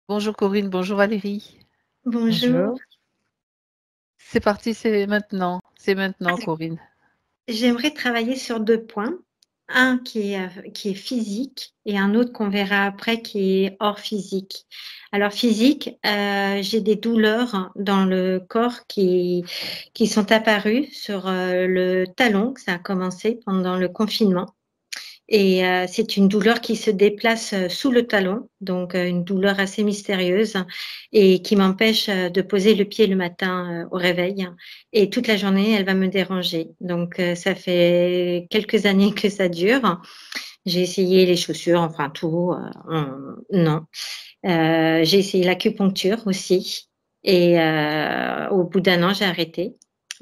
Bonjour Corinne, bonjour Valérie. Bonjour. Bonjour. C'est parti, c'est maintenant Alors, Corinne. j'aimerais travailler sur 2 points. Un qui est physique et un autre qu'on verra après qui est hors physique. Alors physique, j'ai des douleurs dans le corps qui sont apparues sur, le talon, que ça a commencé pendant le confinement. Et c'est une douleur qui se déplace sous le talon, donc une douleur assez mystérieuse et qui m'empêche de poser le pied le matin au réveil. Et toute la journée, elle va me déranger. Donc ça fait quelques années que ça dure. J'ai essayé les chaussures, enfin tout, non. J'ai essayé l'acupuncture aussi et au bout d'un an, j'ai arrêté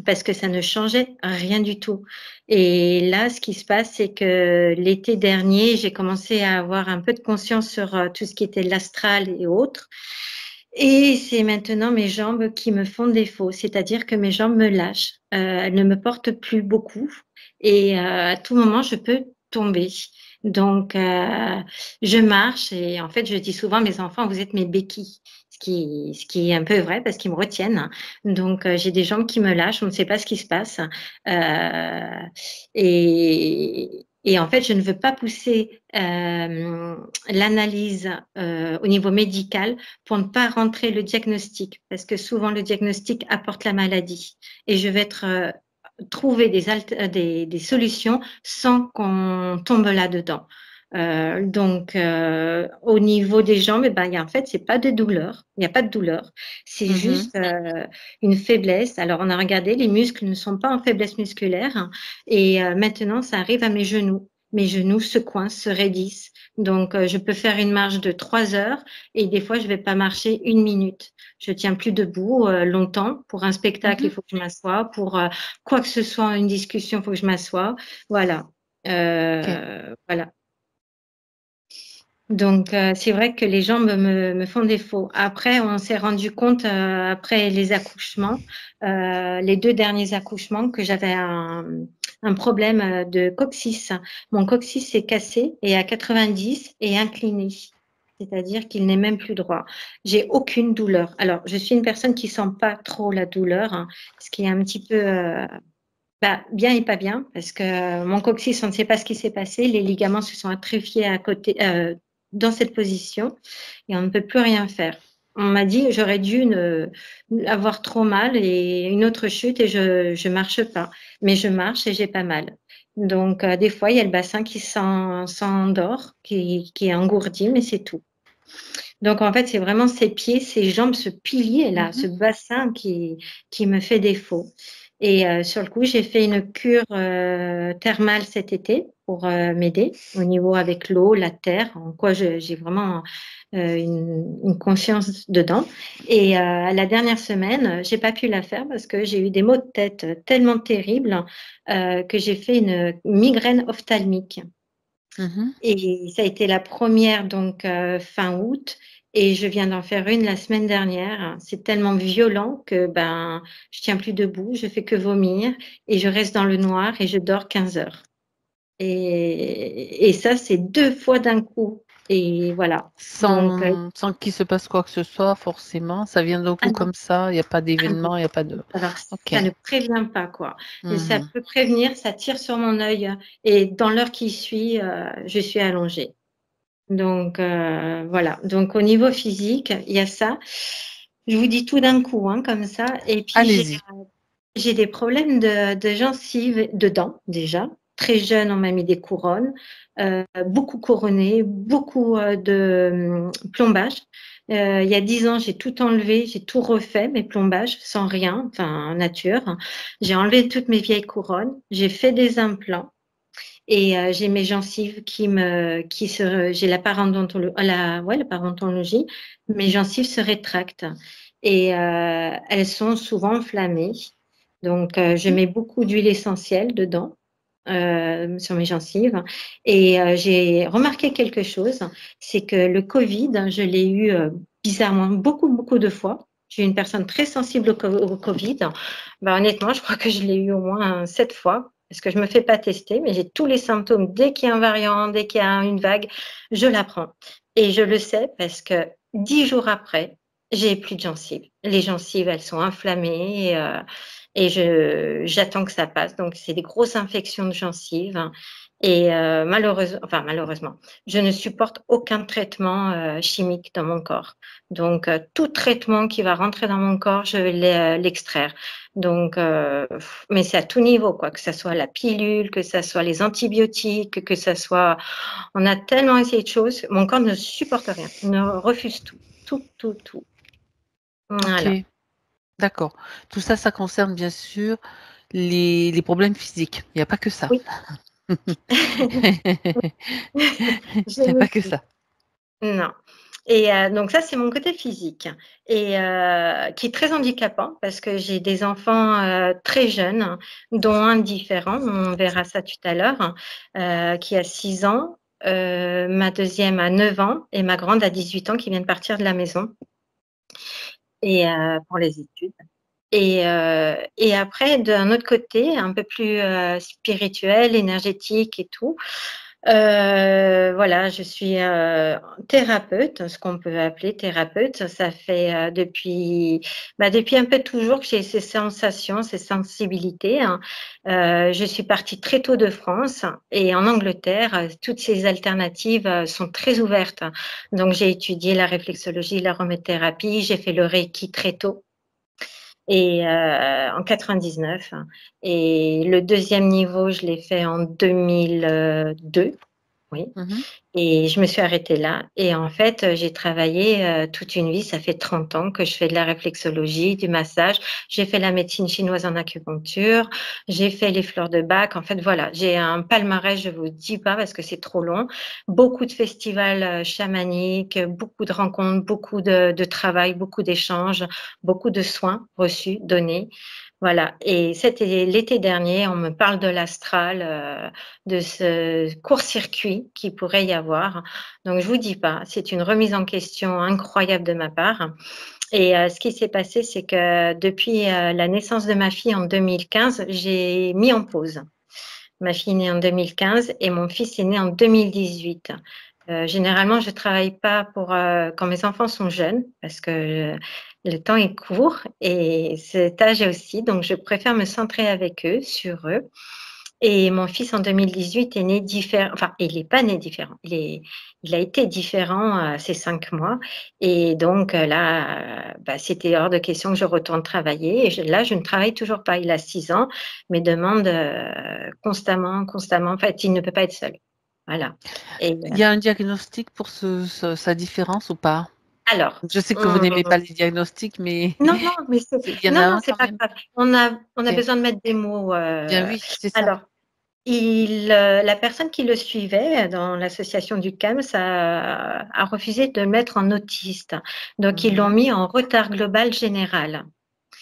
parce que ça ne changeait rien du tout. Et là, ce qui se passe, c'est que l'été dernier, j'ai commencé à avoir un peu de conscience sur tout ce qui était l'astral et autres. Et c'est maintenant mes jambes qui me font défaut, c'est-à-dire que mes jambes me lâchent. Elles ne me portent plus beaucoup et à tout moment, je peux tomber. Donc, je marche et en fait, je dis souvent à mes enfants, vous êtes mes béquilles. Ce qui est un peu vrai parce qu'ils me retiennent. Donc, j'ai des jambes qui me lâchent, on ne sait pas ce qui se passe. Et en fait, je ne veux pas pousser l'analyse au niveau médical pour ne pas rentrer le diagnostic, parce que souvent le diagnostic apporte la maladie. Et je vais trouver des solutions sans qu'on tombe là-dedans. Au niveau des jambes, eh ben, en fait, c'est pas de douleur. Il n'y a pas de douleur. C'est Mhm. juste une faiblesse. Alors, on a regardé, les muscles ne sont pas en faiblesse musculaire. Et maintenant, ça arrive à mes genoux. Mes genoux se coincent, se raidissent. Donc, je peux faire une marche de 3 heures et des fois, je vais pas marcher 1 minute. Je tiens plus debout longtemps. Pour un spectacle, il Mhm. faut que je m'assoie. Pour quoi que ce soit, une discussion, il faut que je m'assoie. Voilà. Ok. Voilà. Donc, c'est vrai que les jambes me font défaut. Après, on s'est rendu compte, après les accouchements, les 2 derniers accouchements, que j'avais un problème de coccyx. Mon coccyx s'est cassé et à 90 et incliné. C'est-à-dire qu'il n'est même plus droit. J'ai aucune douleur. Alors, je suis une personne qui sent pas trop la douleur, hein, ce qui est un petit peu bien et pas bien, parce que mon coccyx, on ne sait pas ce qui s'est passé. Les ligaments se sont atrophiés à côté, dans cette position et on ne peut plus rien faire. On m'a dit j'aurais dû avoir trop mal et une autre chute et je marche pas, mais je marche et j'ai pas mal. Donc des fois il y a le bassin qui s'endort, qui est engourdi, mais c'est tout. Donc en fait c'est vraiment ces pieds, ces jambes, ce pilier là, ce Mhm. bassin qui me fait défaut. Et sur le coup, j'ai fait une cure thermale cet été pour m'aider au niveau avec l'eau, la terre, en quoi j'ai vraiment une conscience dedans. Et la dernière semaine, j'ai pas pu la faire parce que j'ai eu des maux de tête tellement terribles que j'ai fait une migraine ophtalmique. Mhm. Et ça a été la première donc fin août et je viens d'en faire une la semaine dernière. C'est tellement violent que ben je tiens plus debout, je fais que vomir et je reste dans le noir et je dors 15 heures. Et ça c'est 2 fois d'un coup. Et voilà. Donc Sans qu'il se passe quoi que ce soit, forcément. Ça vient d'un ah coup non, comme ça, il n'y a pas ah non. d'événement, il n'y a pas de. Alors Ok. ça ne prévient pas quoi. Et ça Mhm. peut prévenir, ça tire sur mon œil et dans l'heure qui suit, je suis allongée. Donc voilà. Donc au niveau physique, il y a ça. Je vous dis tout d'un coup, hein, comme ça. Et puis Allez-y. j'ai des problèmes de gencives, de dents déjà. Très jeune, on m'a mis des couronnes, beaucoup couronnées, beaucoup de plombage. Il y a 10 ans, j'ai tout enlevé, j'ai tout refait, mes plombages, sans rien, enfin en nature. J'ai enlevé toutes mes vieilles couronnes, j'ai fait des implants. Et j'ai mes gencives j'ai la parodontologie, la parodontologie, mes gencives se rétractent et elles sont souvent enflammées. Donc, je Mhm. mets beaucoup d'huile essentielle dedans sur mes gencives. Et j'ai remarqué quelque chose, c'est que le Covid, je l'ai eu bizarrement beaucoup, beaucoup de fois. Je suis une personne très sensible au Covid. Ben, honnêtement, je crois que je l'ai eu au moins 7 fois. Parce que je ne me fais pas tester, mais j'ai tous les symptômes. Dès qu'il y a un variant, dès qu'il y a une vague, je la prends. Et je le sais parce que 10 jours après, j'ai plus de gencives. Les gencives, elles sont inflammées et j'attends que ça passe. Donc, c'est des grosses infections de gencives. Et malheureusement, je ne supporte aucun traitement chimique dans mon corps. Donc, tout traitement qui va rentrer dans mon corps, je vais l'extraire. Donc, mais c'est à tout niveau, quoi, que ce soit la pilule, que ce soit les antibiotiques, que ce soit. On a tellement essayé de choses, mon corps ne supporte rien, ne refuse tout, tout, tout, tout. OK, Voilà. d'accord. Tout ça, ça concerne bien sûr les problèmes physiques. Il y a pas que ça. Oui. Je Il y a me pas que suis ça. non et donc ça, c'est mon côté physique et qui est très handicapant parce que j'ai des enfants, très jeunes, dont un différent, on verra ça tout à l'heure, qui a 6 ans, ma deuxième a 9 ans et ma grande a 18 ans qui vient de partir de la maison et pour les études. Et après, d'un autre côté, un peu plus spirituel, énergétique et tout, voilà, je suis thérapeute, ce qu'on peut appeler thérapeute. Ça fait depuis un peu toujours que j'ai ces sensations, ces sensibilités, hein. Je suis partie très tôt de France et en Angleterre, toutes ces alternatives sont très ouvertes. Donc, j'ai étudié la réflexologie, l'aromathérapie, j'ai fait le Reiki très tôt et en 99 et le deuxième niveau, je l'ai fait en 2002, oui Mmh. et je me suis arrêtée là et en fait, j'ai travaillé, toute une vie. Ça fait 30 ans que je fais de la réflexologie, du massage. J'ai fait la médecine chinoise en acupuncture, j'ai fait les fleurs de Bach. En fait, voilà, j'ai un palmarès, je vous dis pas parce que c'est trop long. Beaucoup de festivals, chamaniques, beaucoup de rencontres, beaucoup de travail, beaucoup d'échanges, beaucoup de soins reçus, donnés. Voilà et c'était l'été dernier, on me parle de l'astral, de ce court-circuit qu'il pourrait y avoir. Donc je vous dis pas, c'est une remise en question incroyable de ma part et ce qui s'est passé, c'est que depuis, la naissance de ma fille en 2015, j'ai mis en pause. Ma fille est née en 2015 et mon fils est né en 2018. Généralement, je travaille pas pour, quand mes enfants sont jeunes parce que le temps est court et cet âge aussi, donc je préfère me centrer avec eux, sur eux et mon fils en 2018 est né différent, enfin il n'est pas né différent, il a été différent à ses 5 mois et donc là, bah, c'était hors de question que je retourne travailler et là je ne travaille toujours pas. Il a 6 ans, mais demande, constamment, constamment en fait, il ne peut pas être seul. Voilà et Il y a un diagnostic pour sa différence ou pas? alors, Je sais que vous n'aimez pas les diagnostics, mais non, non, mais il y en a non, non, un c'est quand pas même? grave. On a OK. besoin de mettre des mots, Bien oui, c'est ça. alors la personne qui le suivait dans l'association du CAMS a refusé de le mettre en autiste. Donc ils l'ont Mmh. mis en retard global général.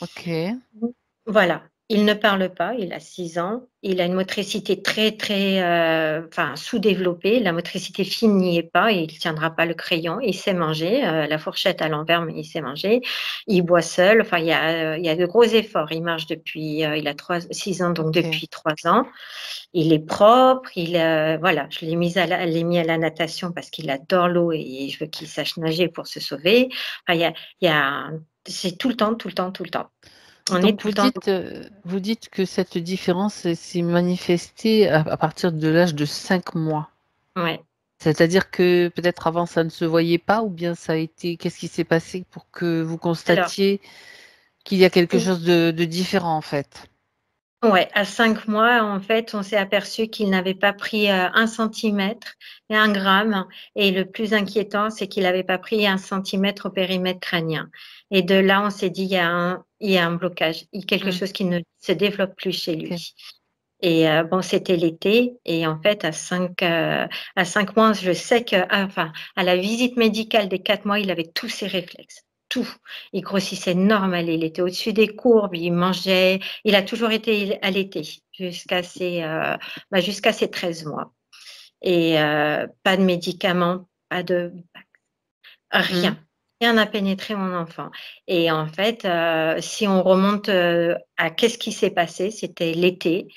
OK. Mmh. Voilà, il ne parle pas, il a 6 ans, il a une motricité très, très, enfin sous-développée. La motricité fine n'y est pas, il tiendra pas le crayon. Il sait manger, la fourchette à l'envers, mais il sait manger. Il boit seul, enfin il y a de gros efforts. Il marche depuis, il a 6 ans, donc OK. depuis 3 ans. Il est propre, voilà, je l'ai mis à la natation parce qu'il adore l'eau et je veux qu'il sache nager pour se sauver. Enfin, il y a c'est tout le temps, tout le temps, tout le temps. On est Donc tout le temps. vous dites que cette différence, elle s'est manifestée à partir de l'âge de 5 mois. Ouais. C'est-à-dire que peut-être avant ça ne se voyait pas ou bien ça a été qu'est-ce qui s'est passé pour que vous Alors, constatiez qu'il y a quelque ou chose de différent en fait? ouais, à 5 mois, en fait, on s'est aperçu qu'il n'avait pas pris, 1 centimètre et 1 gramme et le plus inquiétant, c'est qu'il n'avait pas pris 1 centimètre au périmètre crânien et de là, on s'est dit: il y a un blocage, il y a quelque Mmh. chose qui ne se développe plus chez OK. lui». Et bon, c'était l'été et en fait à 5 mois, je sais que enfin, à la visite médicale des 4 mois, il avait tous ses réflexes, tout. Il grossissait normal, il était au-dessus des courbes, il mangeait, il a toujours été allaité jusqu'à ses 13 mois et pas de médicaments, pas de Mmh. rien. Rien n'a pénétré mon enfant et en fait, si on remonte, à qu'est-ce qui s'est passé? C'était l'été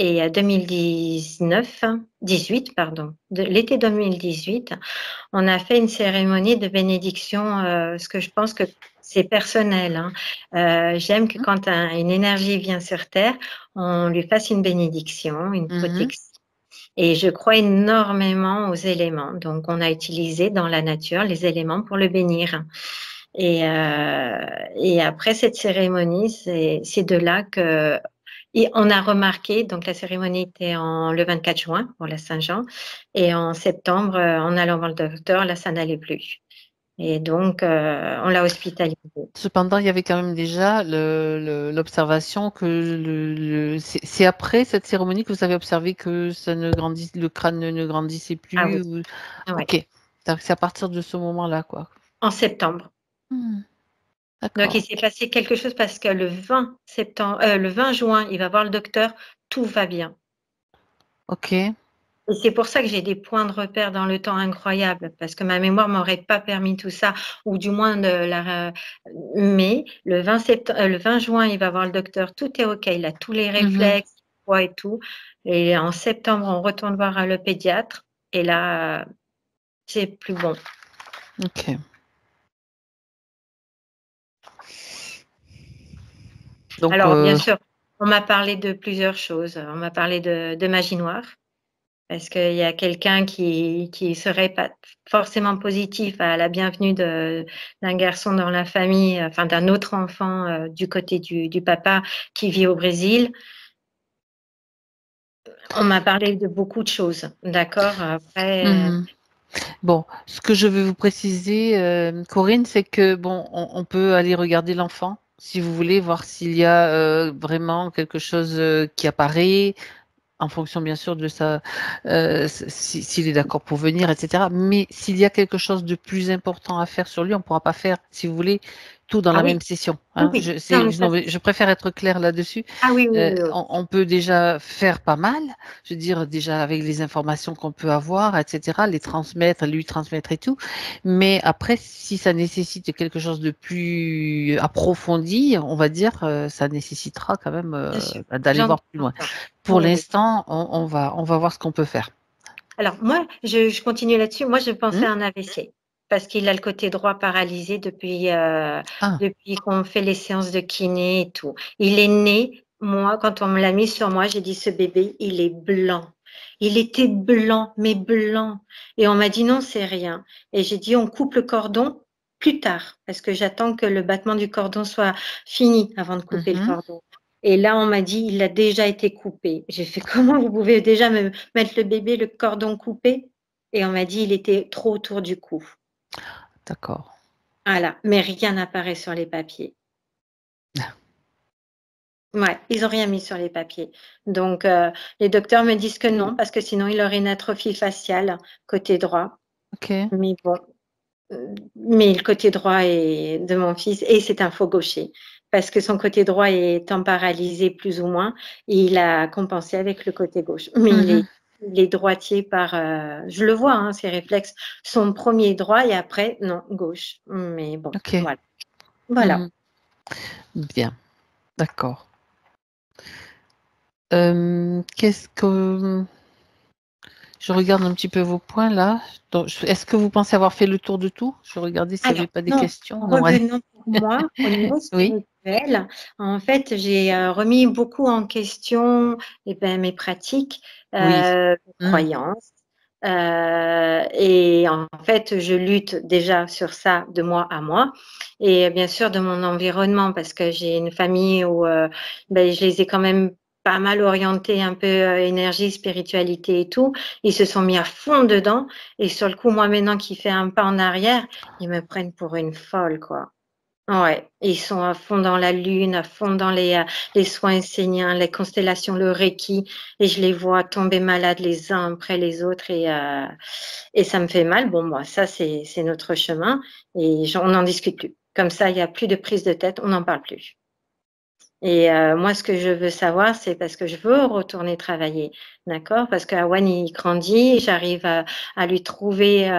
Et 2019, 18, pardon, l'été 2018, on a fait une cérémonie de bénédiction, ce que je pense que c'est personnel, hein. J'aime que quand une énergie vient sur Terre, on lui fasse une bénédiction, une Mhm. protection. Et je crois énormément aux éléments. Donc, on a utilisé dans la nature les éléments pour le bénir. Et après cette cérémonie, c'est de là que et on a remarqué, donc la cérémonie était le 24 juin pour la Saint-Jean, et en septembre, en allant voir le docteur, là, ça n'allait plus. Et donc, on l'a hospitalisé. Cependant, il y avait quand même déjà l'observation que c'est après cette cérémonie que vous avez observé que ça ne grandit, le crâne ne grandissait Ah oui, plus. ouais. Ok, donc c'est à partir de ce moment-là, quoi. En septembre. Hmm, Donc, il d'accord. s'est passé quelque chose parce que le 20 septembre, le 20 juin, il va voir le docteur, tout va bien. Ok. Et c'est pour ça que j'ai des points de repère dans le temps incroyables, parce que ma mémoire m'aurait pas permis tout ça, ou du moins mais le 20 juin, il va voir le docteur, tout est OK, il a tous les Mhm. réflexes, poids et tout. Et en septembre, on retourne voir le pédiatre, et là, c'est plus bon. Ok. Donc, Alors, bien sûr, on m'a parlé de plusieurs choses. On m'a parlé de magie noire. Parce qu'il y a quelqu'un qui serait pas forcément positif à la bienvenue d'un garçon dans la famille, enfin d'un autre enfant du côté du papa qui vit au Brésil. On m'a parlé de beaucoup de choses, d'accord? Après, mhm. Bon, ce que je veux vous préciser, Corinne, c'est que bon, on peut aller regarder l'enfant si vous voulez voir s'il y a vraiment quelque chose qui apparaît, en fonction bien sûr de sa, s'il est d'accord pour venir, etc. Mais s'il y a quelque chose de plus important à faire sur lui, on ne pourra pas faire, si vous voulez, tout dans ah la oui, même session. oui, Hein. oui. Non, mais ça, Non, mais je préfère être claire là-dessus. ah oui, oui, oui, oui. On peut déjà faire pas mal, je veux dire déjà avec les informations qu'on peut avoir, etc., les transmettre, lui transmettre et tout. Mais après, si ça nécessite quelque chose de plus approfondi, on va dire, ça nécessitera quand même Bien sûr. d'aller voir J'entends plus loin. ça. Pour Oui, oui. l'instant, on va voir ce qu'on peut faire. Alors moi, je continue là-dessus. Moi, je pensais Hmm. à un AVC parce qu'il a le côté droit paralysé Ah, depuis qu'on fait les séances de kiné et tout. Il est né, moi, quand on me l'a mis sur moi, j'ai dit: «Ce bébé, il est blanc». Il était blanc, mais blanc, et on m'a dit: «Non, c'est rien», et j'ai dit: «On coupe le cordon plus tard», parce que j'attends que le battement du cordon soit fini avant de couper le mhm. cordon. Et là, on m'a dit: «Il a déjà été coupé». J'ai fait: «Comment vous pouvez déjà me mettre le bébé, le cordon coupé?» Et on m'a dit: «Il était trop autour du cou». D'accord. Voilà, mais rien n'apparaît sur les papiers. Ouais, ils ont rien mis sur les papiers. Donc les docteurs me disent que non, parce que sinon il aurait une atrophie faciale côté droit. Ok. Mais bon, mais le côté droit est de mon fils, et c'est un faux gaucher, parce que son côté droit étant paralysé plus ou moins, il a compensé avec le côté gauche. Mais Mhm. il est droitier par, je le vois, hein, ses réflexes. Son premier droit et après non, gauche. Mais bon, Ok. voilà. Voilà. Mhm. Bien. D'accord. Qu'est-ce que je regarde un petit peu vos points là. Est-ce que vous pensez avoir fait le tour de tout? Je regardais s'il n'y Alors avait pas des non, questions. Non, allez. revenons pour moi au niveau Oui. spirituel. En fait, j'ai, remis beaucoup en question, mes pratiques, Oui. Hmm. croyances, et en fait, je lutte déjà sur ça de moi à moi, et bien sûr de mon environnement, parce que j'ai une famille où, je les ai quand même pas mal orientés un peu, énergie, spiritualité et tout. Ils se sont mis à fond dedans, et sur le coup, moi maintenant qui fais un pas en arrière, ils me prennent pour une folle, quoi. Ouais, ils sont à fond dans la lune, à fond dans les soins esséniens, les constellations, le reiki, et je les vois tomber malades les uns après les autres, et ça me fait mal. Bon, moi, ça, c'est notre chemin, et on n'en discute plus. Comme ça, il y a plus de prise de tête, on n'en parle plus. Et moi, ce que je veux savoir, c'est parce que je veux retourner travailler, d'accord? Parce qu'Awan, il grandit, j'arrive à lui trouver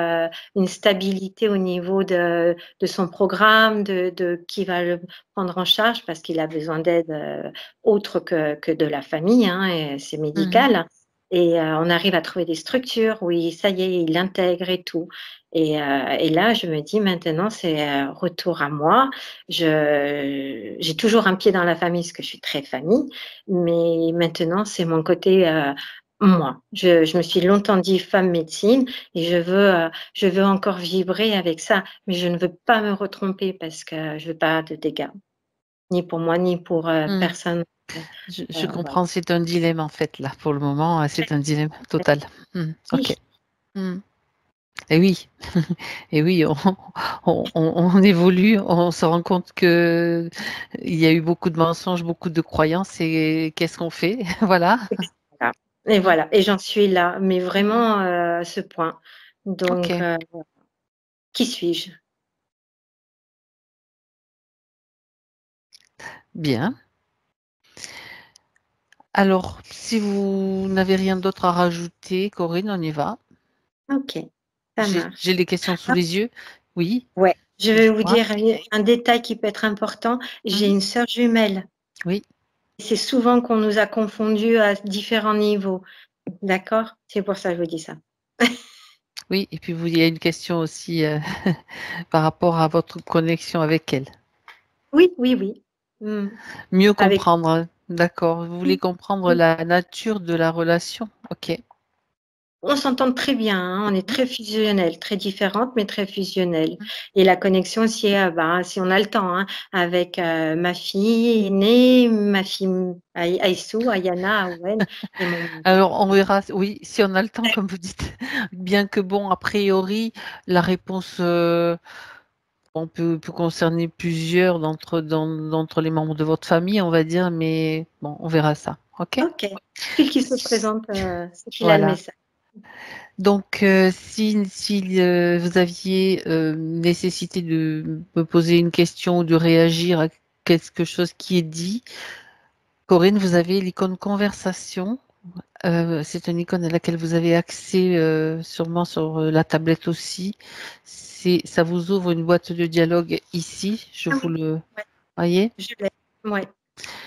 une stabilité au niveau de son programme, de qui va le prendre en charge, parce qu'il a besoin d'aide autre que de la famille, hein, et c'est Mhm. médical. Et on arrive à trouver des structures où ça y est, il intègre et tout. Et là, je me dis maintenant, c'est retour à moi. J'ai toujours un pied dans la famille parce que je suis très famille, mais maintenant, c'est mon côté moi. Je me suis longtemps dit femme médecine et je veux encore vibrer avec ça, mais je ne veux pas me retromper parce que je veux pas de dégâts, ni pour moi, ni pour Mhm. personne. Je Voilà. comprends, c'est un dilemme en fait là pour le moment, c'est un dilemme total. Ok. Oui, Mhm. Et oui, et oui, on évolue, on se rend compte que il y a eu beaucoup de mensonges, beaucoup de croyances et qu'est-ce qu'on fait? Voilà. voilà. Et Mhm. voilà, et j'en suis là, mais Mhm. vraiment à ce point. Ok, Donc, qui suis-je? bien. Alors, si vous n'avez rien d'autre à rajouter, Corinne, on y va. Ok, ça J'ai marche. les questions sous les yeux. Oui, Ouais, je vais vous dites-moi. dire un détail qui peut être important. J'ai Mhm. une sœur jumelle. Oui, C'est souvent qu'on nous a confondus à différents niveaux. D'accord? C'est pour ça que je vous dis ça. oui. Et puis, il y a une question aussi par rapport à votre connexion avec elle. Oui, oui, oui. Mmh. Mieux Avec comprendre, hein. D'accord. Vous voulez comprendre la nature de la relation? Ok. On s'entend très bien, hein, on est Mhm. très fusionnelles, très différentes, mais très fusionnelles. Et la connexion aussi, bah, si on a le temps, hein, avec ma fille aînée, ma fille Aïssou, Ayana, Awen et mon Alors, on verra, oui, si on a le temps, comme vous dites. Bien que, bon, a priori, la réponse on peut concerner plusieurs d'entre les membres de votre famille, on va dire, mais bon, on verra ça. OK? OK. Celui qui se présente, c'est qu'il a le Voilà. message. Donc, si vous aviez nécessité de me poser une question ou de réagir à quelque chose qui est dit, Corinne, vous avez l'icône conversation. C'est une icône à laquelle vous avez accès sûrement sur la tablette aussi. Ça vous ouvre une boîte de dialogue ici. Je Ah vous oui, le ouais, voyez. je l'ai. Ouais,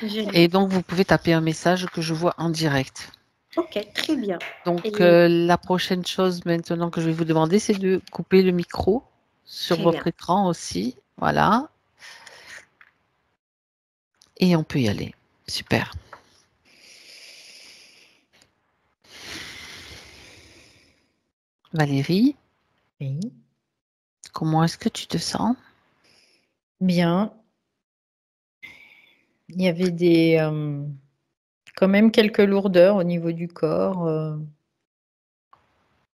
je Et l'ai. donc, vous pouvez taper un message que je vois en direct. OK, très bien. Donc, Et la prochaine chose maintenant que je vais vous demander, c'est de couper le micro sur très bien. votre écran aussi. Voilà. Et on peut y aller. Super. Valérie, Oui, comment est-ce que tu te sens? bien. Il y avait quand même quelques lourdeurs au niveau du corps,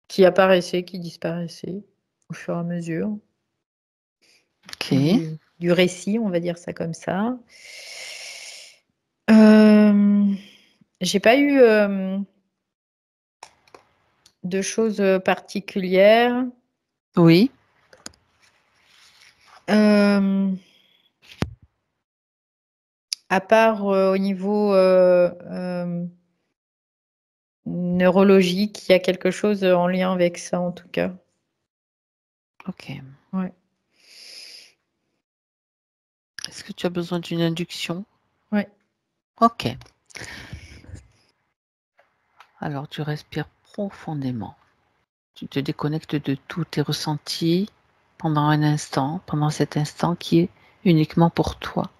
qui apparaissaient, qui disparaissaient au fur et à mesure Ok. du récit, on va dire ça comme ça. Hem, j'ai pas eu, de choses, particulières. Oui. Hem, à part, au niveau, neurologique, il y a quelque chose, en lien avec ça en tout cas. Ok. Ouais, Est-ce que tu as besoin d'une induction? ouais. Ok. Alors, tu respires profondément. Tu te déconnectes de tous tes ressentis pendant un instant, pendant cet instant qui est uniquement pour toi.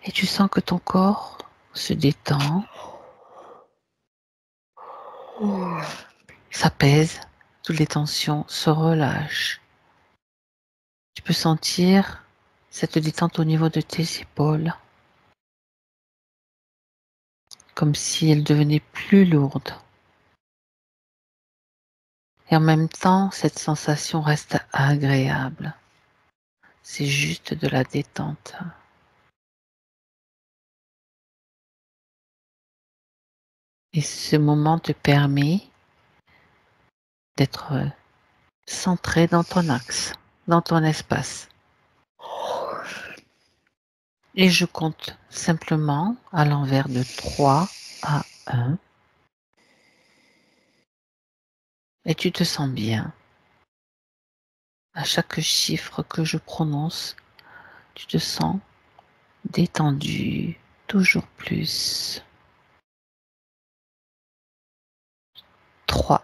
Et tu sens que ton corps se détend, s'apaise, toutes les tensions se relâchent. Tu peux sentir cette détente au niveau de tes épaules, comme si elles devenaient plus lourdes. Et en même temps, cette sensation reste agréable. C'est juste de la détente. Et ce moment te permet d'être centré dans ton axe, dans ton espace. Et je compte simplement à l'envers de 3 à 1. Et tu te sens bien. À chaque chiffre que je prononce, tu te sens détendu, toujours plus. 3.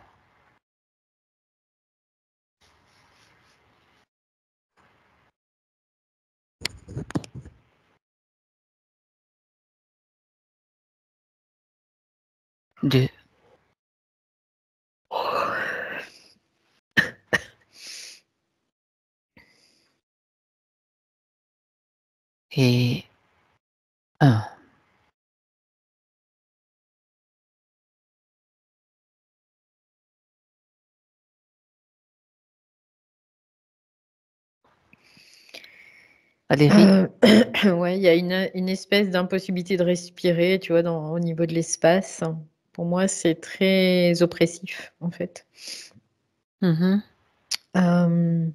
2. Et 1. Valérie? Ouais, il y a une espèce d'impossibilité de respirer, tu vois, au niveau de l'espace. Pour moi, c'est très oppressif, en fait. Euh,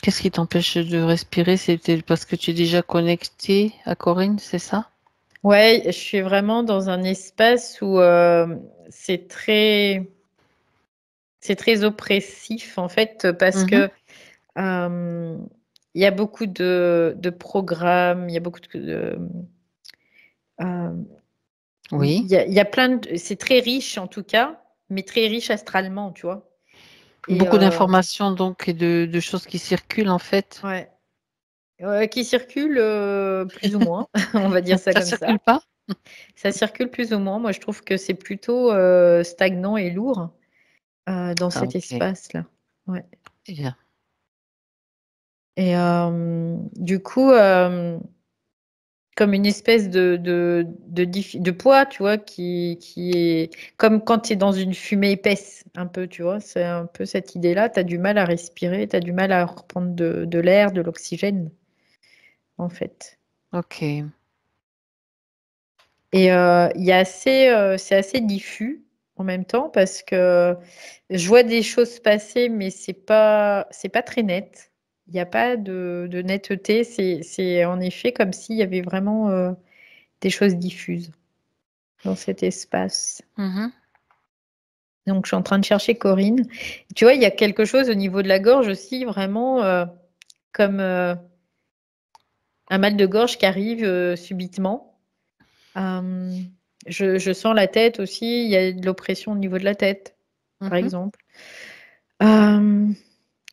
Qu'est-ce qui t'empêche de respirer? C'était parce que tu es déjà connecté à Corinne, c'est ça? ouais, je suis vraiment dans un espace où c'est très oppressif, en fait, parce que il y a beaucoup de programmes, il y a beaucoup Oui. il y a plein de, c'est très riche en tout cas, mais très riche astralement, tu vois. Et Beaucoup d'informations donc et de choses qui circulent en fait. ouais. Qui circulent plus ou moins, on va dire ça Ça comme circule ça. pas? Ça circule plus ou moins. Moi, je trouve que c'est plutôt stagnant et lourd dans Ah, cet ok. espace-là. Ouais. Bien. Et du coup, comme une espèce de poids, tu vois, qui est comme quand tu es dans une fumée épaisse, un peu, tu vois. C'est un peu cette idée-là. Tu as du mal à respirer, tu as du mal à reprendre de l'air, de l'oxygène, en fait. Ok. Et c'est assez diffus en même temps parce que je vois des choses passer, mais c'est pas très net. Il n'y a pas de netteté. C'est en effet comme s'il y avait vraiment des choses diffuses dans cet espace. Mhm. Donc, je suis en train de chercher Corinne. Tu vois, il y a quelque chose au niveau de la gorge aussi, vraiment comme un mal de gorge qui arrive subitement. Euh, je sens la tête aussi. Il y a de l'oppression au niveau de la tête, par Mhm. exemple. Euh,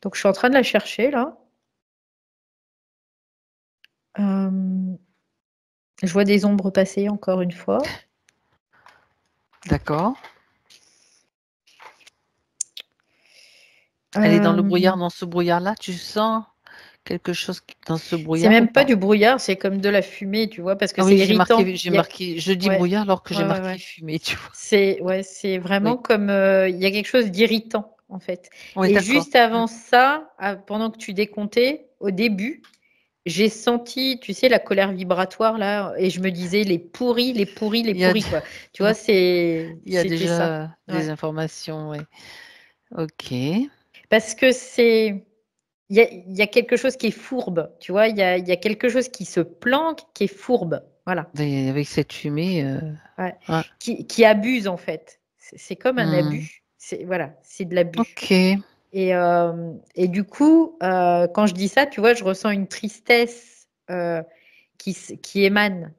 donc, je suis en train de la chercher là. Euh, je vois des ombres passer encore une fois. D'accord. Elle est dans le Euh, brouillard, dans ce brouillard-là. Tu sens quelque chose dans ce c'est brouillard ou même pas pas? du brouillard, c'est comme de la fumée, tu vois, parce que Ah c'est oui, irritant. je dis Ouais, brouillard alors que j'ai marqué ouais. fumée, tu vois. C'est vraiment Oui. comme il y a quelque chose d'irritant en fait. Oui, Et d'accord. juste avant ça, pendant que tu décomptais, au début, j'ai senti, tu sais, la colère vibratoire là, et je me disais les Il y a, pourris quoi. Tu vois, il y a c'était ça. déjà des Ouais. informations, oui. Ok. Parce que il y a quelque chose qui est fourbe, tu vois, il y a quelque chose qui se planque, qui est fourbe, voilà. Et avec cette fumée, Ouais. ouais. Qui abuse en fait. C'est comme un Hmm. abus. C'est voilà, c'est de l'abus. Ok. Et du coup, quand je dis ça, tu vois, je ressens une tristesse qui émane.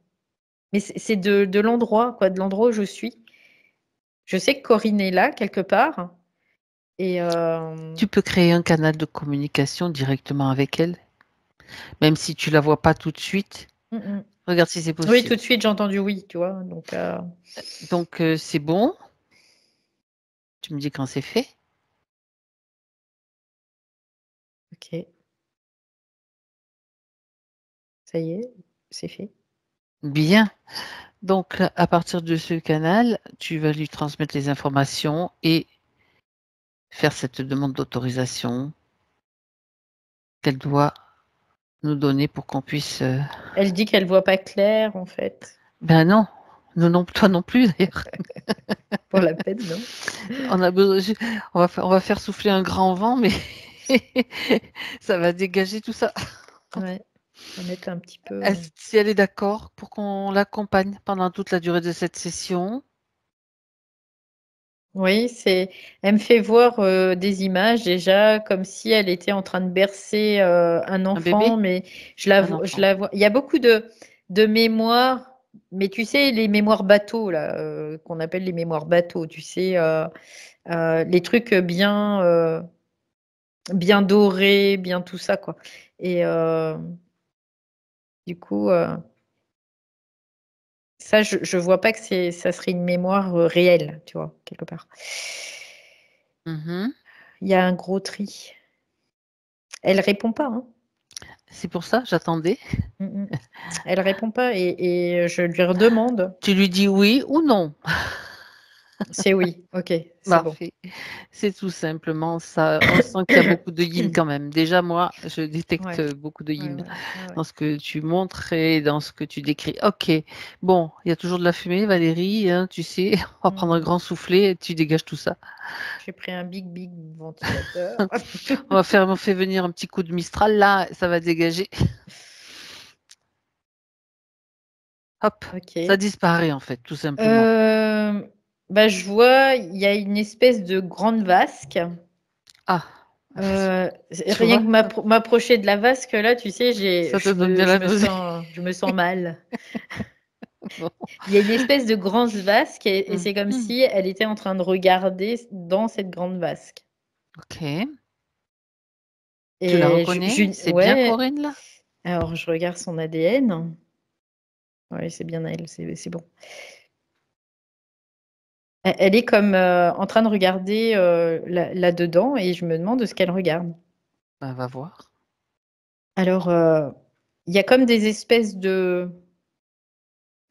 Mais c'est de l'endroit, quoi, de l'endroit où je suis. Je sais que Corinne est là, quelque part. Et Tu peux créer un canal de communication directement avec elle, même si tu la vois pas tout de suite. mm, mm. Regarde si c'est Oui, tout possible. de suite, j'ai entendu oui, tu vois. Donc, Donc, c'est bon. Tu me dis quand c'est fait. ok, ça y est, c'est fait. Bien. Donc, à partir de ce canal, tu vas lui transmettre les informations et faire cette demande d'autorisation qu'elle doit nous donner pour qu'on puisse. Elle dit qu'elle voit pas clair, en fait. Ben non, nous non, toi non plus d'ailleurs. Pour la peine, non? On a besoin, on va faire souffler un grand vent, mais ça va dégager tout ça. Ouais. On va mettre un petit peu. Si elle est d'accord pour qu'on l'accompagne pendant toute la durée de cette session. Oui, elle me fait voir des images déjà comme si elle était en train de bercer un Un bébé? enfant, mais Un je enfant. la vois. Il y a beaucoup de mémoires, mais tu sais, les mémoires bateaux, là, qu'on appelle les mémoires bateaux, tu sais, les trucs bien dorés, bien tout ça, quoi. Et du coup, ça, je vois pas que ça serait une mémoire réelle, tu vois, quelque part. Mhm. Il y a un gros tri. Elle répond pas, hein. C'est pour ça, j'attendais. Mm, mm. Elle répond pas et je lui redemande. Tu lui dis oui ou non. C'est oui, ok, c'est bon. Parfait. C'est tout simplement ça. On sent qu'il y a beaucoup de yin quand même. Déjà, moi, je détecte Ouais, beaucoup de ouais, yin ouais. dans ce que tu montres et dans ce que tu décris. Ok, bon, il y a toujours de la fumée, Valérie, hein, tu sais, on va prendre un Mm. grand soufflet et tu dégages tout ça. J'ai pris un big ventilateur. On fait venir un petit coup de Mistral, là, ça va dégager. Hop, ça Ok. disparaît en fait, tout simplement. Bah, je vois, il y a une espèce de grande vasque. Ah, tu Rien vois, que m'approcher de la vasque, là, tu sais, ça te donne bien la nausée. je me sens mal. Bon. Il y a une espèce de grande vasque et c'est comme Mhm. si elle était en train de regarder dans cette grande vasque. Ok, tu la Et reconnais? C'est bien ouais, Corinne là? alors je regarde son ADN. Oui, c'est bien elle, c'est bon. Elle est comme en train de regarder là-dedans et je me demande ce qu'elle regarde. Ben, va voir. Alors, il y a comme des espèces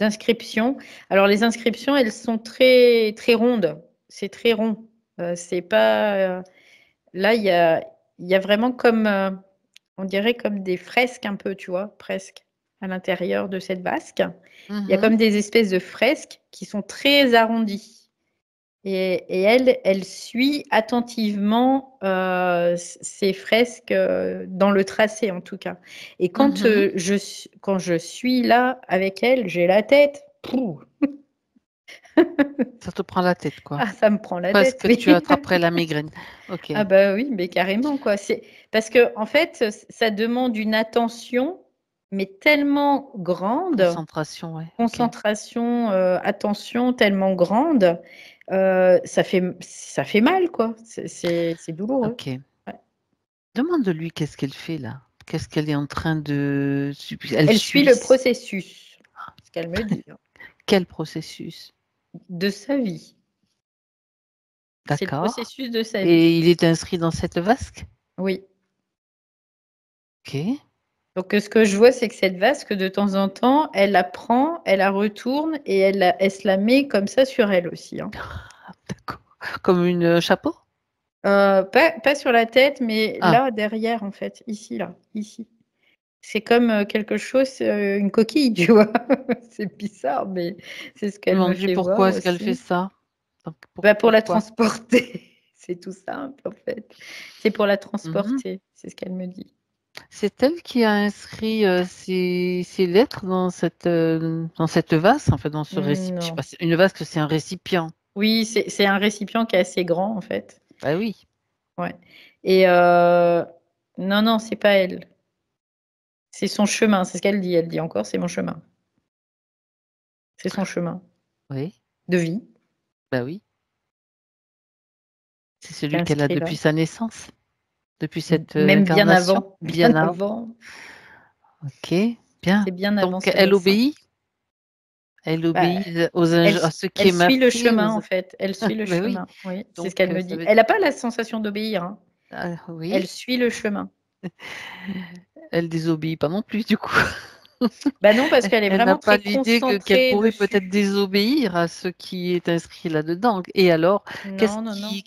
d'inscriptions. Alors, les inscriptions, elles sont très, très rondes. C'est très rond. C'est pas. Là, il y a vraiment comme, on dirait comme des fresques un peu, tu vois, presque, à l'intérieur de cette vasque. Il y a Mhm. comme des espèces de fresques qui sont très arrondies. Et elle suit attentivement ces fresques dans le tracé, en tout cas. Et Mhm. quand je suis là avec elle, j'ai la tête. Pouh, Ça te prend la tête, quoi. ah, ça me prend la tête, Presque oui. tu attraperais la migraine. Ok. Ah bah oui, mais carrément, quoi. C'est parce que en fait, ça demande une attention, mais tellement grande, Concentration, ouais. Ok. concentration, attention tellement grande, ça fait mal, quoi. C'est douloureux. Ok. Ouais. Demande-lui qu'est-ce qu'elle fait là. Qu'est-ce qu'elle est en train de. Elle Elle suit suit le processus, ce qu'elle me dit, hein, quel processus? de sa vie. C'est le D'accord. processus de sa Et vie. il est inscrit dans cette vasque? Oui. Ok. Donc, ce que je vois, c'est que cette vasque, de temps en temps, elle la prend, elle la retourne et elle se la met comme ça sur elle aussi, hein. D'accord. Comme une chapeau? Pas sur la tête, mais Ah, là, derrière, en fait, ici, là, ici. C'est comme quelque chose, une coquille, tu vois. C'est bizarre, mais c'est ce qu'elle me demande-lui fait voir pourquoi est-ce qu'elle fait aussi. ça. Donc, Bah, pour la pourquoi? transporter. C'est tout simple, en fait. C'est pour la Mhm. transporter, c'est ce qu'elle me dit. C'est elle qui a inscrit ces lettres dans cette vase, en fait, dans ce récipient. Je sais pas, Non. une vase que c'est un récipient. Oui, c'est un récipient qui est assez grand, en fait. Ah oui. Ouais. Et non, non, c'est pas elle. C'est son chemin, c'est ce qu'elle dit. Elle dit encore, c'est mon chemin. C'est son chemin Oui. de vie Bah oui. C'est qui est celui qu'elle a inscrit là. depuis sa naissance, depuis cette Même bien incarnation. avant, bien Bien avant. avant. Ok. Bien. C'est bien avant Donc sa elle naissance. obéit. Elle Bah, obéit à ce qui elle est suit le marqué. chemin, en fait. Elle suit le Ben oui. chemin. Oui, c'est ce Donc qu'elle me ça dit. veut Elle n'a pas la sensation d'obéir, hein. oui. Elle suit le chemin. Elle désobéit pas non plus du coup. Bah non, parce qu'elle est Elle n'a vraiment pas très l'idée qu'elle concentrée pourrait peut-être dessus. désobéir à ce qui est inscrit là-dedans. Et alors, qu'est-ce Non, non, non. qui...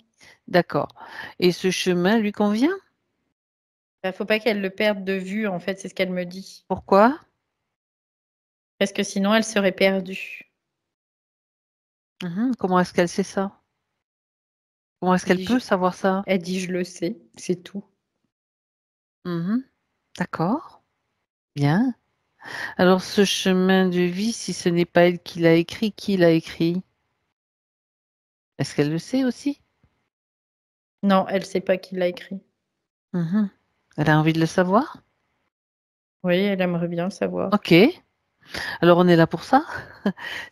D'accord. Et ce chemin lui convient? Il faut pas qu'elle le perde de vue, en fait, c'est ce qu'elle me dit. Pourquoi? Parce que sinon, elle serait perdue. Mhm. Comment est-ce qu'elle sait ça? Comment est-ce Elle qu'elle dit, je, peut savoir ça? elle dit, je le sais, c'est tout. Mhm. D'accord. Bien. Alors, ce chemin de vie, si ce n'est pas elle qui l'a écrit, qui l'a écrit? Est-ce qu'elle le sait aussi? Non, elle sait pas qui l'a écrit. Mhm. Elle a envie de le savoir? Oui, elle aimerait bien savoir. Ok. Alors, on est là pour ça.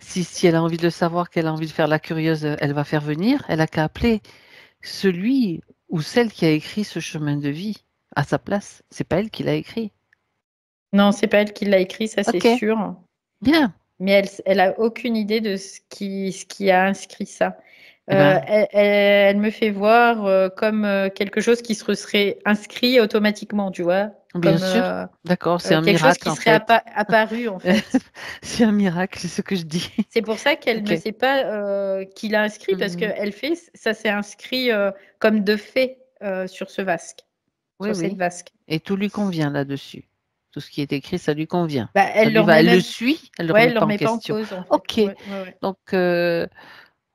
Si elle a envie de le savoir, qu'elle a envie de faire la curieuse, elle va faire venir. Elle a qu'à appeler celui ou celle qui a écrit ce chemin de vie à sa place. C'est pas elle qui l'a écrit. Non, c'est pas elle qui l'a écrit, ça c'est Ok. sûr. Bien. Mais elle a aucune idée de ce qui a inscrit ça. Eh ben, Elle me fait voir comme quelque chose qui se serait inscrit automatiquement, tu vois, bien comme sûr. D'accord. C'est un quelque chose miracle qui en serait fait. apparu en fait. C'est un miracle, c'est ce que je dis. C'est pour ça qu'elle ne Ok. sait pas qui l'a inscrit parce que Mhm. elle fait ça s'est inscrit comme de fait sur ce vasque, Oui, sur cette oui. vasque. Et tout lui convient là-dessus. Tout ce qui est écrit, ça lui convient. Bah, Ça elle lui leur va. met Elle le même, suit, elle ne le ouais, remet elle pas leur en met pas en question. cause en fait. Ok. Ouais, ouais, ouais. Donc,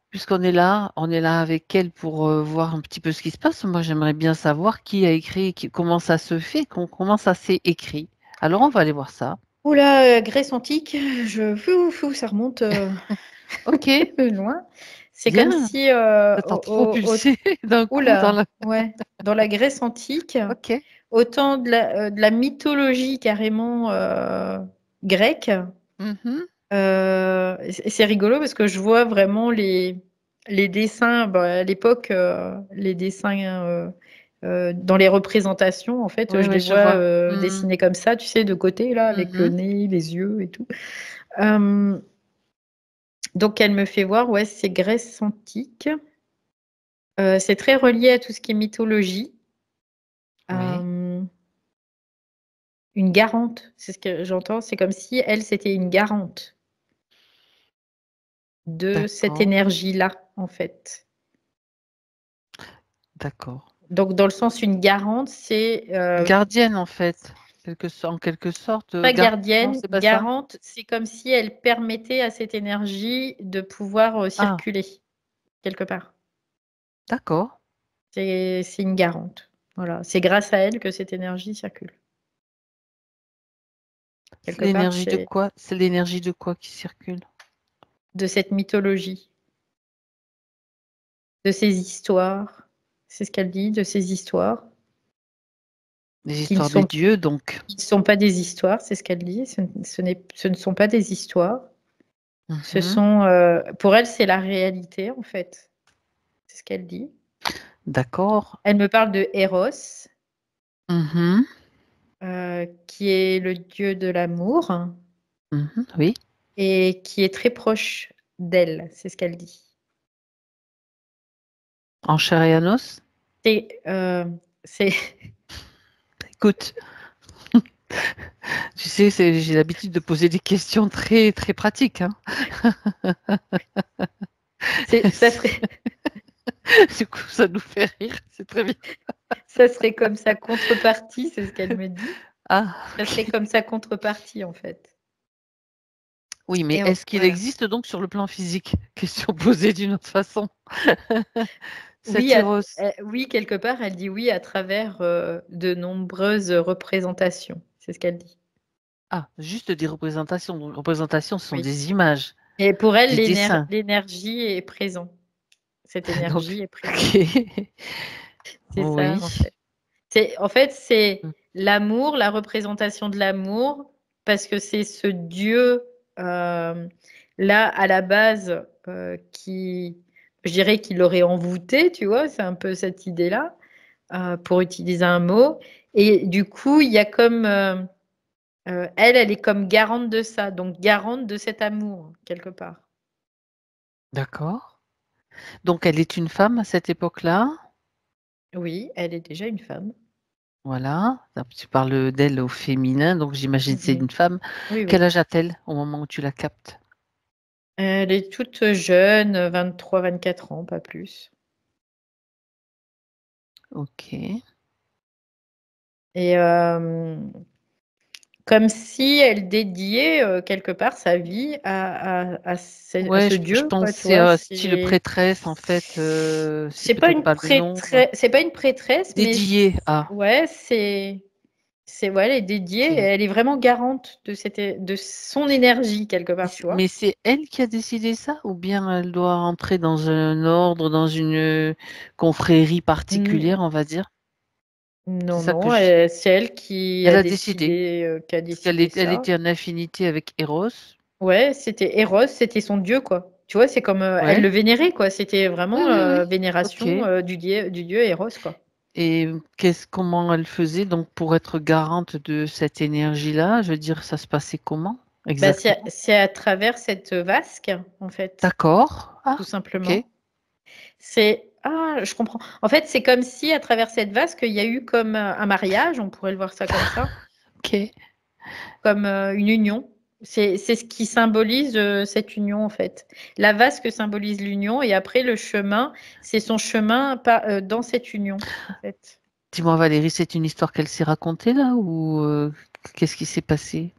puisqu'on est là avec elle pour voir un petit peu ce qui se passe. Moi, j'aimerais bien savoir qui a écrit, comment ça se fait, comment ça s'est écrit. Alors, on va aller voir ça. Oula, Grèce antique, ça remonte Ok, loin. C'est comme bien. si, T'as propulsé d'un coup dans oula, la. ouais, dans la Grèce antique, Ok. autant de la mythologie carrément grecque. Mhm. C'est rigolo parce que je vois vraiment les dessins, bah, à l'époque, les dessins dans les représentations, en fait, Oui, je oui, les je vois vois. Mhm. dessinés comme ça, tu sais, de côté, là, avec le Mhm. nez, les yeux et tout. Euh, donc, elle me fait voir, ouais, c'est Grèce antique. C'est très relié à tout ce qui est mythologie. Oui, Euh, une garante, c'est ce que j'entends. C'est comme si elle, c'était une garante de cette d'accord, énergie-là, en fait. d'accord. Donc, dans le sens, une garante, c'est Gardienne, en fait, en quelque sorte, pas garde. Non, gardienne. c'est pas ça. Garante, c'est comme si elle permettait à cette énergie de pouvoir Ah, circuler quelque part. d'accord. C'est une garante. Voilà. C'est grâce à elle que cette énergie circule. C'est Quelque part, l'énergie de c'est quoi? C'est l'énergie de quoi qui circule? de cette mythologie, de ces histoires. C'est ce qu'elle dit, de ces histoires Les qui ne histoires des sont, dieux, donc. qui ne sont pas des histoires, c'est ce qu'elle dit. Ce ne sont pas des histoires. Ce Mhm. sont, pour elle, c'est la réalité, en fait. C'est ce qu'elle dit. D'accord. Elle me parle de Eros, Mhm. qui est le dieu de l'amour Mhm. Oui. et qui est très proche d'elle. C'est ce qu'elle dit. En chair et en os? C'est, c'est, Écoute, tu sais, j'ai l'habitude de poser des questions très, très pratiques, hein. ça serait, Du coup, ça nous fait rire. C'est très bien. ça serait comme sa contrepartie, c'est ce qu'elle me dit. Ah, Ça serait ok. comme sa contrepartie, en fait. Oui, mais Et est-ce qu'il voilà. existe donc sur le plan physique? Question posée d'une autre façon. Cet Oui, Eros. oui, quelque part, elle dit oui à travers de nombreuses représentations. C'est ce qu'elle dit. Ah, juste des représentations. Donc, représentations, ce sont Oui. des images, Et pour elle, des dessins. l'énergie est présente. Cette Donc, énergie est présente. ok. C'est ça, Oui. en fait. En fait, c'est l'amour, la représentation de l'amour, parce que c'est ce Dieu là à la base qui, je dirais, qui l'aurait envoûté, tu vois, c'est un peu cette idée-là, pour utiliser un mot. Et du coup, il y a comme elle est comme garante de ça, donc garante de cet amour quelque part. D'accord. Donc, elle est une femme à cette époque-là. Oui, elle est déjà une femme. Voilà. Donc, tu parles d'elle au féminin, donc j'imagine que c'est Mhm. une femme. Oui, Quel oui. âge a-t-elle au moment où tu la captes? Elle est toute jeune, 23, 24 ans, pas plus. Ok. Et comme si elle dédiait quelque part sa vie à Ouais, ce je Dieu, quoi, tu pensais vois. à style prêtresse, en fait. C'est peut-être pas le nom. C'est pas une prêtresse, mais Dédié à. ouais, Elle est dédiée, Ok. elle est vraiment garante de son énergie quelque part, tu vois. Mais c'est elle qui a décidé ça ou bien elle doit entrer dans un ordre, dans une confrérie Mm, particulière, on va dire? C'est Non, ça que non, je... c'est elle qui Elle a a décidé. décidé, Parce qu'elle elle ça. était en affinité avec Eros. Ouais, c'était Eros, c'était son dieu, quoi. Tu vois, c'est comme elle Ouais. le vénérait, quoi. C'était Oui, vraiment oui, oui. Ok. vénération du dieu Eros, quoi. Et comment elle faisait donc pour être garante de cette énergie-là? Je veux dire, ça se passait comment Bah, exactement? c'est à travers cette vasque, en fait, D'accord. tout Ah, ok. simplement. Je comprends. En fait, c'est comme si à travers cette vasque, il y a eu comme un mariage, on pourrait le voir ça comme ça, Ok. comme une union. C'est ce qui symbolise cette union, en fait. La vasque symbolise l'union et après, le chemin, c'est son chemin dans cette union, en fait. Dis-moi, Valérie, c'est une histoire qu'elle s'est racontée là ou qu'est-ce qui s'est passé?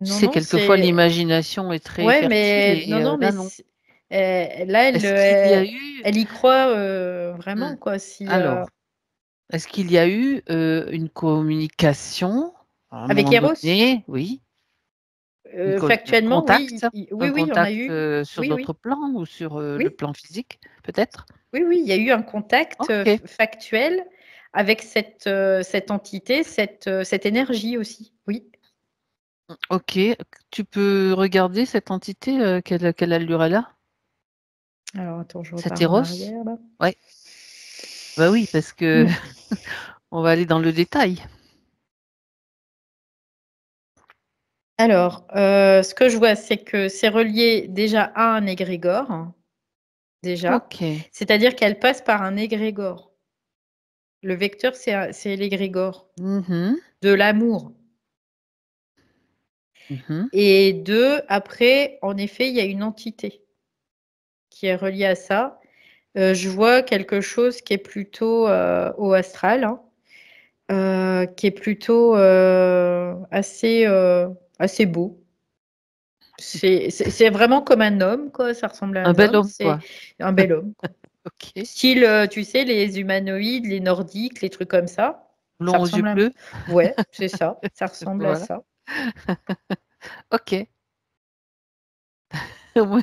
Tu Non, sais, non, quelquefois c'est. l'imagination est très Ouais, fertile mais non, et non, mais là non. là, Est-ce qu'il y a eu elle y croit Hmm. vraiment, quoi. Si, Alors, est-ce qu'il y a eu une communication à un avec moment Eros, donné? Oui, un factuellement, oui, contact, oui, oui, on a eu. sur Oui, d'autres oui, plans ou sur le oui, plan physique, peut-être? oui, oui, il y a eu un contact Ok, factuel avec cette entité, cette énergie aussi. Oui. ok. Tu peux regarder cette entité, quelle allure elle a? Alors, attends, je Cet repars en Eros? arrière là. Ouais, bah oui, parce que Hmm. on va aller dans le détail. Alors, ce que je vois, c'est que c'est relié déjà à un égrégore, hein, déjà. Ok. C'est-à-dire qu'elle passe par un égrégore. Le vecteur, c'est l'égrégore Mhm, de l'amour. mhm. Et deux, après, en effet, il y a une entité qui est reliée à ça. Je vois quelque chose qui est plutôt au astral, hein, qui est plutôt assez beau. C'est vraiment comme un homme, quoi. Ça ressemble à Un un bel homme. homme, C'est quoi. un bel homme, quoi. Ok. Style, tu sais, les humanoïdes, les nordiques, les trucs comme ça. Ça Blond aux yeux ressemble à. bleus. Ouais, c'est ça. Ça ressemble à Voilà. ça. Ok. Au moins,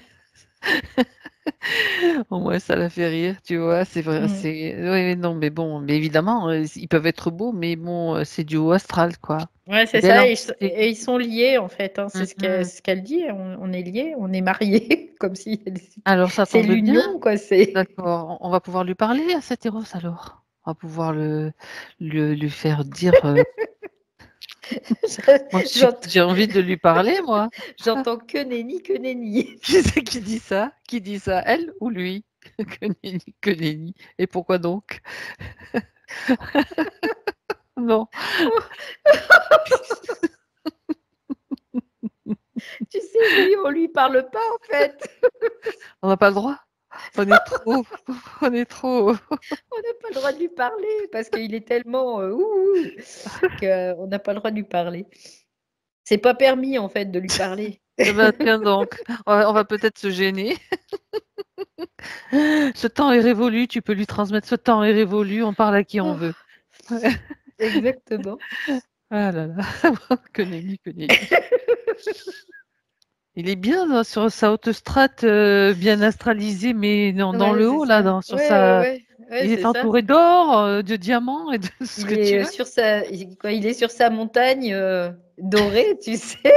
au moins, ça la fait rire, tu vois. C'est vrai, Mm. c'est. Oui, non, mais bon, mais évidemment, ils peuvent être beaux, mais bon, c'est du haut astral, quoi. Ouais, c'est Belle ça. entité. Et ils sont liés, en fait, hein. Mhm. Ce qu'elle dit. On est liés, on est mariés, comme si Alors, ça c'est tombe bien. l'union, quoi. C'est. D'accord. On va pouvoir lui parler à cet Eros, alors. On va pouvoir lui faire dire. Moi, J'entends j'ai envie de lui parler, moi. j'entends que nenni, que nenni. Qui c'est qui dit ça? Qui dit ça? Elle ou lui? Que nenni, que nenni. Et pourquoi donc? Non. Tu sais, lui, on lui parle pas, en fait. On n'a pas le droit. On est trop. On est trop. On n'a pas le droit de lui parler parce qu'il est tellement ouh, qu'on n'a pas le droit de lui parler. C'est pas permis, en fait, de lui parler. Eh ben, tiens donc. On va peut-être se gêner. Ce temps est révolu. Tu peux lui transmettre ce temps est révolu. On parle à qui on Oh, veut. exactement. Ah là là. Que nenni, que nenni. Il est bien sur sa haute strate, bien astralisé, mais dans Ouais, le c'est haut, là, ça. sur Ouais, ouais, sa. ouais. Ouais, Il est c'est ça. entouré d'or, de diamants et de ce Il que tu est veux. sur il est sur sa montagne dorée, tu sais,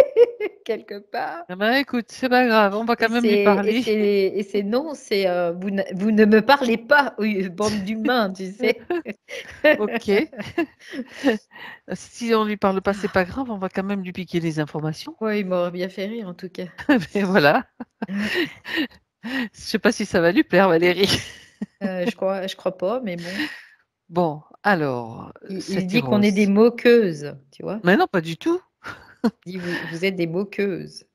quelque part. Eh ben, écoute, c'est pas grave, on va quand même lui parler. Et c'est non, c'est vous ne me parlez pas, oui, bande d'humains, tu sais. Ok. Si on lui parle pas, c'est pas grave, on va quand même lui piquer les informations. Ouais, il m'aurait bien fait rire en tout cas. Mais voilà. Je sais pas si ça va lui plaire, Valérie. Je crois pas, mais bon. Bon, alors, Il cet dit qu'on est des Eros. moqueuses, tu vois. Mais non, pas du tout. Il dit vous êtes des moqueuses.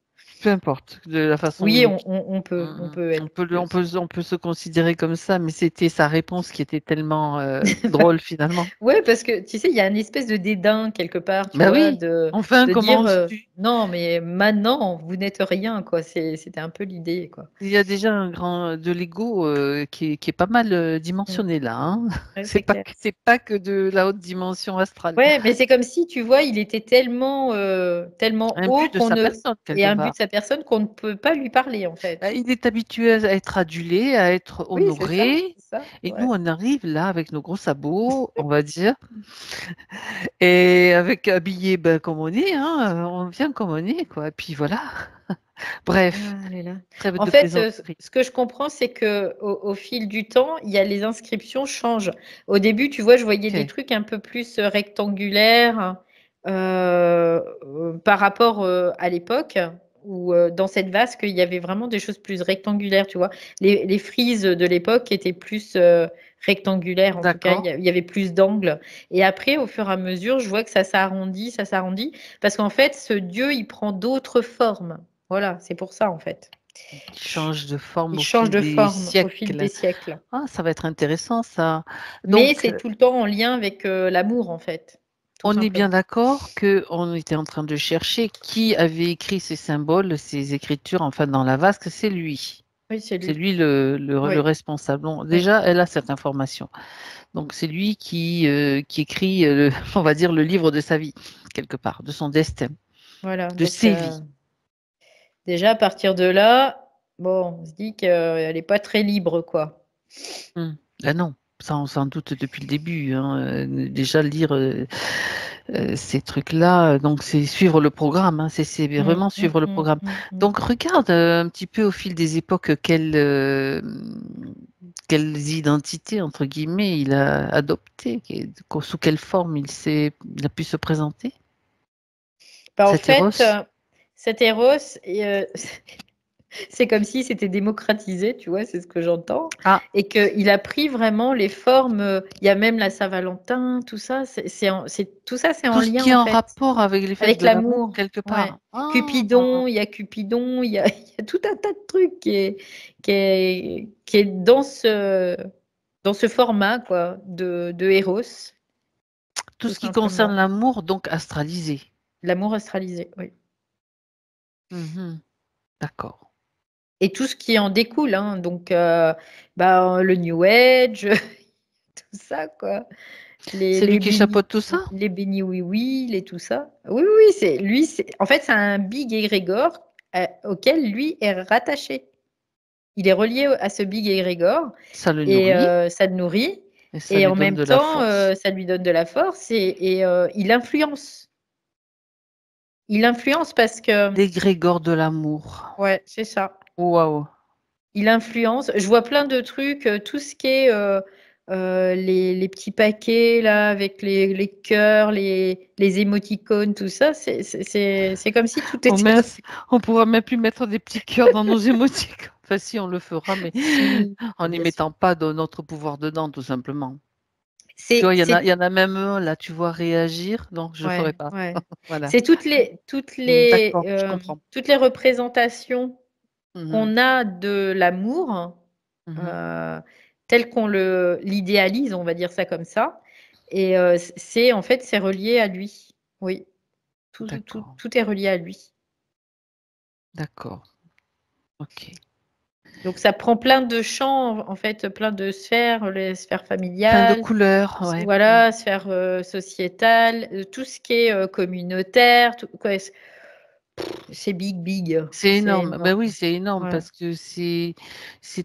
peu importe de la façon Oui, dont on peut on être peut le plus. on peut se considérer comme ça, mais c'était sa réponse qui était tellement, drôle finalement. Ouais, parce que tu sais, il y a une espèce de dédain quelque part, tu Bah vois, oui, enfin de comment dire, oses-tu? non, mais maintenant, vous n'êtes rien, quoi. C'était un peu l'idée, quoi. Il y a déjà un grand de l'ego, qui est pas mal, Mm. dimensionné là, hein. Ouais, c'est clair. C'est pas que de la haute dimension astrale. Ouais, mais c'est comme si, tu vois, il était tellement, tellement Un haut but de qu'on sa ne personne et quelque un but part. de sa personne qu'on ne peut pas lui parler, en fait. Bah, il est habitué à être adulé, à être Oui, honoré c'est ça, et nous ouais. on arrive là avec nos gros sabots, on va dire et avec habillés, ben, comme on est, hein, on vient comme on est quoi et puis voilà. Bref, Ah là là. trêve En de fait, plaisanterie. ce que je comprends, c'est qu'au fil du temps, il y a les inscriptions changent. Au début, tu vois, je voyais des OK, trucs un peu plus, rectangulaires, par rapport, à l'époque où, dans cette vase qu'il y avait vraiment des choses plus rectangulaires, tu vois? Les frises de l'époque étaient plus, rectangulaires, en tout cas, d'accord. il y avait plus d'angles et après, au fur et à mesure, je vois que ça s'arrondit parce qu'en fait, ce dieu, il prend d'autres formes. Voilà, c'est pour ça, en fait. Qui change de forme Il au change fil de des forme au fil des siècles. siècles. Ah, ça va être intéressant ça. Mais Donc c'est tout le temps en lien avec, l'amour, en fait, tout on est bien simplement. d'accord qu'on était en train de chercher qui avait écrit ces symboles, ces écritures, enfin dans la vasque, c'est lui. Oui, c'est C'est lui. lui le Oui, responsable. Bon, oui, déjà, elle a cette information. Donc c'est lui qui écrit, on va dire, le livre de sa vie, quelque part, de son destin, voilà, de donc ses vies. déjà à partir de là, bon, on se dit qu'elle est pas très libre, quoi. Ah non, ça on s'en doute depuis le début, hein, déjà lire, ces trucs-là, donc c'est suivre le programme, hein, c'est Mmh, vraiment mmh, suivre le mmh, programme. mmh, mmh. Donc regarde, un petit peu au fil des époques quelles «identités» entre guillemets il a adoptées, sous quelle forme il a pu se présenter, Bah, en cet fait, Eros? cet Eros et c'est comme si c'était démocratisé, tu vois? C'est ce que j'entends Ah, et qu'il a pris vraiment les formes, il y a même la Saint-Valentin, tout ça, c'est tout ça, c'est en tout ce lien, qui est en en fait, rapport avec les fêtes avec de l'amour l'amour. quelque Ouais. part. Ah! Cupidon, il y a Cupidon, il y a il y a tout un tas de trucs qui est dans ce format, quoi, de Eros, Tout tout ce qui concerne simplement. l'amour donc astralisé. L'amour astralisé, oui. Mmh. D'accord. Et tout ce qui en découle, hein, donc bah, le New Age, tout ça, quoi. Les C'est lui les qui bénis chapeaute tout ça? les bénis oui-oui, les tout ça. Oui, oui, c'est lui, c'est en fait, c'est un big égrégore, auquel lui est rattaché. Il est relié à ce big égrégore Ça le et nourrit ça le nourrit et ça et lui en donne même de la temps, force. ça lui donne de la force et il influence. Il influence parce que L'égrégore de l'amour. ouais, c'est ça. Waouh! Il influence. Je vois plein de trucs, tout ce qui est, les petits paquets là avec les cœurs, les émoticônes, tout ça, c'est comme si tout Oh était mince, on pourra même plus mettre des petits cœurs dans nos émoticônes. Enfin si, on le fera, mais si, en n'y bien sûr. mettant pas de notre pouvoir dedans, tout simplement. Tu C'est vois, c'est il y en a même un là, tu vois réagir, donc je ferai ouais, pas. ouais. Voilà. C'est D'accord, je comprends. toutes les représentations Mmh. qu'on a de l'amour, Mmh. heu, tel qu'on l'idéalise, on va dire ça comme ça et c'est en fait, c'est relié à lui. Oui, D'accord, tout est relié à lui. d'accord. OK. Donc ça prend plein de champs, en fait, plein de sphères, les sphères Plein de familiales, couleurs, ouais. Mmh. voilà, sphère, sociétale, tout ce qui est, communautaire, tout quoi, c'est big, big, C'est c'est énorme. Ben énorme. oui, c'est énorme Ouais. parce que c'est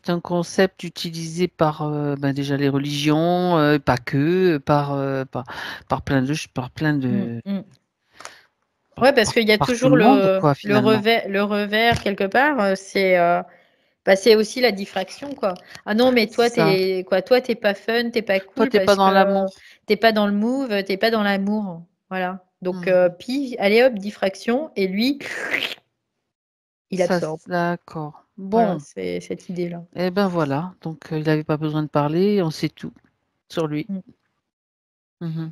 un concept utilisé par, ben, déjà les religions, pas que, par plein Mmh, de mmh. Ouais, parce qu'il y a par tout toujours le monde, quoi, finalement. le revers quelque part, bah, c'est aussi la diffraction, quoi. «Ah non, mais C'est toi, ça. tu es pas fun, tu es pas Toi, cool tu es pas parce dans que l'amour. tu es pas dans le move, tu es pas dans l'amour». Voilà. Donc Mmh. puis allez hop, diffraction et lui, il absorbe. D'accord. Voilà, Bon, c'est cette idée-là. et ben, voilà, donc il avait pas besoin de parler, on sait tout sur lui. Mmh. Mmh.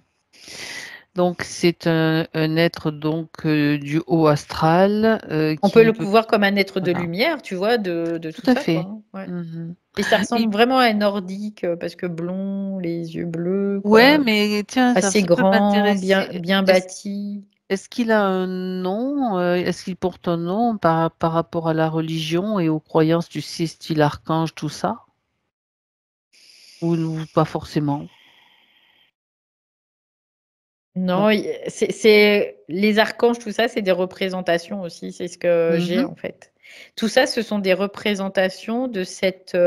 Donc c'est un être donc du haut astral On peut qui le peut voir comme un être de voilà, lumière, tu vois, de tout tout à ça, quoi. fait. Hein, ouais. Mmh. Et ça Et ressemble vraiment à un nordique parce que blond, les yeux bleus, ouais, quoi. mais tiens, Assez ça peut grand, m'intéresser. bien bâti. Est-ce qu'il a un nom? Est-ce qu'il porte un nom par rapport à la religion et aux croyances, tu sais, style archange, tout ça? Ou pas forcément? Non, Non? c'est les archanges, tout ça, c'est des représentations aussi. C'est ce que j'ai Mmh. en fait. Tout ça, ce sont des représentations de cette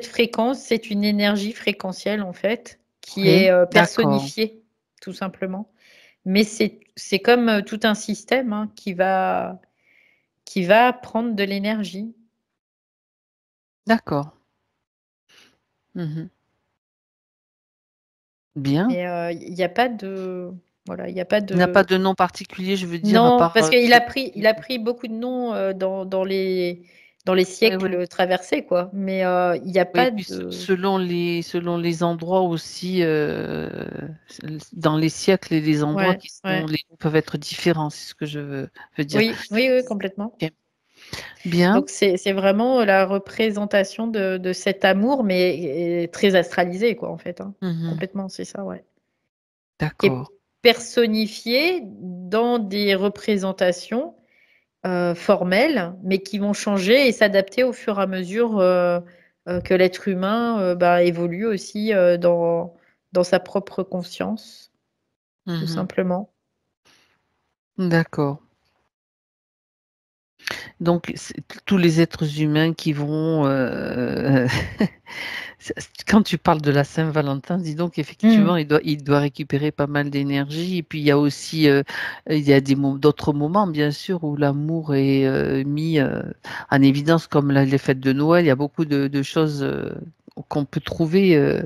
fréquence. C'est une énergie fréquentielle en fait qui Oui, est d'accord, personnifiée, tout simplement. Mais c'est comme tout un système hein, qui va prendre de l'énergie. d'accord. Mmh. Bien. Mais il n'y a pas de voilà, il n'y a pas Il n'a pas de de nom particulier, je veux dire, à non, part, parce qu'il a cette il a pris beaucoup de noms, dans les oui, oui. siècles traversés, quoi. Mais, il n'y a Oui, pas puis de selon les endroits aussi, dans les siècles et les endroits ouais, qui ouais. sont les peuvent être différents, c'est ce que je veux dire. Oui, oui, oui, complètement. OK. Bien. Donc c'est vraiment la représentation de cet amour, mais très astralisé, quoi, en fait, hein. Mmh. Complètement, c'est ça, ouais. Qui est D'accord. personnifié dans des représentations, formelles, mais qui vont changer et s'adapter au fur et à mesure, que l'être humain, bah, évolue aussi, dans sa propre conscience, tout Mmh. simplement. D'accord. Donc c'est tous les êtres humains qui vont, quand tu parles de la Saint-Valentin, dis donc Mmh. effectivement, il doit récupérer pas mal d'énergie et puis il y a aussi, il y a d'autres moments bien sûr où l'amour est, mis, en évidence comme les fêtes de Noël. Il y a beaucoup de choses, qu'on peut trouver,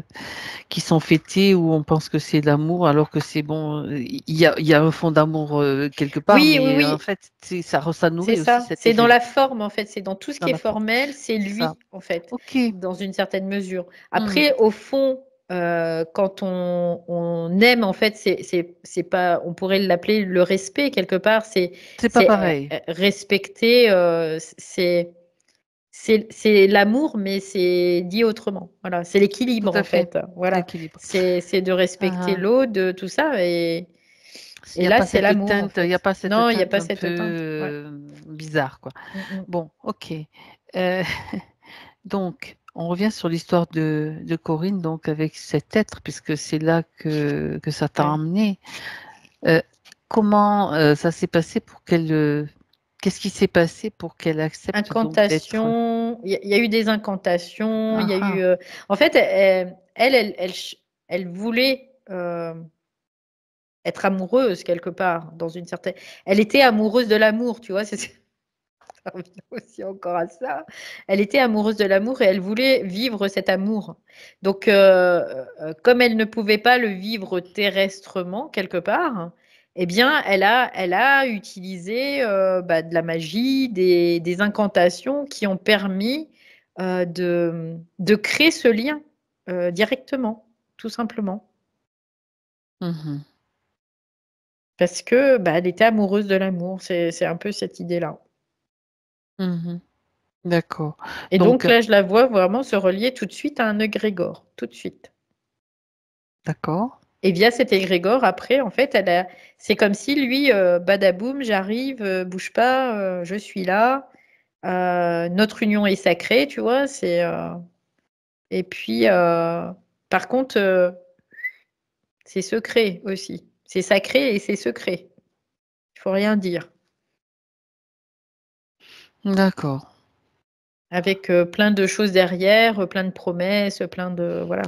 qui sont fêtées où on pense que c'est l'amour alors que c'est bon, il y a un fond d'amour, quelque part, Oui, oui, mais en oui, fait, ça c'est nourrit aussi ça. cet C'est dans effet la forme, en fait, c'est dans tout ce qui dans est la forme. formel, c'est C'est ça. lui, en fait, OK. dans une certaine mesure. Mmh. Après, au fond, quand on aime, en fait, c'est pas on pourrait l'appeler le respect quelque part, C'est pas pareil. respecter, c'est l'amour, mais c'est dit autrement. Voilà, c'est Tout l'équilibre, à en fait. fait. Voilà, L'équilibre. c'est de respecter Ah ah. l'autre, de tout ça Il et y a là, pas c'est cette l'amour, en teinte il y a fait. pas cette Non, il y a teinte pas un peu, cette teinte. Ouais. bizarre, quoi. Mmh mh. Bon, OK. Heu, donc on revient sur l'histoire de Corinne, donc avec cet être, puisque c'est là que ça t'a Ouais. emmené. Heu, comment, ça s'est passé pour qu'elle, qu'est-ce qui s'est passé pour qu'elle accepte donc d'être Incantations, il y a eu des incantations, il ah y a eu, ah, en fait, elle voulait, être amoureuse quelque part dans une certaine elle était amoureuse de l'amour, tu vois? C'est ça revient aussi encore à ça. Elle était amoureuse de l'amour et elle voulait vivre cet amour. Donc, comme elle ne pouvait pas le vivre terrestrement quelque part, eh bien, elle a utilisé, bah, de la magie, des incantations qui ont permis, de créer ce lien, directement, tout simplement. mmh. Parce que, bah, elle était amoureuse de l'amour. C'est un peu cette idée-là. Mmh. D'accord. Et donc Donc là, je la vois vraiment se relier tout de suite à un égrégore, tout de suite. d'accord. Et via cet égrégore, après, en fait, c'est comme si lui, badaboum, j'arrive, bouge pas, je suis là, notre union est sacrée, tu vois? Et puis, par contre, c'est secret aussi. C'est sacré et c'est secret. Il faut rien dire. D'accord. Avec, plein de choses derrière, plein de promesses, plein de voilà.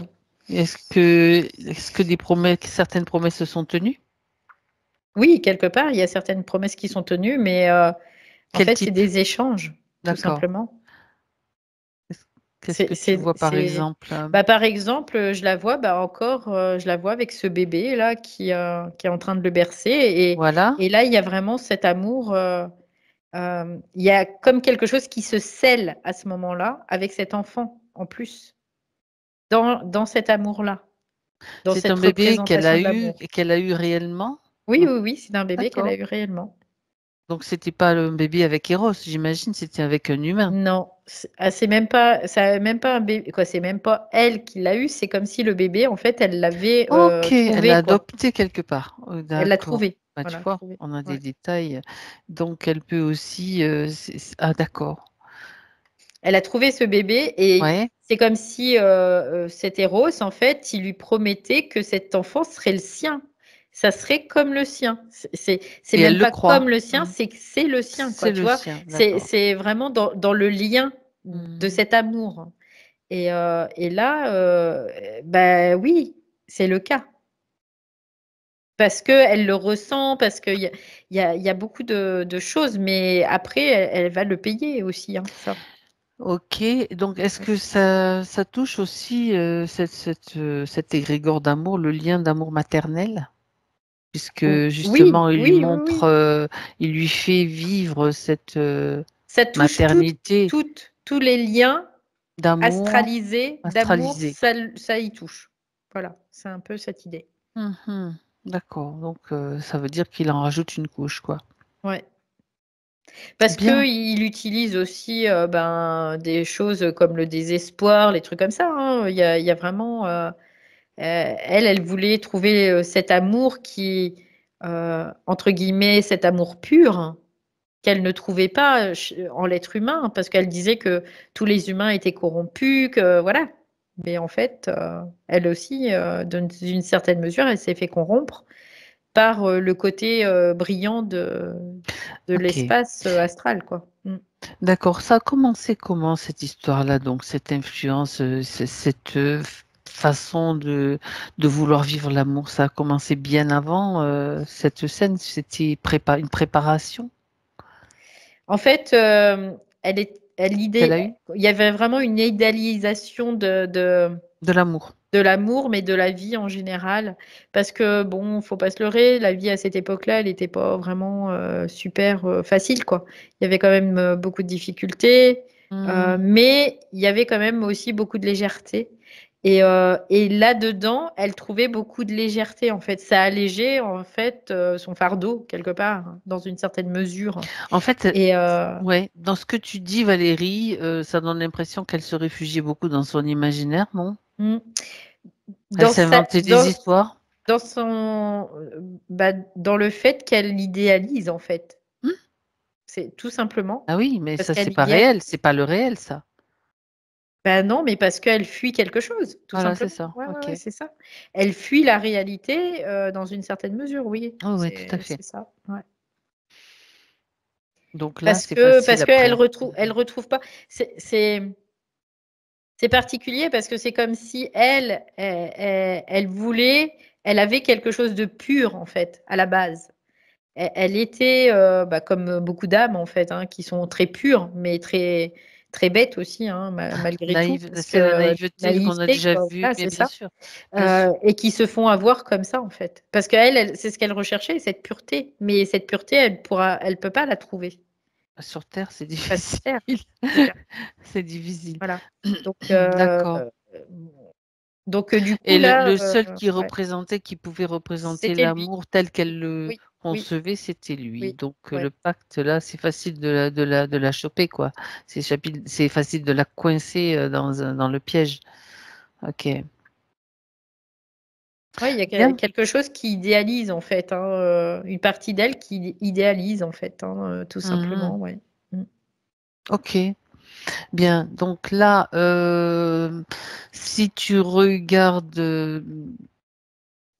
Est-ce que certaines promesses se sont tenues? Oui, quelque part, il y a certaines promesses qui sont tenues, mais, en Quel fait, c'est type? des échanges, tout D'accord. simplement. Qu'est-ce qu'est-ce que tu vois par exemple, Bah, par exemple, je la vois, bah, encore, je la vois avec ce bébé là qui est en train de le bercer voilà? et là, il y a vraiment cet amour, il y a comme quelque chose qui se scelle à ce moment-là avec cet enfant en plus, dans cet amour-là. dans C'est un cette bébé représentation de l'amour. qu'elle a eu réellement? Oui, Donc oui, oui, c'est un bébé qu'elle a d'accord. eu réellement. Donc c'était pas le bébé avec Eros, j'imagine, c'était avec un humain? Non, c'est même pas, ça, même pas un bébé, quoi, c'est même pas elle qui l'a eu, c'est comme si le bébé, en fait, elle l'avait OK, elle l'a trouvé, quoi. adopté quelque part. Elle l'a D'accord. trouvé, Bah, tu voilà, vois, trouvé. on a des Ouais. détails, donc elle peut aussi, ah d'accord. Elle a trouvé ce bébé et Ouais c'est comme si cet Eros, en fait, il lui promettait que cet enfant serait le sien. Ça serait comme le sien. C'est et elle même le pas comme croit? le sien, Mmh. c'est que c'est le sien, quoi. C'est Tu le vois, sien, d'accord. c'est vraiment dans le lien de Mmh. cet amour. Et là, bah oui, c'est le cas. Parce qu'elle le ressent, parce qu'il y a beaucoup de choses, mais après, elle va le payer aussi, hein, ça. OK, donc est-ce Ouais. que ça touche aussi, cet égrégore d'amour, le lien d'amour maternel? Puisque Oui, justement il lui oui, oui, montre, oui. il lui fait vivre cette, Ça touche maternité tous les liens d'amour astralisés, d'amour, astralisé. ça y touche. Voilà, c'est un peu cette idée. Mmh. D'accord, donc ça veut dire qu'il en rajoute une couche, quoi. Ouais. Parce Bien, qu'il utilise aussi, ben, des choses comme le désespoir, les trucs comme ça, hein. Il y a vraiment, elle voulait trouver, cet amour qui, entre guillemets, «cet amour pur» qu'elle ne trouvait pas, en l'être humain, parce qu'elle disait que tous les humains étaient corrompus, que voilà. Mais en fait, elle aussi, dans une certaine mesure, elle s'est fait corrompre par, le côté, brillant de OK. l'espace, astral, quoi. Mmh. D'accord, ça a commencé comment cette histoire-là donc, cette influence, cette, façon de vouloir vivre l'amour? Ça a commencé bien avant, cette scène? C'était une préparation En fait, qu'elle a eue? il y avait vraiment une idéalisation De l'amour? de l'amour, mais de la vie en général. Parce que bon, faut pas se leurrer, la vie à cette époque-là, elle était pas vraiment, super, facile, quoi. Il y avait quand même, beaucoup de difficultés, Mmh. mais il y avait quand même aussi beaucoup de légèreté et là-dedans, elle trouvait beaucoup de légèreté, en fait. Ça allégeait, en fait, son fardeau quelque part, hein, dans une certaine mesure En fait, et ouais, dans ce que tu dis Valérie, ça donne l'impression qu'elle se réfugiait beaucoup dans son imaginaire, non? mmh, Elle dans sa s'inventait des histoires? dans son, bah, dans le fait qu'elle l'idéalise, en fait. Mmh. C'est tout simplement Ah oui, mais parce ça qu'elle c'est pas idéalise. réel, c'est pas le réel ça. Bah, non, mais parce qu'elle fuit quelque chose, tout Voilà, c'est simplement. ça, Ouais, ouais, OK. ouais, c'est ça. Elle fuit la réalité, dans une certaine mesure, oui, Oui, oui, tout à c'est fait. ça, ouais. Donc là, c'est facile Parce qu'elle après. retrouve Mmh. elle retrouve pas c'est particulier parce que c'est comme si elle voulait elle avait quelque chose de pur, en fait, à la base. Elle était, bah, comme beaucoup d'âmes, en fait, hein, qui sont très pures, mais très très bêtes aussi, hein, malgré tout, Naïve, parce c'est la que naïveté qu'on a naïveté, déjà quoi, vu, voilà, mais c'est ça, bien sûr. et qui se font avoir comme ça, en fait. Parce qu'elle, c'est ce qu'elle recherchait, cette pureté, mais cette pureté, elle peut pas la trouver. Sur terre, c'est Pas sur difficile. terre, c'est clair, C'est difficile. voilà. Donc D'accord. du coup, Et là, le seul ouais, qui pouvait représenter c'était lui. l'amour tel qu'elle le Oui, oui, concevait, c'était lui. oui, Donc ouais. le pacte là, c'est facile de la choper quoi. C'est facile de la coincer, dans le piège. OK. Ouais, il y a Bien. quelque chose qui idéalise, en fait, hein, une partie d'elle qui idéalise, en fait, hein, tout Mmh. simplement, ouais. Mmh. OK. Bien. Donc là, si tu regardes,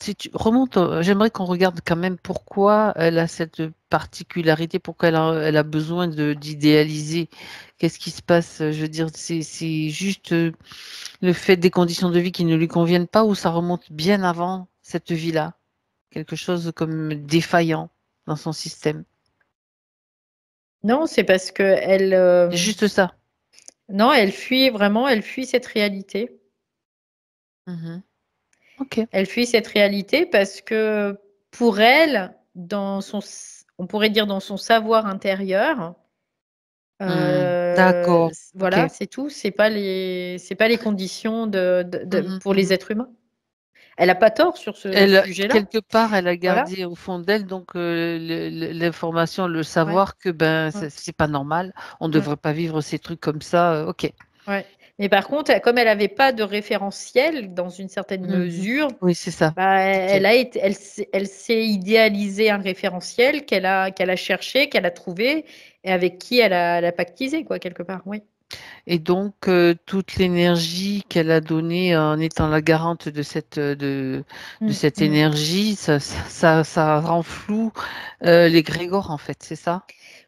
si tu remontes, j'aimerais qu'on regarde quand même pourquoi elle a cette particularité, pourquoi elle a besoin d'idéaliser. Qu'est-ce qui se passe? Je veux dire, c'est juste, le fait des conditions de vie qui ne lui conviennent pas ou ça remonte bien avant cette vie-là? Quelque chose comme défaillant dans son système? Non, c'est parce qu'elle, C'est juste ça? non, elle fuit cette réalité. Mmh. OK. Elle fuit cette réalité parce que pour elle, on pourrait dire dans son savoir intérieur, Mmh. D'accord. voilà, OK. c'est tout. C'est pas les conditions Mmh mh. pour les Mmh. êtres humains. Elle n'a pas tort sur ce sujet-là. Quelque part, elle a Voilà. gardé au fond d'elle donc l'information, le Ouais. savoir que ben Ouais. c'est pas normal, on ne Ouais. devrait pas vivre ces trucs comme ça. Ok. Ouais. Mais par contre, comme elle n'avait pas de référentiel dans une certaine Mhm. mesure, Oui, c'est ça. bah, Ok. elle s'est idéalisé un référentiel qu'elle a cherché, qu'elle a trouvé et avec qui elle a pactisé, quoi, quelque part. Oui. Et donc, toute l'énergie qu'elle a donnée en étant la garante de de Mm, cette mm. énergie, ça rend flou l'égrégore, en fait, c'est ça?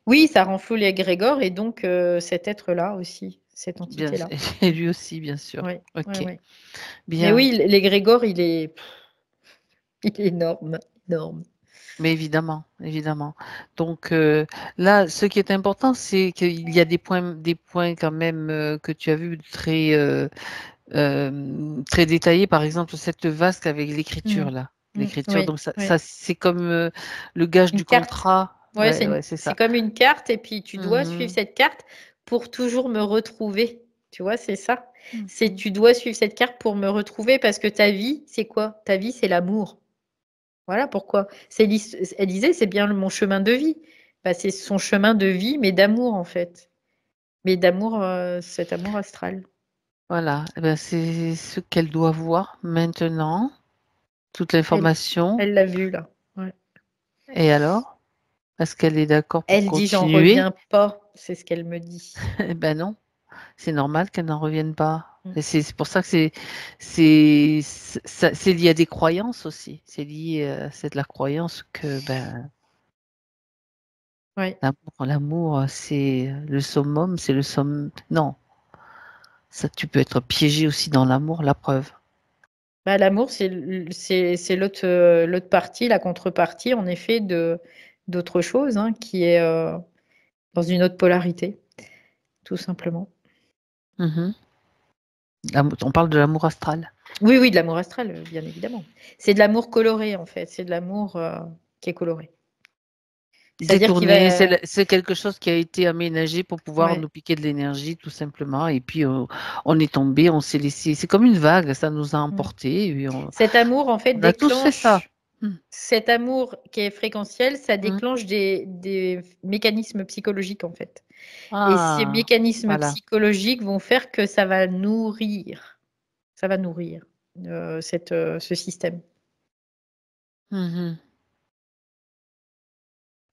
Oui, ça rend flou les égrégores et donc cet être-là aussi, cette Bien, entité-là. et lui aussi, bien sûr. Oui, oui, Ok, oui. Mais bien. oui, l'égrégore, il est énorme, énorme. Mais évidemment, évidemment. Donc là, ce qui est important, c'est qu'il y a des points quand même que tu as vus très détaillés. Par exemple, cette vasque avec l'écriture Mm, là, mm. l'écriture. Oui, Donc oui. ça c'est comme le gage Une du carte. contrat. Ouais, Ouais, ouais, c'est c'est ça. comme une carte et puis tu dois suivre Mhm, cette carte pour toujours me retrouver. Tu vois, c'est ça. C'est mhm. tu dois suivre cette carte pour me retrouver parce que ta vie, c'est quoi? Ta vie, c'est l'amour. Voilà pourquoi. Elle disait, c'est bien mon chemin de vie. Bah, c'est son chemin de vie, mais d'amour en fait. Mais d'amour, cet amour astral. Voilà. Eh ben, c'est ce qu'elle doit voir maintenant, toute Elle, l'information. elle l'a vu là. Ouais. Et alors, est-ce qu'elle est d'accord pour Elle dit, j'en continuer? reviens pas. C'est ce qu'elle me dit. Eh ben non. C'est normal qu'elle n'en revienne pas. Mm. Et c'est pour ça que c'est lié à des croyances aussi. C'est lié c'est de la croyance que ben Ouais. l'amour c'est le summum, c'est le somme. Non, ça tu peux être piégé aussi dans l'amour, la preuve. Bah, l'amour, c'est l'autre partie, la contrepartie, en effet, d'autre chose, hein, qui est dans une autre polarité, tout simplement. Mhm. On parle de l'amour astral. Oui, oui, de l'amour astral, bien évidemment. C'est de l'amour coloré, en fait. C'est de l'amour qui est coloré. C'est-à-dire qu'il Détourné, va. c'est quelque chose qui a été aménagé pour pouvoir Ouais. nous piquer de l'énergie, tout simplement. Et puis, on est tombé, on s'est laissé. C'est comme une vague, ça nous a Mm. emportés. Et puis Cet amour, en fait, on a tous fait ça. déclenche. Cet amour qui est fréquentiel, ça Mm. déclenche des mécanismes psychologiques, en fait. Et ces Ah, mécanismes voilà. psychologiques vont faire que ça va nourrir. Ça va nourrir ce système. Mhm.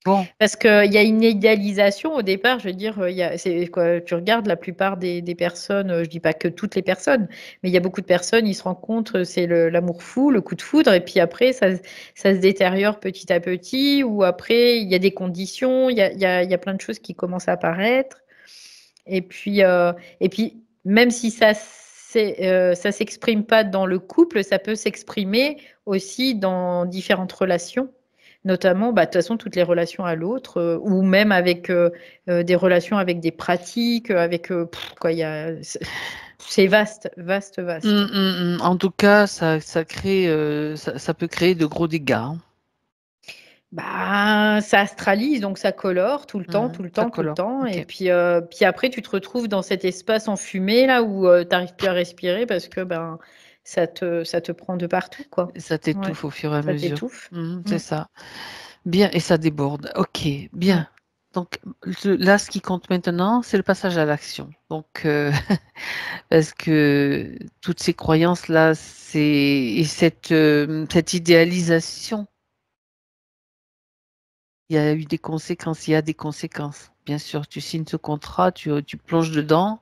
Bon, Parce qu'il y a une idéalisation au départ, je veux dire, c'est quoi, tu regardes la plupart des personnes, je dis pas que toutes les personnes, mais il y a beaucoup de personnes, ils se rencontrent, c'est l'amour fou, le coup de foudre, et puis après, ça se détériore petit à petit, ou après, il y a des conditions, il y a plein de choses qui commencent à apparaître. Et puis même si ça s'exprime pas dans le couple, ça peut s'exprimer aussi dans différentes relations, notamment, bah, de toute façon, toutes les relations à l'autre, ou même avec des relations avec des pratiques, avec quoi, c'est vaste, vaste, vaste. En tout cas, ça crée, ça peut créer de gros dégâts, hein. Bah, ça astralise, donc ça colore tout le temps, tout le Ça temps, tout le colore. temps. Ok. Et puis après, tu te retrouves dans cet espace enfumé là où tu n'arrives plus à respirer parce que ben ça te prend de partout, quoi. Ça Ouais, t'étouffe au fur et à ça mesure. t'étouffe. C'est Mm, ça. Bien, et ça déborde. Ok, ouais. bien. Donc là, ce qui compte maintenant, c'est le passage à l'action. Donc, parce que toutes ces croyances-là, et cette idéalisation, il y a eu des conséquences, il y a des conséquences. Bien sûr, tu signes ce contrat, tu plonges dedans,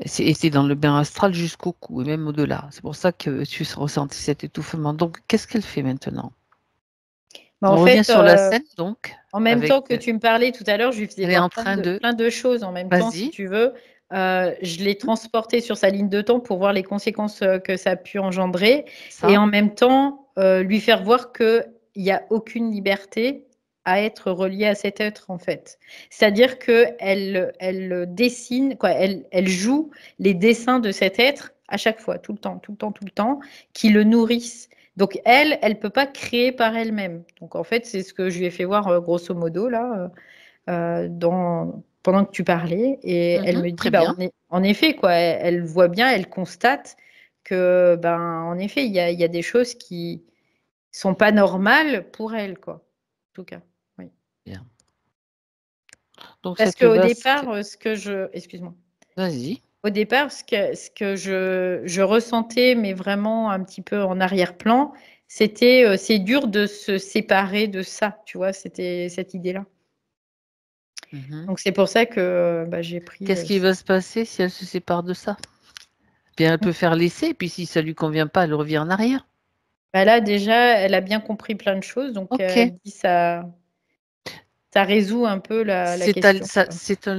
et c'est dans le bain astral jusqu'au cou, et même au-delà. C'est pour ça que tu ressentis cet étouffement. Donc, qu'est-ce qu'elle fait maintenant? Bah, en On revient fait, sur la scène, donc, en même avec, temps que tu me parlais tout à l'heure, je lui faisais elle est voir en train de, plein de choses en même temps, si vas-y, tu veux. Je l'ai transporté sur sa ligne de temps pour voir les conséquences que ça a pu engendrer et ça. en même temps lui faire voir qu'il n'y a aucune liberté à être reliée à cet être en fait. C'est-à-dire qu'elle dessine, quoi, elle joue les dessins de cet être à chaque fois, tout le temps, tout le temps, tout le temps, qui le nourrissent. Donc elle peut pas créer par elle-même. Donc en fait, c'est ce que je lui ai fait voir grosso modo là, pendant que tu parlais, et elle me dit, Très bah bien. en effet quoi, elle voit bien, elle constate que, ben, en effet, il y a des choses qui sont pas normales pour elle, quoi. En tout cas, oui. Bien. Donc Parce cette qu'au vasque, départ, excuse-moi. vas-y. Au départ, ce que je ressentais, mais vraiment un petit peu en arrière-plan, c'était, c'est dur de se séparer de ça, tu vois? C'était cette idée-là. Mhm. Donc c'est pour ça que, bah, j'ai pris, Qu'est-ce qui va se passer si elle se sépare de ça? Bien, elle peut faire l'essai, et puis si ça lui convient pas, elle revient en arrière. Bah, là, déjà, elle a bien compris plein de choses, donc Ok. elle dit ça résout un peu la question, quoi. C'est un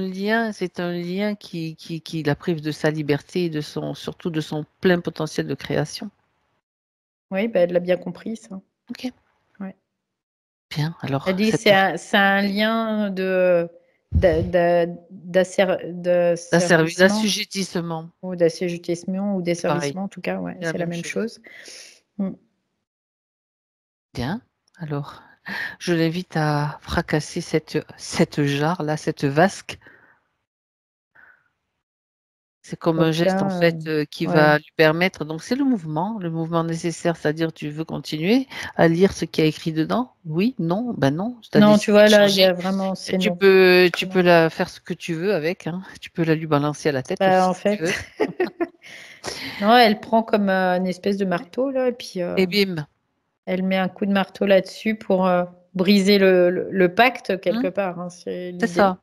lien qui la prive de sa liberté et surtout de son plein potentiel de création. Oui, bah, elle l'a bien compris, ça. Ok. Ouais. Bien. Alors, Elle dit que c'est un lien d'asservissement d'assujettissement, ou d'assujettissement ou c'est pareil, d'asservissement, en tout cas, ouais, c'est la c'est la même même chose. chose. Mmh. Bien. Alors, je l'invite à fracasser cette jarre là, cette vasque. C'est comme un Donc geste en là, fait qui ouais. va lui permettre. Donc c'est le mouvement nécessaire, c'est-à-dire tu veux continuer à lire ce qu'il y a écrit dedans? Oui, non, ben non. Tu as Non, tu décidé vois, de là, il y changer. a vraiment c'est Tu non. peux, tu C'est peux non. la faire ce que tu veux avec. Hein. Tu peux la lui balancer à la tête Bah, aussi en si tu fait, veux. non, elle prend comme, une espèce de marteau, là, et puis, Et bim. elle met un coup de marteau là-dessus pour, briser le pacte quelque Hein, part, hein, c'est c'est l'idée. ça.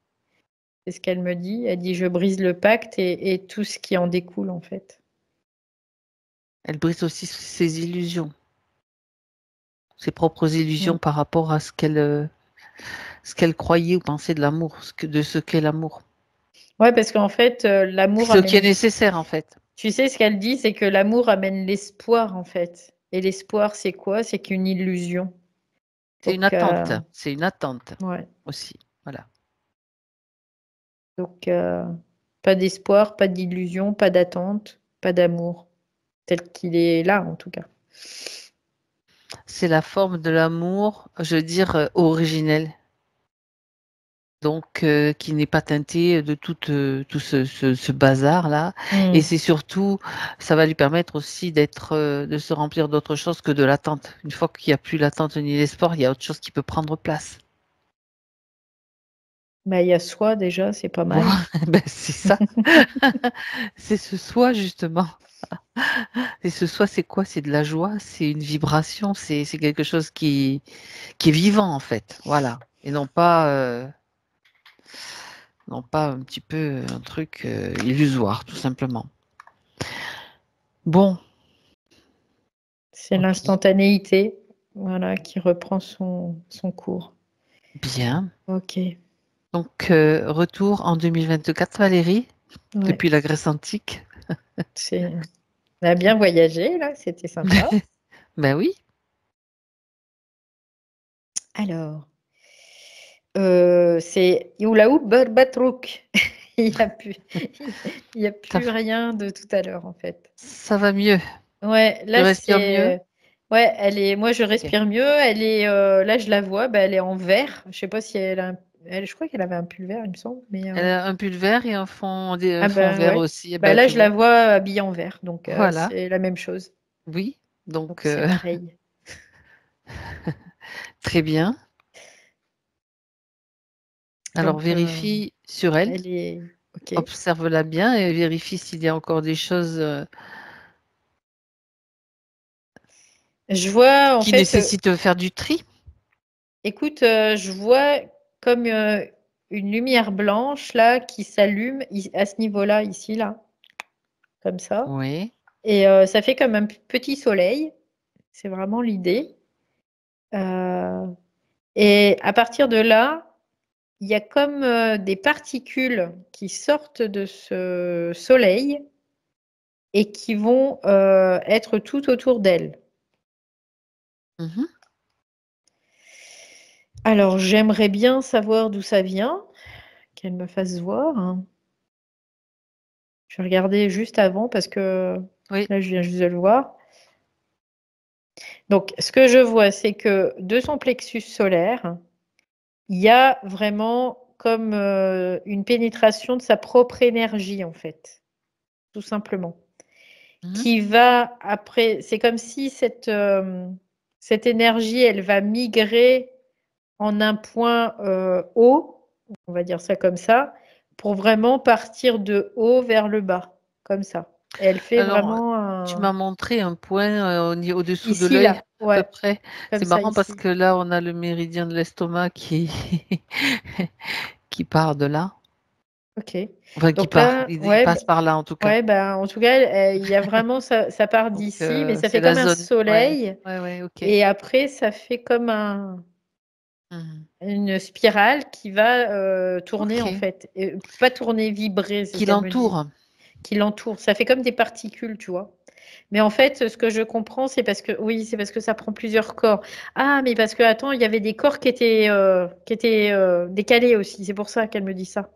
C'est ce qu'elle me dit. Elle dit: «Je brise le pacte et tout ce qui en découle, en fait». Elle brise aussi ses illusions, ses propres Mmh. illusions par rapport à ce qu'elle croyait ou pensait de l'amour, de ce qu'est l'amour. Ouais, parce qu'en fait, l'amour Ce qui est amène nécessaire en fait. tu sais ce qu'elle dit? C'est que l'amour amène l'espoir, en fait, et l'espoir, c'est quoi? C'est qu'une illusion. Donc C'est une attente ouais, aussi. Voilà. donc pas d'espoir, pas d'illusion, pas d'attente, pas d'amour, tel qu'il est là, en tout cas. C'est la forme de l'amour, je veux dire, originelle. Donc, qui n'est pas teintée de tout ce bazar-là. Et Mmh. c'est surtout, ça va lui permettre aussi de se remplir d'autre chose que de l'attente. Une fois qu'il n'y a plus l'attente ni l'espoir, il y a autre chose qui peut prendre place. Bah, il y a soi déjà, c'est pas Voilà, mal. ben, c'est ça. C'est ce soi, justement. Et ce soi, c'est quoi? C'est de la joie, c'est une vibration, c'est quelque chose qui est vivant, en fait. Voilà. Et non pas un petit peu un truc illusoire, tout simplement. Bon, C'est ok, l'instantanéité, voilà, qui reprend son cours. bien. OK, Donc, retour en 2024, Valérie, ouais, depuis la Grèce antique. on a bien voyagé là, c'était sympa. Ben oui, Alors, c'est Youlaou Barbatrouk. Il y a plus il y a ça, plus rien de tout à l'heure, en fait. ça va mieux. Ouais, Tu là, respires mieux? ouais, moi, je Ok. respire mieux. Elle est, là, je la vois, bah, elle est en vert. Je sais pas si je crois qu'elle avait un pull vert, il me semble, mais Elle a un pull vert et un ah fond bah, vert ouais. aussi. Eh Bah, ben, là, tu je la vois. vois habillée en vert, donc Voilà, c'est la même chose. oui. Donc Donc, c'est pareil. très bien. Alors, Donc vérifie sur elle, elle est OK. observe-la bien et vérifie s'il y a encore des choses Je vois en qui fait, nécessitent de faire du tri. écoute, je vois comme, une lumière blanche là qui s'allume à ce niveau-là, ici là, comme ça, Oui. et ça fait comme un petit soleil. C'est vraiment l'idée. Heu et à partir de là, il y a comme, des particules qui sortent de ce soleil et qui vont, être tout autour d'elle. Mhm. Alors j'aimerais bien savoir d'où ça vient, qu'elle me fasse voir, hein. Je vais regarder juste avant parce que Oui. là, je viens juste de le voir. Donc ce que je vois, c'est que de son plexus solaire, il y a vraiment comme, une pénétration de sa propre énergie, en fait, tout simplement. Mmh. qui va après, c'est comme si cette énergie, elle va migrer en un point haut, on va dire ça comme ça, pour vraiment partir de haut vers le bas, comme ça. Et elle fait Alors, vraiment tu m'as montré un point, au-dessous de ici, l'œil, là, à peu ouais, près. comme C'est ça, marrant parce ici. que là, on a le méridien de l'estomac qui qui part de là. Ok. Enfin, qui Donc part. là, Il ouais, passe par là, en tout cas. ouais, ben, en tout cas, il y a vraiment, ça part Donc, d'ici, mais ça c'est fait la comme un zone. Ouais. soleil, Ouais, ouais, OK. et après, ça fait comme Mmh. une spirale qui va tourner, en OK. fait. Et, pas tourner, vibrer, c'est ce Qui qu'elle me dit, l'entoure. qui l'entoure. Ça fait comme des particules, tu vois. Mais en fait, ce que je comprends, c'est parce que, oui, c'est parce que ça prend plusieurs corps. Ah, mais parce que, attends, il y avait des corps qui étaient décalés aussi. C'est pour ça qu'elle me dit ça.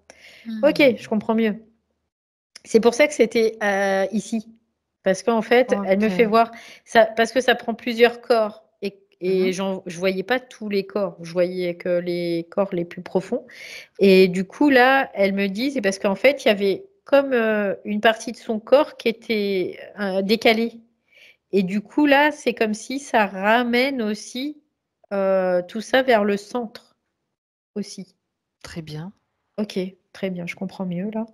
Ok, Mmh. je comprends mieux. C'est pour ça que c'était ici. Parce qu'en fait, elle me fait OK. voir ça, parce que ça prend plusieurs corps. Mmh. Je voyais pas tous les corps, je voyais que les corps les plus profonds. Et du coup, là, elle me dit, c'est parce qu'en fait, il y avait comme une partie de son corps qui était décalée. Et du coup, là, c'est comme si ça ramène aussi tout ça vers le centre aussi. Très bien. Ok, très bien, je comprends mieux là.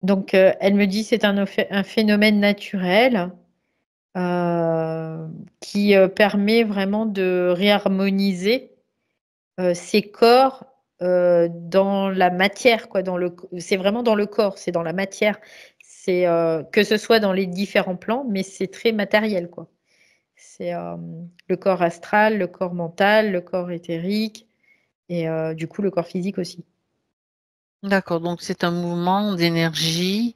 Donc, elle me dit c'est un phénomène naturel qui permet vraiment de réharmoniser ces corps dans la matière, quoi, c'est vraiment dans le corps, c'est dans la matière. C'est que ce soit dans les différents plans, mais c'est très matériel, quoi. C'est le corps astral, le corps mental, le corps éthérique et du coup le corps physique aussi. D'accord, donc c'est un mouvement d'énergie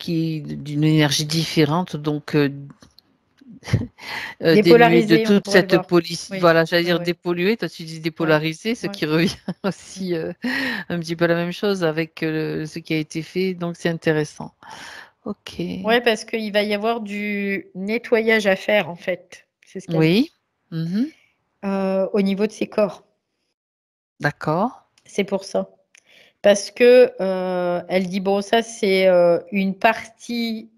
d'une énergie différente, donc dénué de Dépolarisé, on toute pourrait le cette voir. Oui, voilà, j'allais ouais, dire ouais, dépollué, toi tu dis ouais, dépolarisé, ce ouais. qui revient Mm. aussi, un petit peu la même chose avec, ce qui a été fait, donc c'est intéressant. OK. Ouais, parce qu'il va y avoir du nettoyage à faire, en fait. C'est ce qu'elle Oui. dit. Mmh. Au niveau de ses corps. D'accord. C'est pour ça. Parce que elle dit, bon, ça, c'est une partie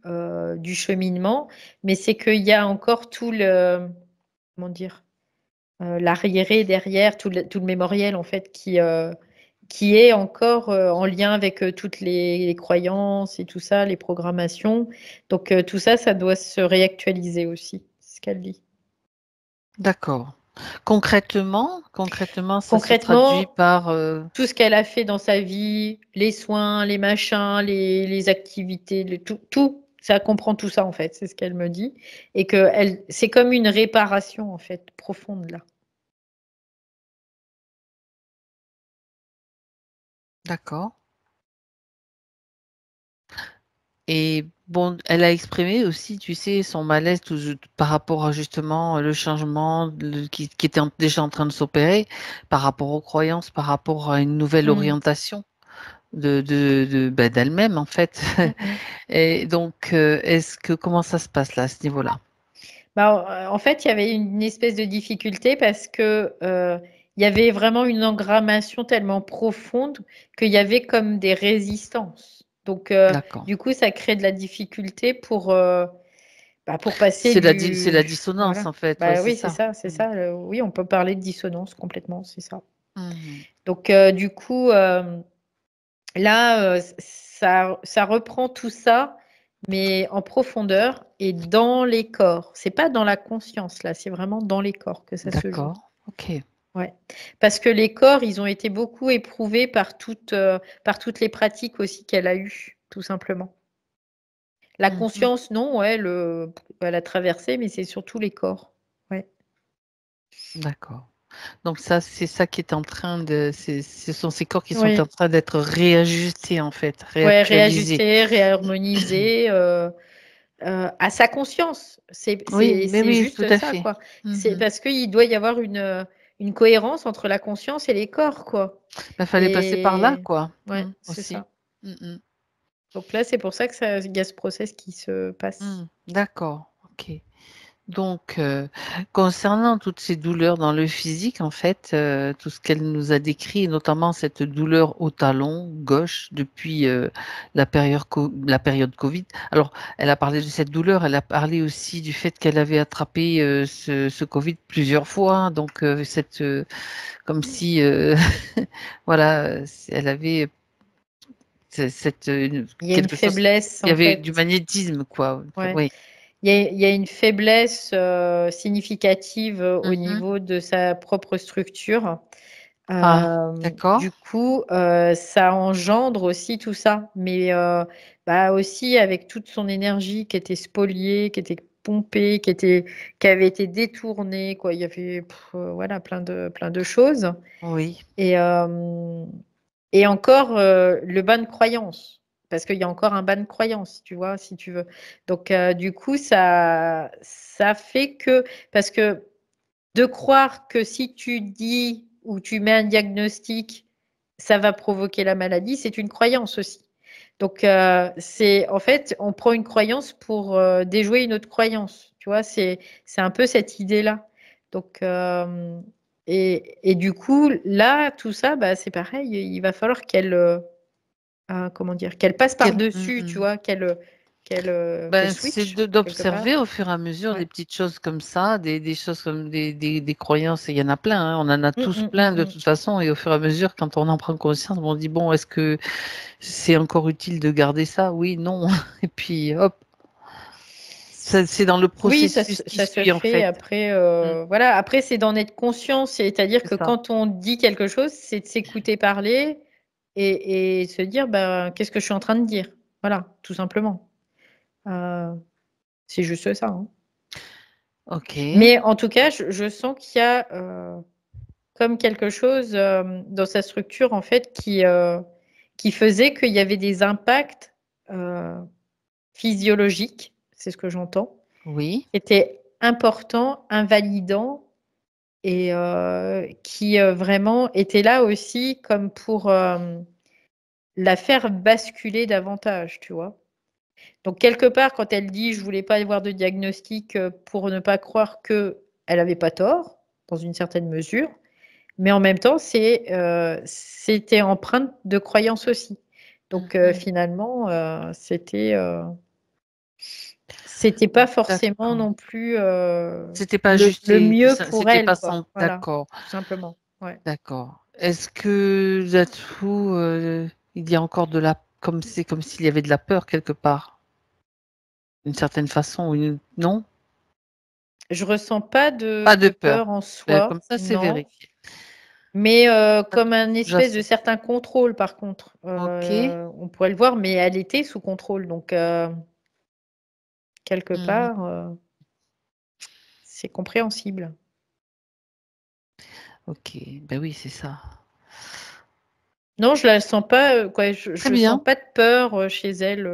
du cheminement, mais c'est qu'il y a encore comment dire, l'arriéré derrière, tout le mémoriel, en fait, qui est encore en lien avec toutes les croyances et tout ça, les programmations. Donc, tout ça, ça doit se réactualiser aussi, c'est ce qu'elle dit. D'accord. Concrètement, ça se traduit Concrètement, par, tout ce qu'elle a fait dans sa vie, les soins, les machins, les activités, tout, ça comprend tout ça, en fait, c'est ce qu'elle me dit. Et que c'est comme une réparation, en fait, profonde, là. d'accord. Et bon, elle a exprimé aussi, tu sais, son malaise par rapport à justement le changement qui était déjà en train de s'opérer, par rapport aux croyances, par rapport à une nouvelle Mm. orientation d'elle-même, en fait. Mm, mm. Et donc, comment ça se passe là, à ce niveau-là? Bah, en fait, il y avait une espèce de difficulté parce que il y avait vraiment une engrammation tellement profonde qu'il y avait comme des résistances. Donc, D'accord. du coup, ça crée de la difficulté pour passer C'est la du... dissonance, Voilà. en fait. Ouais, Bah c'est oui, c'est ça. ça, c'est Mmh. ça. Oui, on peut parler de dissonance complètement, c'est ça. Mmh. Donc, du coup, là, ça reprend tout ça, mais en profondeur et dans les corps. C'est pas dans la conscience, là, c'est vraiment dans les corps que ça se joue. D'accord. OK. Ouais. Parce que les corps, ils ont été beaucoup éprouvés par toutes les pratiques aussi qu'elle a eues, tout simplement. La Mmh. conscience, non, ouais, elle a traversé, mais c'est surtout les corps. Ouais. D'accord. Donc ça, c'est ça qui est en train de ce sont ces corps qui sont en Oui, train d'être réajustés, en fait, ouais, réactualisés. réajuster, réharmoniser à sa conscience. Oui, mais C'est oui, tout juste à ça, fait. quoi. C'est Mmh. parce qu'il doit y avoir une cohérence entre la conscience et les corps, quoi. Bah, fallait passer par là, Et quoi, ouais, c'est aussi. ça. Mmh mh. Donc là, c'est pour ça il y a ce process qui se passe. D'accord, OK. Donc, concernant toutes ces douleurs dans le physique, en fait, tout ce qu'elle nous a décrit, et notamment cette douleur au talon gauche depuis la période Covid. Alors, elle a parlé de cette douleur, elle a parlé aussi du fait qu'elle avait attrapé ce Covid plusieurs fois. Hein. Donc, comme si, voilà, elle avait cette, Il y a une quelque chose, faiblesse, il y en avait du fait. magnétisme, quoi. Ouais. Oui. Il y a une faiblesse significative au Mhm. niveau de sa propre structure. Ah, d'accord. Du coup, ça engendre aussi tout ça. Mais bah aussi avec toute son énergie qui était spoliée, qui était pompée, qui avait été détournée, quoi. Il y avait voilà, plein de choses. Oui. Et, et encore le bas de croyance, parce qu'il y a encore un bas de croyance, tu vois, si tu veux. Donc, du coup, ça fait que, parce que de croire que si tu dis ou tu mets un diagnostic, ça va provoquer la maladie, c'est une croyance aussi. Donc, c'est en fait, on prend une croyance pour déjouer une autre croyance. Tu vois, c'est un peu cette idée-là. Donc, et du coup, là, tout ça, bah, c'est pareil. Il va falloir qu'elle, comment dire, qu'elle passe par-dessus, tu vois, qu'elle Ben, c'est switch quelque part. d'observer au fur et à mesure Ouais. des petites choses comme ça, des choses comme des croyances, et il y en a plein, hein, on en a Mm, tous mm, mm, plein de mm. toute façon, et au fur et à mesure, quand on en prend conscience, on dit, bon, est-ce que c'est encore utile de garder ça? Oui, non, et puis hop, c'est dans le Oui, processus qui ça se suit en fait fait. après. Mm, Voilà, après, c'est d'en être conscient. C'est-à-dire c'est que ça. quand on dit quelque chose, c'est de s'écouter parler et se dire, bah, qu'est-ce que je suis en train de dire? Voilà, tout simplement. Euh, c'est juste ça, hein. Ok, Mais en tout cas, je sens qu'il y a comme quelque chose dans sa structure, en fait, qui faisait qu'il y avait des impacts euh, physiologiques, c'est ce que j'entends, oui, qui étaient importants, invalidants et qui vraiment était là aussi comme pour la faire basculer davantage, tu vois. Donc quelque part, quand elle dit je voulais pas avoir de diagnostic pour ne pas croire que elle avait pas tort, dans une certaine mesure, mais en même temps, c'était empreinte de croyance aussi. Donc mhm, finalement, c'était pas forcément d'accord. non plus C'était pas le ajusté, mieux pour c'était elle, pas quoi. sans, Voilà, d'accord. tout simplement. Ouais. D'accord. Est-ce que là-dessous, il y a encore de la, comme c'est comme s'il y avait de la peur quelque part, d'une certaine façon, ou non? Je ressens pas Pas de de peur. peur en Comme soi, ça, c'est non, vérifié. mais Pas de comme un espèce de sous-jacent. certain contrôle, par contre. Ok. On pourrait le voir, mais elle était sous contrôle, donc quelque Mhm. part, c'est compréhensible. Ok. Ben oui, c'est ça. Non, je la sens pas, quoi, Très je sens bien. pas de peur chez elle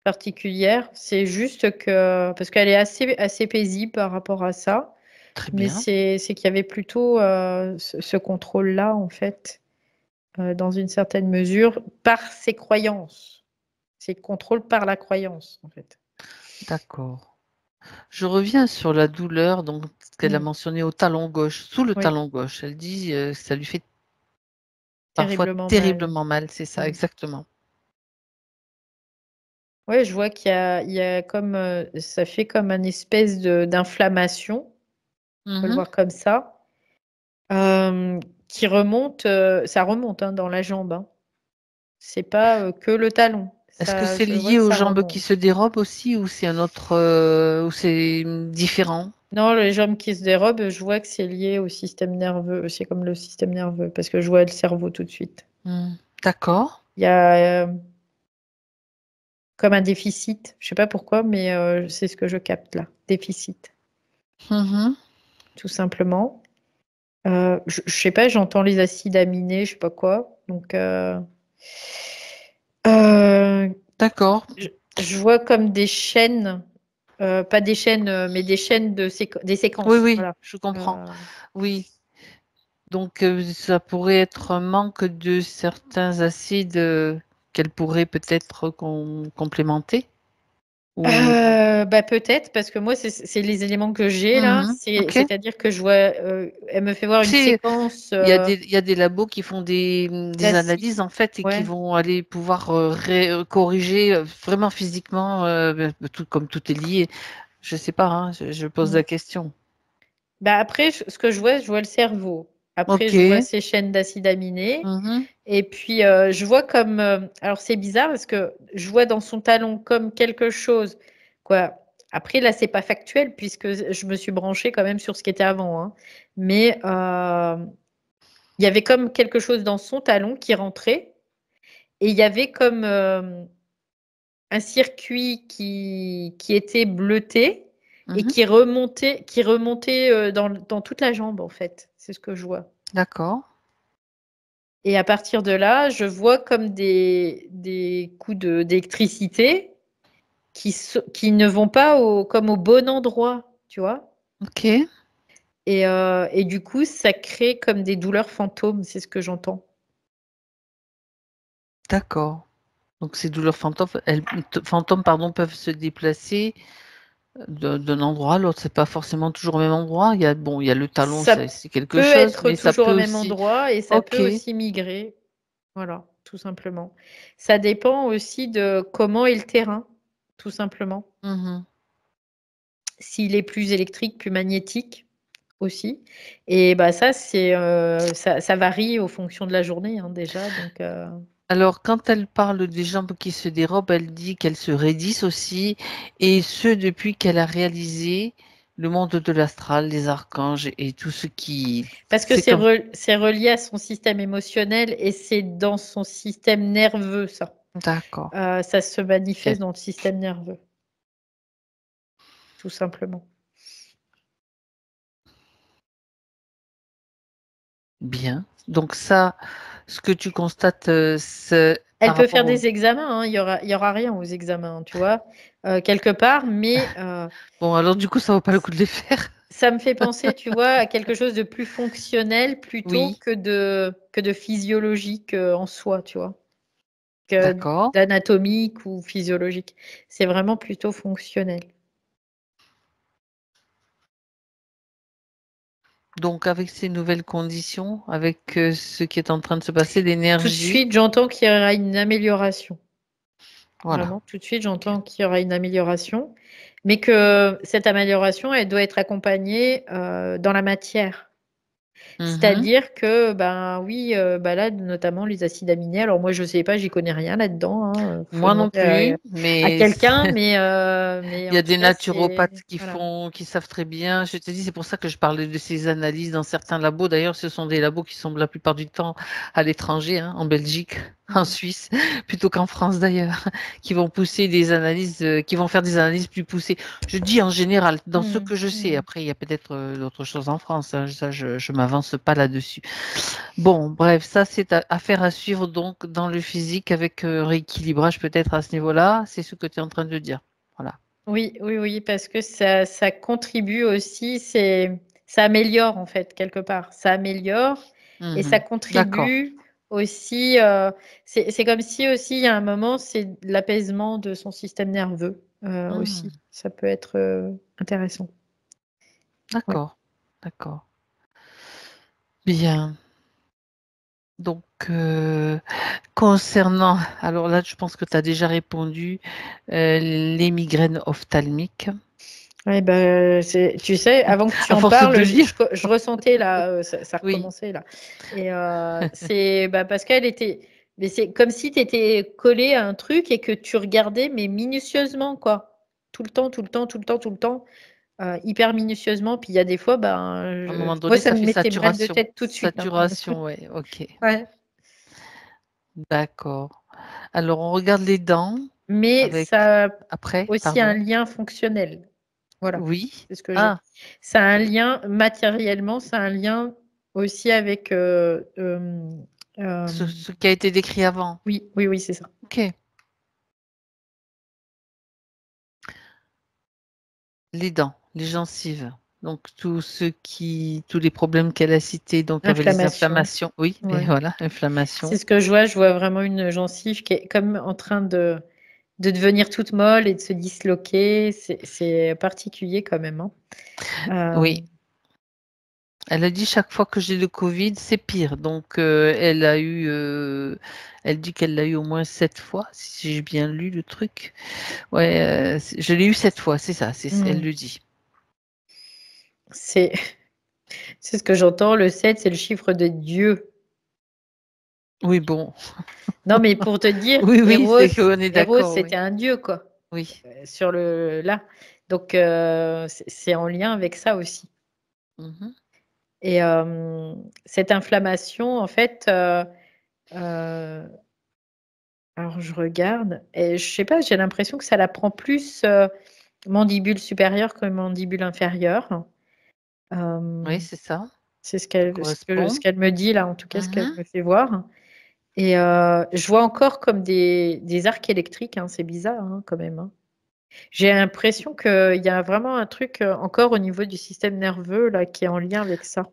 particulière. C'est juste que, parce qu'elle est assez paisible par rapport à ça, Très mais bien. c'est qu'il y avait plutôt ce contrôle-là, en fait, dans une certaine mesure, par ses croyances. C'est le contrôle par la croyance, en fait. D'accord. Je reviens sur la douleur, donc ce qu'elle a Mm. mentionné au talon gauche, sous le Oui, talon gauche. Elle dit ça lui fait parfois terriblement mal. terriblement mal. C'est ça, Mm. exactement. Ouais, je vois il y a comme, ça fait comme un espèce d'inflammation, on peut le Mhm. voir comme ça, qui remonte, ça remonte hein, dans la jambe, hein. C'est pas que le talon. Est-ce que Ça, c'est je vois lié que aux ça jambes qui se remonte. dérobent aussi ou c'est un autre ou c'est différent? Non, les jambes qui se dérobent, je vois que c'est lié au système nerveux. C'est comme le système nerveux, parce que je vois le cerveau tout de suite. Hmm, d'accord. Il y a comme un déficit. Je sais pas pourquoi, mais c'est ce que je capte là. Déficit, Mhm, tout simplement. Je sais pas, j'entends les acides aminés, je sais pas quoi. Donc, euh, d'accord. je, je vois comme des chaînes, pas des chaînes, mais des chaînes des Oui, séquences. oui, Voilà. je comprends. Euh, Oui. Donc ça pourrait être un manque de certains acides qu'elle pourrait peut-être complémenter. Ou... Bah, peut-être, parce que moi, c'est les éléments que j'ai là. Ok. C'est-à-dire que je vois, elle me fait voir une C'est, séquence. il y a des labos qui font des analyses en fait et qui Ouais. vont aller pouvoir corriger vraiment physiquement, tout, comme tout est lié. Je sais pas, hein, je pose Mm. la question. Bah, après, ce que je vois le cerveau. Après, Ok. je vois ces chaînes d'acides aminés. Mhm. Et puis, je vois comme. Alors, c'est bizarre parce que je vois dans son talon comme quelque chose. Quoi. Après, là, c'est pas factuel puisque je me suis branchée quand même sur ce qui était avant, hein. Mais il y avait comme quelque chose dans son talon qui rentrait. Et il y avait comme un circuit qui était bleuté et Mhm. qui remontait dans toute la jambe, en fait. C'est ce que je vois. D'accord. Et à partir de là, je vois comme des coups d'électricité qui ne vont pas comme au bon endroit, tu vois. Ok. Et du coup, ça crée comme des douleurs fantômes, c'est ce que j'entends. D'accord. Donc ces douleurs fantômes, pardon, peuvent se déplacer d'un endroit à l'autre. C'est pas forcément toujours au même endroit. Il y a, bon, il y a le talon, Ça c'est quelque peut chose, être mais ça toujours au peut même aussi. endroit et ça peut Ok. aussi migrer. Voilà, tout simplement. Ça dépend aussi de comment est le terrain, tout simplement. Mhm. S'il est plus électrique, plus magnétique aussi. Et bah ça, ça varie aux fonctions de la journée, hein, déjà. Donc, Alors, quand elle parle des jambes qui se dérobent, elle dit qu'elles se raidissent aussi, et ce depuis qu'elle a réalisé le monde de l'astral, les archanges et tout ce qui... parce que C'est comme... c'est relié à son système émotionnel et c'est dans son système nerveux, ça. D'accord. Ça se Ok. manifeste dans le système nerveux, tout simplement. Bien. Donc ça, ce que tu constates, c'est Elle par peut rapport faire au... des examens, hein, il y aura rien aux examens, tu vois, quelque part, mais Bon, alors du coup, ça vaut pas le coup de les faire. ça me fait penser, tu vois, à quelque chose de plus fonctionnel plutôt Oui, que de physiologique en soi, tu vois, que d'accord. d'anatomique ou physiologique. C'est vraiment plutôt fonctionnel. Donc avec ces nouvelles conditions, avec ce qui est en train de se passer, Tout de l'énergie, suite, j'entends qu'il y aura une amélioration. voilà. Vraiment, tout de suite, Ok. j'entends qu'il y aura une amélioration, mais que cette amélioration, elle doit être accompagnée dans la matière. Mhm. C'est-à-dire que, ben oui, bah là, notamment les acides aminés. Alors moi, je sais pas, j'y connais rien là-dedans, hein. Faut Moi non demander plus, à mais quelqu'un, mais il y en a tout des cas, c'est naturopathes qui voilà. font, qui savent très bien. Je te dis, c'est pour ça que je parlais de ces analyses dans certains labos. D'ailleurs, ce sont des labos qui sont la plupart du temps à l'étranger, hein, en Belgique, en Mm. Suisse, plutôt qu'en France d'ailleurs, qui vont pousser des analyses, qui vont faire des analyses plus poussées. Je dis en général, dans ce Mm. que je sais. Mm. Après, il y a peut-être d'autres choses en France, hein, ça, je m'avance pas là-dessus. Bon, bref, ça c'est affaire à suivre donc dans le physique avec rééquilibrage peut-être à ce niveau-là. C'est ce que tu es en train de dire. Voilà. Oui, oui, oui, parce que ça contribue aussi, ça améliore en fait quelque part. Ça améliore et ça Mhm. D'accord. contribue aussi. C'est comme si aussi il y a un moment, c'est l'apaisement de son système nerveux aussi. Mhm. Ça peut être intéressant. Ouais. D'accord. D'accord. Bien. Donc, concernant, alors là, je pense que tu as déjà répondu, les migraines ophtalmiques. Ouais, bah, tu sais, avant que tu À en force de parles, lire, je ressentais là, ça oui. recommençait là. Et c'est bah, parce qu'elle était, mais c'est comme si tu étais collé à un truc et que tu regardais, mais minutieusement, quoi. Tout le temps, tout le temps, tout le temps, tout le temps, hyper minutieusement. Puis il y a des fois, ben, À un moment moi, donné, ça ça me fait mettait mal de saturation. tête tout de suite, hein. Saturation, ouais, ok. Ouais. D'accord. Alors, on regarde les dents Mais avec, ça a après, aussi un pardon. lien fonctionnel. Voilà, Oui. c'est ce que je. Ah, Ça a un lien matériellement, ça a un lien aussi avec. ce qui a été décrit avant. Oui, oui, oui, c'est ça. Ok. Les dents, les gencives. Donc, tous les problèmes qu'elle a cités, donc avec les Inflammation. inflammations. Oui, et Ouais. voilà, C'est inflammation. ce que je vois. Je vois vraiment une gencive qui est comme en train devenir toute molle et de se disloquer. C'est particulier quand même. Hein. Oui. Elle a dit chaque fois que j'ai le Covid, c'est pire. Donc, elle dit qu'elle l'a eu au moins 7 fois, si j'ai bien lu le truc. Ouais, je l'ai eu 7 fois, c'est ça, elle le dit. C'est ce que j'entends. Le 7, c'est le chiffre de Dieu. Oui, bon. Non, mais pour te dire, Oui, Eros, c'est qu'on est d'accord. c'était un dieu, quoi. Oui. Sur là. Donc, c'est en lien avec ça aussi. Mhm. Et cette inflammation, en fait, alors je regarde, et je sais pas, j'ai l'impression que ça la prend plus mandibule supérieure que mandibule inférieure. Oui, c'est ça. C'est ce Ça qu'elle correspond. me dit là, en tout cas, ce qu'elle Mhm. me fait voir. Et je vois encore comme des arcs électriques, hein, c'est bizarre hein, quand même. Hein. J'ai l'impression qu'il y a vraiment un truc encore au niveau du système nerveux là, qui est en lien avec ça.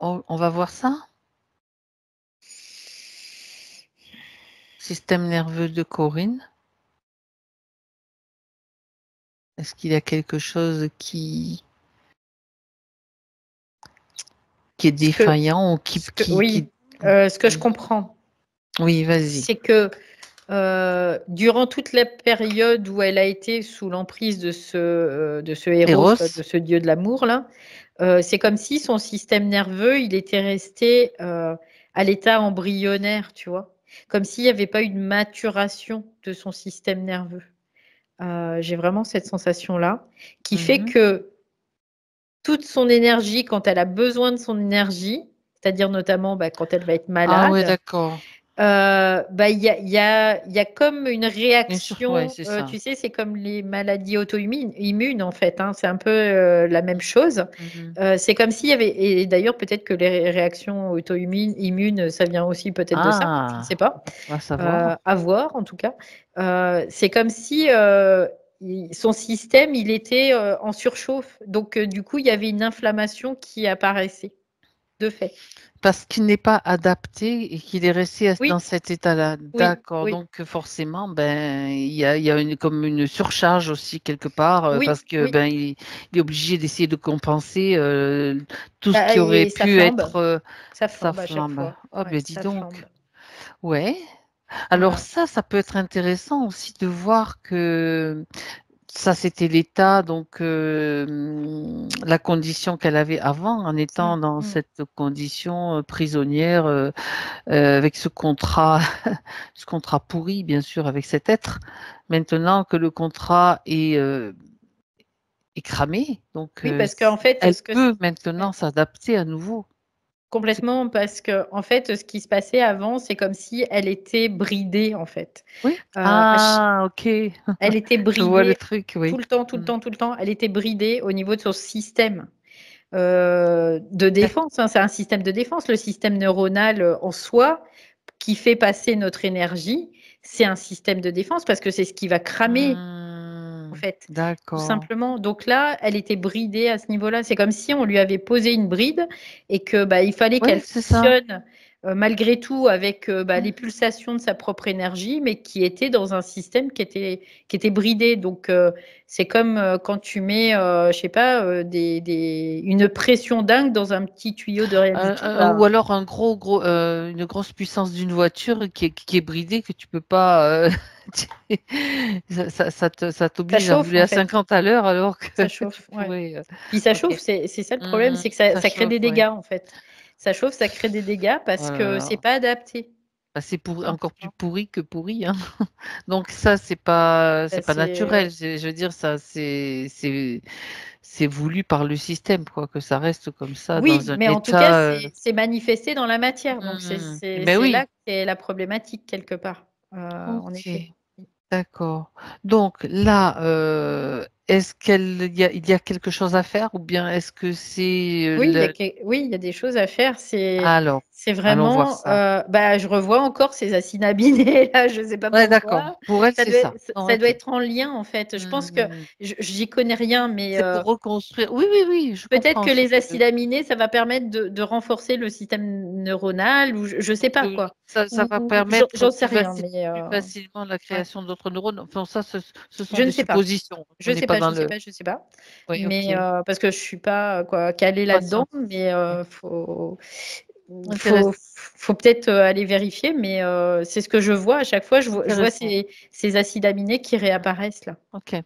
On va voir ça. Système nerveux de Corinne. Est-ce qu'il y a quelque chose qui est défaillant ou Oui, ce que je comprends, Oui, vas-y. c'est que durant toute la période où elle a été sous l'emprise de ce héros, Eros. de ce dieu de l'amour là, c'est comme si son système nerveux, il était resté à l'état embryonnaire, tu vois, comme s'il n'y avait pas eu de maturation de son système nerveux. J'ai vraiment cette sensation-là qui fait Mhm. que toute son énergie, quand elle a besoin de son énergie, c'est-à-dire notamment quand elle va être Ah ouais, malade, d'accord. il y a comme une Bien sûr, ouais, réaction, c'est ça. tu sais, c'est comme les maladies auto-immunes en fait, hein, c'est un peu la même chose. Mhm. C'est comme s'il y avait, et d'ailleurs peut-être que les réactions auto-immunes, ça vient aussi peut-être de ça, je ne sais Ah, pas, on va savoir. à voir en tout cas. C'est comme si son système, il était en surchauffe, donc du coup, il y avait une inflammation qui apparaissait, de fait. Parce qu'il n'est pas adapté et qu'il est resté dans Oui, cet état-là. oui, D'accord. oui, Donc forcément, ben il y a comme une surcharge aussi quelque part oui, parce que oui. ben il est obligé d'essayer de compenser tout ce qui aurait Et ça pu flambe. être Ça sa flambe à chaque flamme. fois. Oh Ouais, ben dis ça donc. flambe. Ouais. Alors Voilà. ça peut être intéressant aussi de voir que ça, c'était l'état, donc la condition qu'elle avait avant, en étant Mm, dans mm. cette condition prisonnière, avec ce contrat, ce contrat pourri, bien sûr, avec cet être. Maintenant que le contrat est cramé, donc Oui, parce qu'en fait, elle peut maintenant ouais, s'adapter à nouveau. C'est- complètement, parce que en fait, ce qui se passait avant, c'est comme si elle était bridée, en fait. Oui. À Ah, ok. Elle était Je vois le bridée truc, tout oui. le temps, tout le Mm. temps, tout le temps. Elle était bridée au niveau de son système de D'accord. défense. Hein. C'est un système de défense. Le système neuronal en soi, qui fait passer notre énergie, c'est un système de défense parce que c'est ce qui va cramer en fait, tout D'accord. simplement. Donc là, elle était bridée à ce niveau-là. C'est comme si on lui avait posé une bride et que il fallait Oui, qu'elle c'est ça. fonctionne malgré tout avec les pulsations de sa propre énergie, mais qui était dans un système qui était bridé. Donc c'est comme quand tu mets, je sais pas, une pression dingue dans un petit tuyau de rien du tout. Ou alors une grosse puissance d'une voiture qui est bridée, que tu peux pas. Ça Ça t'oblige à chauffe rouler en à fait. 50 à l'heure alors que Ça tu chauffe, ouais. pourrais. Puis ça Ok. chauffe, c'est ça le problème, c'est que Ça ça crée chauffe, des ouais. dégâts en fait. Ça chauffe, ça crée des dégâts Oh parce là que c'est là. pas adapté, Bah, c'est tout encore plus simplement. pourri que pourri, hein. Donc ça, c'est pas C'est naturel. Je veux dire, ça, c'est voulu par le système, quoi, que ça reste comme ça Oui, dans un mais en tout cas, état. c'est manifesté dans la matière. Donc Ben c'est oui. là qu'est la problématique quelque part, en effet. Ok. D'accord. Donc là, est-ce il y a quelque chose à faire ou bien est-ce que c'est Oui, il y a des choses à faire. alors, C'est Allons voir vraiment, ça. je revois encore ces acides aminés là, je sais pas Ouais, d'accord. pourquoi. Pour elle, c'est ça. Ça OK. doit être en lien en fait. Je pense que Mmh. j'y connais rien, mais C'est pour reconstruire oui, oui, oui, je peut-être comprends que ce les que acides aminés, ça va permettre de renforcer le système neuronal ou je sais pas quoi. ça va Ou j'en permettre sais rien, mais plus facilement la ouais. création d'autres neurones. Enfin, ça, ce sont Je ne des sais pas. suppositions. On Je n'est sais pas pas, dans je sais le pas, je sais pas. oui, OK. Mais parce que je suis pas quoi calée Pas là-dedans, scientifique, mais ouais. faut Intéressant, faut peut-être aller vérifier, mais c'est ce que je vois à chaque fois. Je vois intéressant. ces acides aminés qui réapparaissent là. OK. Ouais.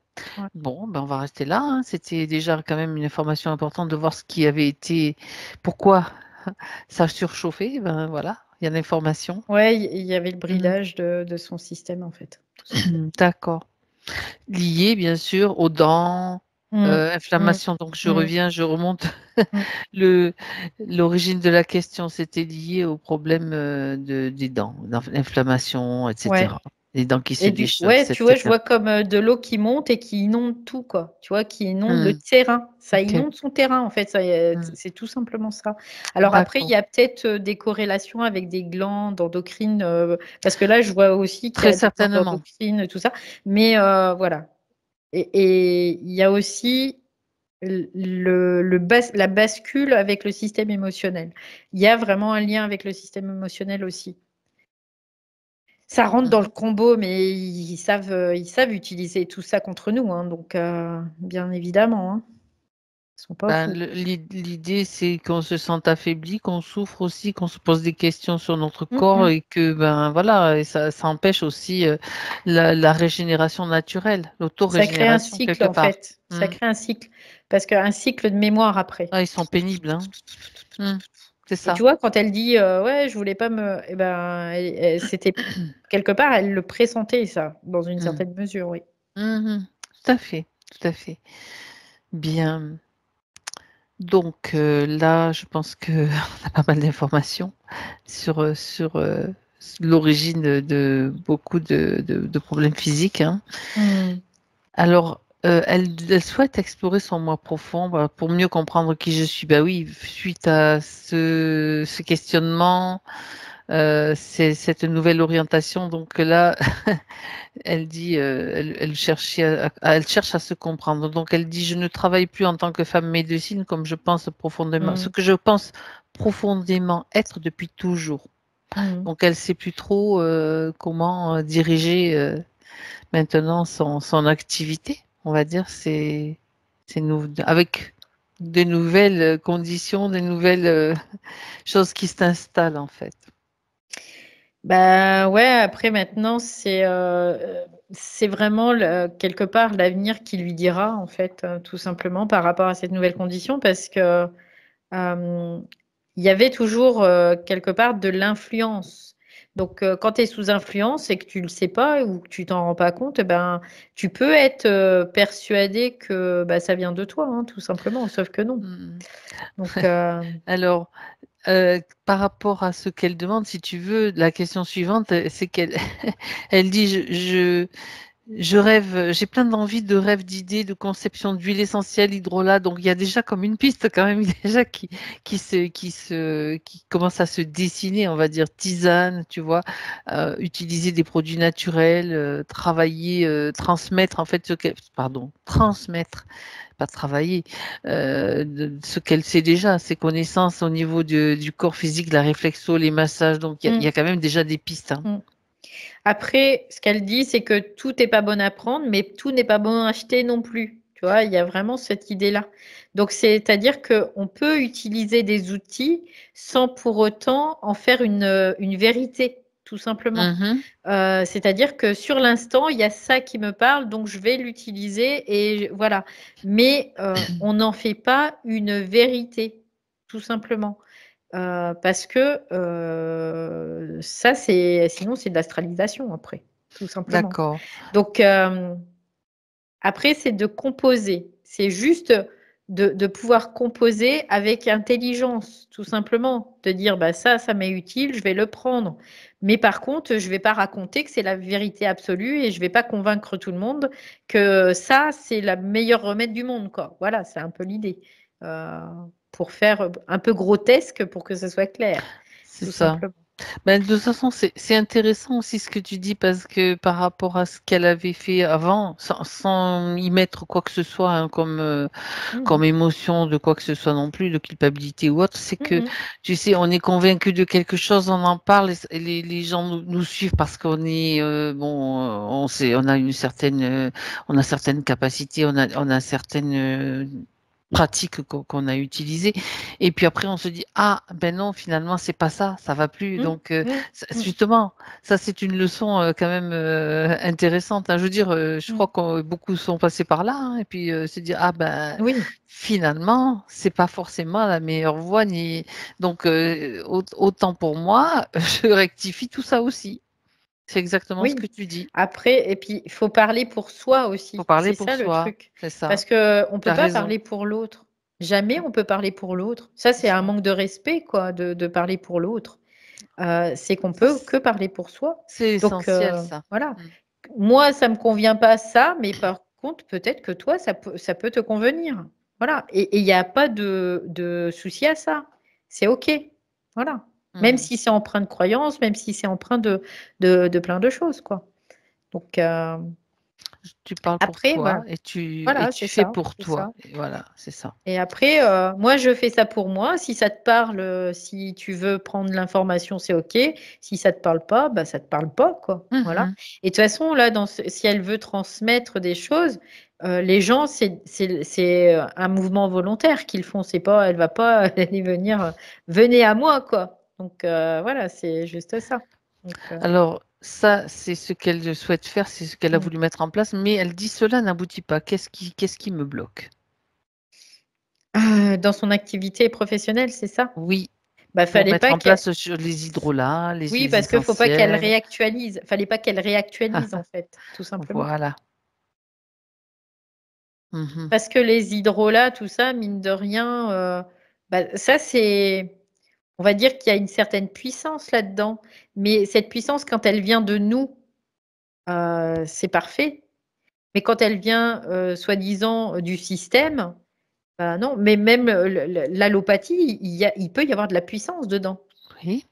Bon, ben, on va rester là, hein. C'était déjà quand même une information importante de voir ce qui avait été pourquoi ça surchauffait. Ben, voilà, il y a l'information. Ouais, il y avait le Mmh. bridage de son système en fait, tout simplement. D'accord. Lié bien sûr aux dents, Mmh. Mmh. inflammation, donc Mmh. je remonte Mmh. le l'origine de la question, c'était lié au problème, des dents, l'inflammation et Ouais. cetera. Les dents qui se Et du déchaussent ouais, et tu vois, je cetera. vois comme, de l'eau qui monte et qui inonde tout, quoi. Tu vois? Qui inonde le Mmh. terrain. Ça OK. inonde son terrain, en fait, ça, Mmh. c'est tout simplement ça. Alors après, il D'accord. y a peut-être, des corrélations avec des glandes endocrines, parce que là, je vois aussi qu'il y Très a des glandes certainement. endocrines, tout ça. Mais voilà. Et il y a aussi la bascule avec le système émotionnel. Il y a vraiment un lien avec le système émotionnel aussi. Ça rentre Mmh dans le mh. combo, mais ils savent utiliser tout ça contre nous, hein, donc bien évidemment, hein. Ils sont pas Ben, fous. l'idée, c'est qu'on se sente affaibli, qu'on souffre aussi, qu'on se pose des questions sur notre Mmh corps mh. et que, ben, voilà et ça empêche aussi, la régénération naturelle, Ça crée un l'auto-régénération cycle, quelque en part. fait. Ça Mmh. crée un cycle, parce qu'un cycle de mémoire après. Ah, ils sont pénibles, hein. Mmh. C'est Et tu ça. vois, quand elle dit, «Ouais, je voulais pas me» et ben, c'était quelque part, elle le pressentait ça, dans une Mmh. certaine mesure, oui. Mmh mh. Tout à fait, tout à fait. Bien. Donc là, je pense qu'on a pas mal d'informations sur l'origine de beaucoup de problèmes physiques, hein. Mmh. Alors, elle souhaite explorer son moi profond, bah, pour mieux comprendre qui je suis. Bah, oui, suite à ce questionnement, cette nouvelle orientation, donc là, elle dit, elle cherchait elle cherche à se comprendre. Donc elle dit: «Je ne travaille plus en tant que femme médecine comme je pense profondément ce Mmh. que je pense profondément être depuis toujours». Mmh. Donc elle sait plus trop, comment, diriger, maintenant son activité, on va dire, c'est nou avec de nouvelles, conditions, des nouvelles, choses qui s'installent, en fait. Bah, ouais, après maintenant, c'est vraiment le quelque part l'avenir qui lui dira, en fait, tout simplement par rapport à cette nouvelle condition parce que, hem, il y avait toujours, quelque part de l'influence. Donc, quand tu es sous influence et que tu le sais pas ou que tu t'en rends pas compte, eh ben, tu peux être, persuadé que, bah, ça vient de toi, hein, tout simplement, sauf que non. Mmh. Donc, Alors, par rapport à ce qu'elle demande, si tu veux, la question suivante, c'est qu'elle elle dit: Je rêve, j'ai plein d'envies, de rêves, d'idées, de conception d'huile essentielle, hydrolat». Donc il y a déjà comme une piste quand même déjà qui commence à se dessiner, on va dire tisane, tu vois? Utiliser des produits naturels, travailler, transmettre en fait ce qu'elle pardon, transmettre, pas travailler, de ce qu'elle sait déjà, ses connaissances au niveau du corps physique, la réflexo, les massages, donc il y a mmh, quand même déjà des pistes, hein. mmh. Après, ce qu'elle dit, c'est que tout n'est pas bon à prendre, mais tout n'est pas bon à acheter non plus. Tu vois? Il y a vraiment cette idée-là. Donc c'est-à-dire qu'on peut utiliser des outils sans pour autant en faire une vérité, tout simplement. Mmh. C'est-à-dire que sur l'instant, il y a ça qui me parle, donc je vais l'utiliser et voilà. Mais, on n'en fait pas une vérité, tout simplement. Parce que, ça c'est sinon c'est de l'astralisation après, tout simplement. D'accord. Donc, après c'est de composer. C'est juste de pouvoir composer avec intelligence, tout simplement. De dire: «Bah, ça m'est utile, je vais le prendre». Mais par contre, je vais pas raconter que c'est la vérité absolue et je vais pas convaincre tout le monde que ça, c'est la meilleure remède du monde, quoi. Voilà, c'est un peu l'idée. Heu, pour faire, un peu grotesque pour que ce soit clair. C'est tout ça. simplement. Ben, de toute façon, c'est intéressant aussi ce que tu dis parce que par rapport à ce qu'elle avait fait avant, sans y mettre quoi que ce soit hein, comme Mhm. émotion de quoi que ce soit non plus, de culpabilité ou autre, c'est que, Mhm. tu sais, on est convaincu de quelque chose, on en parle et les gens nous suivent parce qu'on est, bon, on sait, on a certaines capacités, on a certaines pratiques qu'on a utilisées. Et puis après, on se dit, ah, ben non, finalement, c'est pas ça, ça va plus. Mhm. Donc, Mhm. justement, ça, c'est une leçon quand même intéressante. Hein. Je veux dire, je crois Mhm. que beaucoup sont passés par là. Hein, et puis, se dire, ah, ben, Oui, finalement, c'est pas forcément la meilleure voie. Donc, autant pour moi, je rectifie tout ça aussi. C'est exactement ce que oui. tu dis. Après, et puis, il faut parler pour soi Faut aussi. parler C'est pour ça le soi. truc. C'est ça. Parce qu'on ne Tu peut as pas raison. parler pour l'autre. Jamais on peut parler pour l'autre. Ça, C'est c'est un ça. manque de respect, quoi, de parler pour l'autre. C'est qu'on peut que parler pour soi. C'est Donc, essentiel, ça. voilà. Mm. Moi, ça me convient pas ça, mais par contre, peut-être que toi, ça peut te convenir. Voilà. Et il n'y a pas de souci à ça. C'est OK. Voilà. Même Mhm. si c'est empreint de croyance, même si c'est empreint de plein de choses, quoi. Donc, Tu parles pour après, toi voilà. et Voilà, tu c'est fais ça. pour C'est toi. ça. Et voilà, c'est ça. Et après, moi, je fais ça pour moi. Si ça te parle, si tu veux prendre l'information, c'est OK. Si ça te parle pas, bah, ça te parle pas, quoi. Voilà. Mhm. Et de toute façon, là, si elle veut transmettre des choses, les gens, c'est un mouvement volontaire qu'ils font. C'est pas, elle va pas aller venir, venez à moi, quoi. Donc, voilà, c'est juste ça. Donc, Alors, ça, c'est ce qu'elle souhaite faire, c'est ce qu'elle a mm. voulu mettre en place, mais elle dit cela n'aboutit pas. Qu'est-ce qui me bloque? Dans son activité professionnelle, c'est ça? Oui, Bah, pour fallait mettre pas en qu'elle. place sur les hydrolats, les Oui, huiles parce qu'il faut pas qu'elle essentielles. réactualise. Fallait pas qu'elle réactualise, en fait, tout simplement. Voilà. Mhm. Parce que les hydrolats, tout ça, mine de rien, bah, ça, c'est. On va dire qu'il y a une certaine puissance là-dedans. Mais cette puissance, quand elle vient de nous, c'est parfait. Mais quand elle vient, soi-disant, du système, bah non. Mais même l'allopathie, il peut y avoir de la puissance dedans. Oui,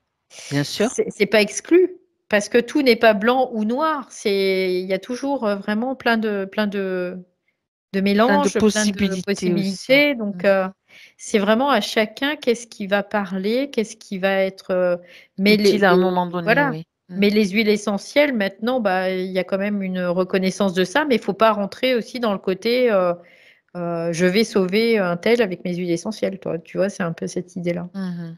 bien sûr. C'est pas exclu, parce que tout n'est pas blanc ou noir. Il y a toujours vraiment de Plein de mélanges, plein de possibilités aussi. possibilités. Donc, Mhm. c'est vraiment à chacun qu'est-ce qui va parler, qu'est-ce qui va être. Mais Utile à un moment donné, voilà. oui. Mm. Mais les huiles essentielles, maintenant, bah, il y a quand même une reconnaissance de ça, mais il faut pas rentrer aussi dans le côté je vais sauver un tel avec mes huiles essentielles, toi. Tu vois, c'est un peu cette idée-là. Mhm.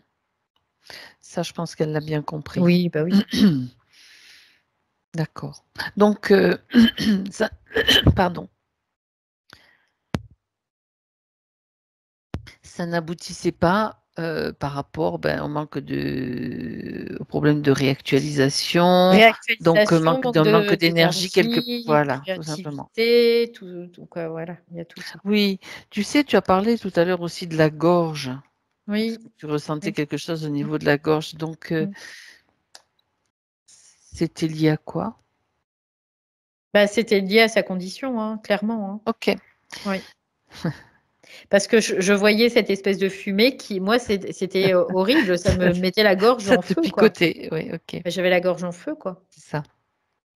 Ça, je pense qu'elle l'a bien compris. Oui, bah oui. D'accord. Donc, ça, pardon, ça n'aboutissait pas par rapport au manque au problème de réactualisation, donc Réactualisation, d'un manque d'énergie d'énergie, voilà, tout simplement. créativité, tout quoi, voilà, il y a tout ça. Oui, tu sais, tu as parlé tout à l'heure aussi de la gorge. Parce Oui, que tu ressentais oui. quelque chose au Mm, niveau de la gorge, donc mm. c'était lié à quoi? Bah, c'était lié à sa condition, hein, clairement, hein. Ok. Oui. Parce que je voyais cette espèce de fumée qui, moi, c'était horrible, ça me mettait la gorge Ça en te feu, quoi. picotait, oui, ok, Bah, j'avais la gorge en feu, quoi. c'est ça.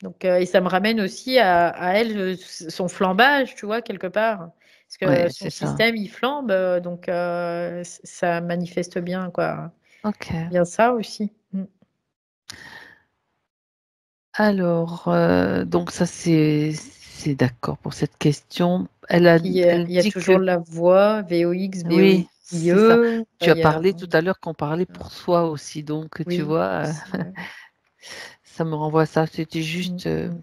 Donc, et ça me ramène aussi à elle, son flambage, tu vois, quelque part. Parce que Ouais, son c'est ça. système, il flambe, donc ça manifeste bien, quoi. Ok. Bien ça aussi. Mm. Alors, donc ça c'est d'accord pour cette question. Puis Elle il y a dit toujours que la voix, VOX, oui, c'est ça. BOIE. Tu as Il y a, parlé tout à l'heure qu'on parlait pour soi aussi, donc tu oui, vois, aussi, ouais. ça me renvoie à ça. C'était Mm, juste mm.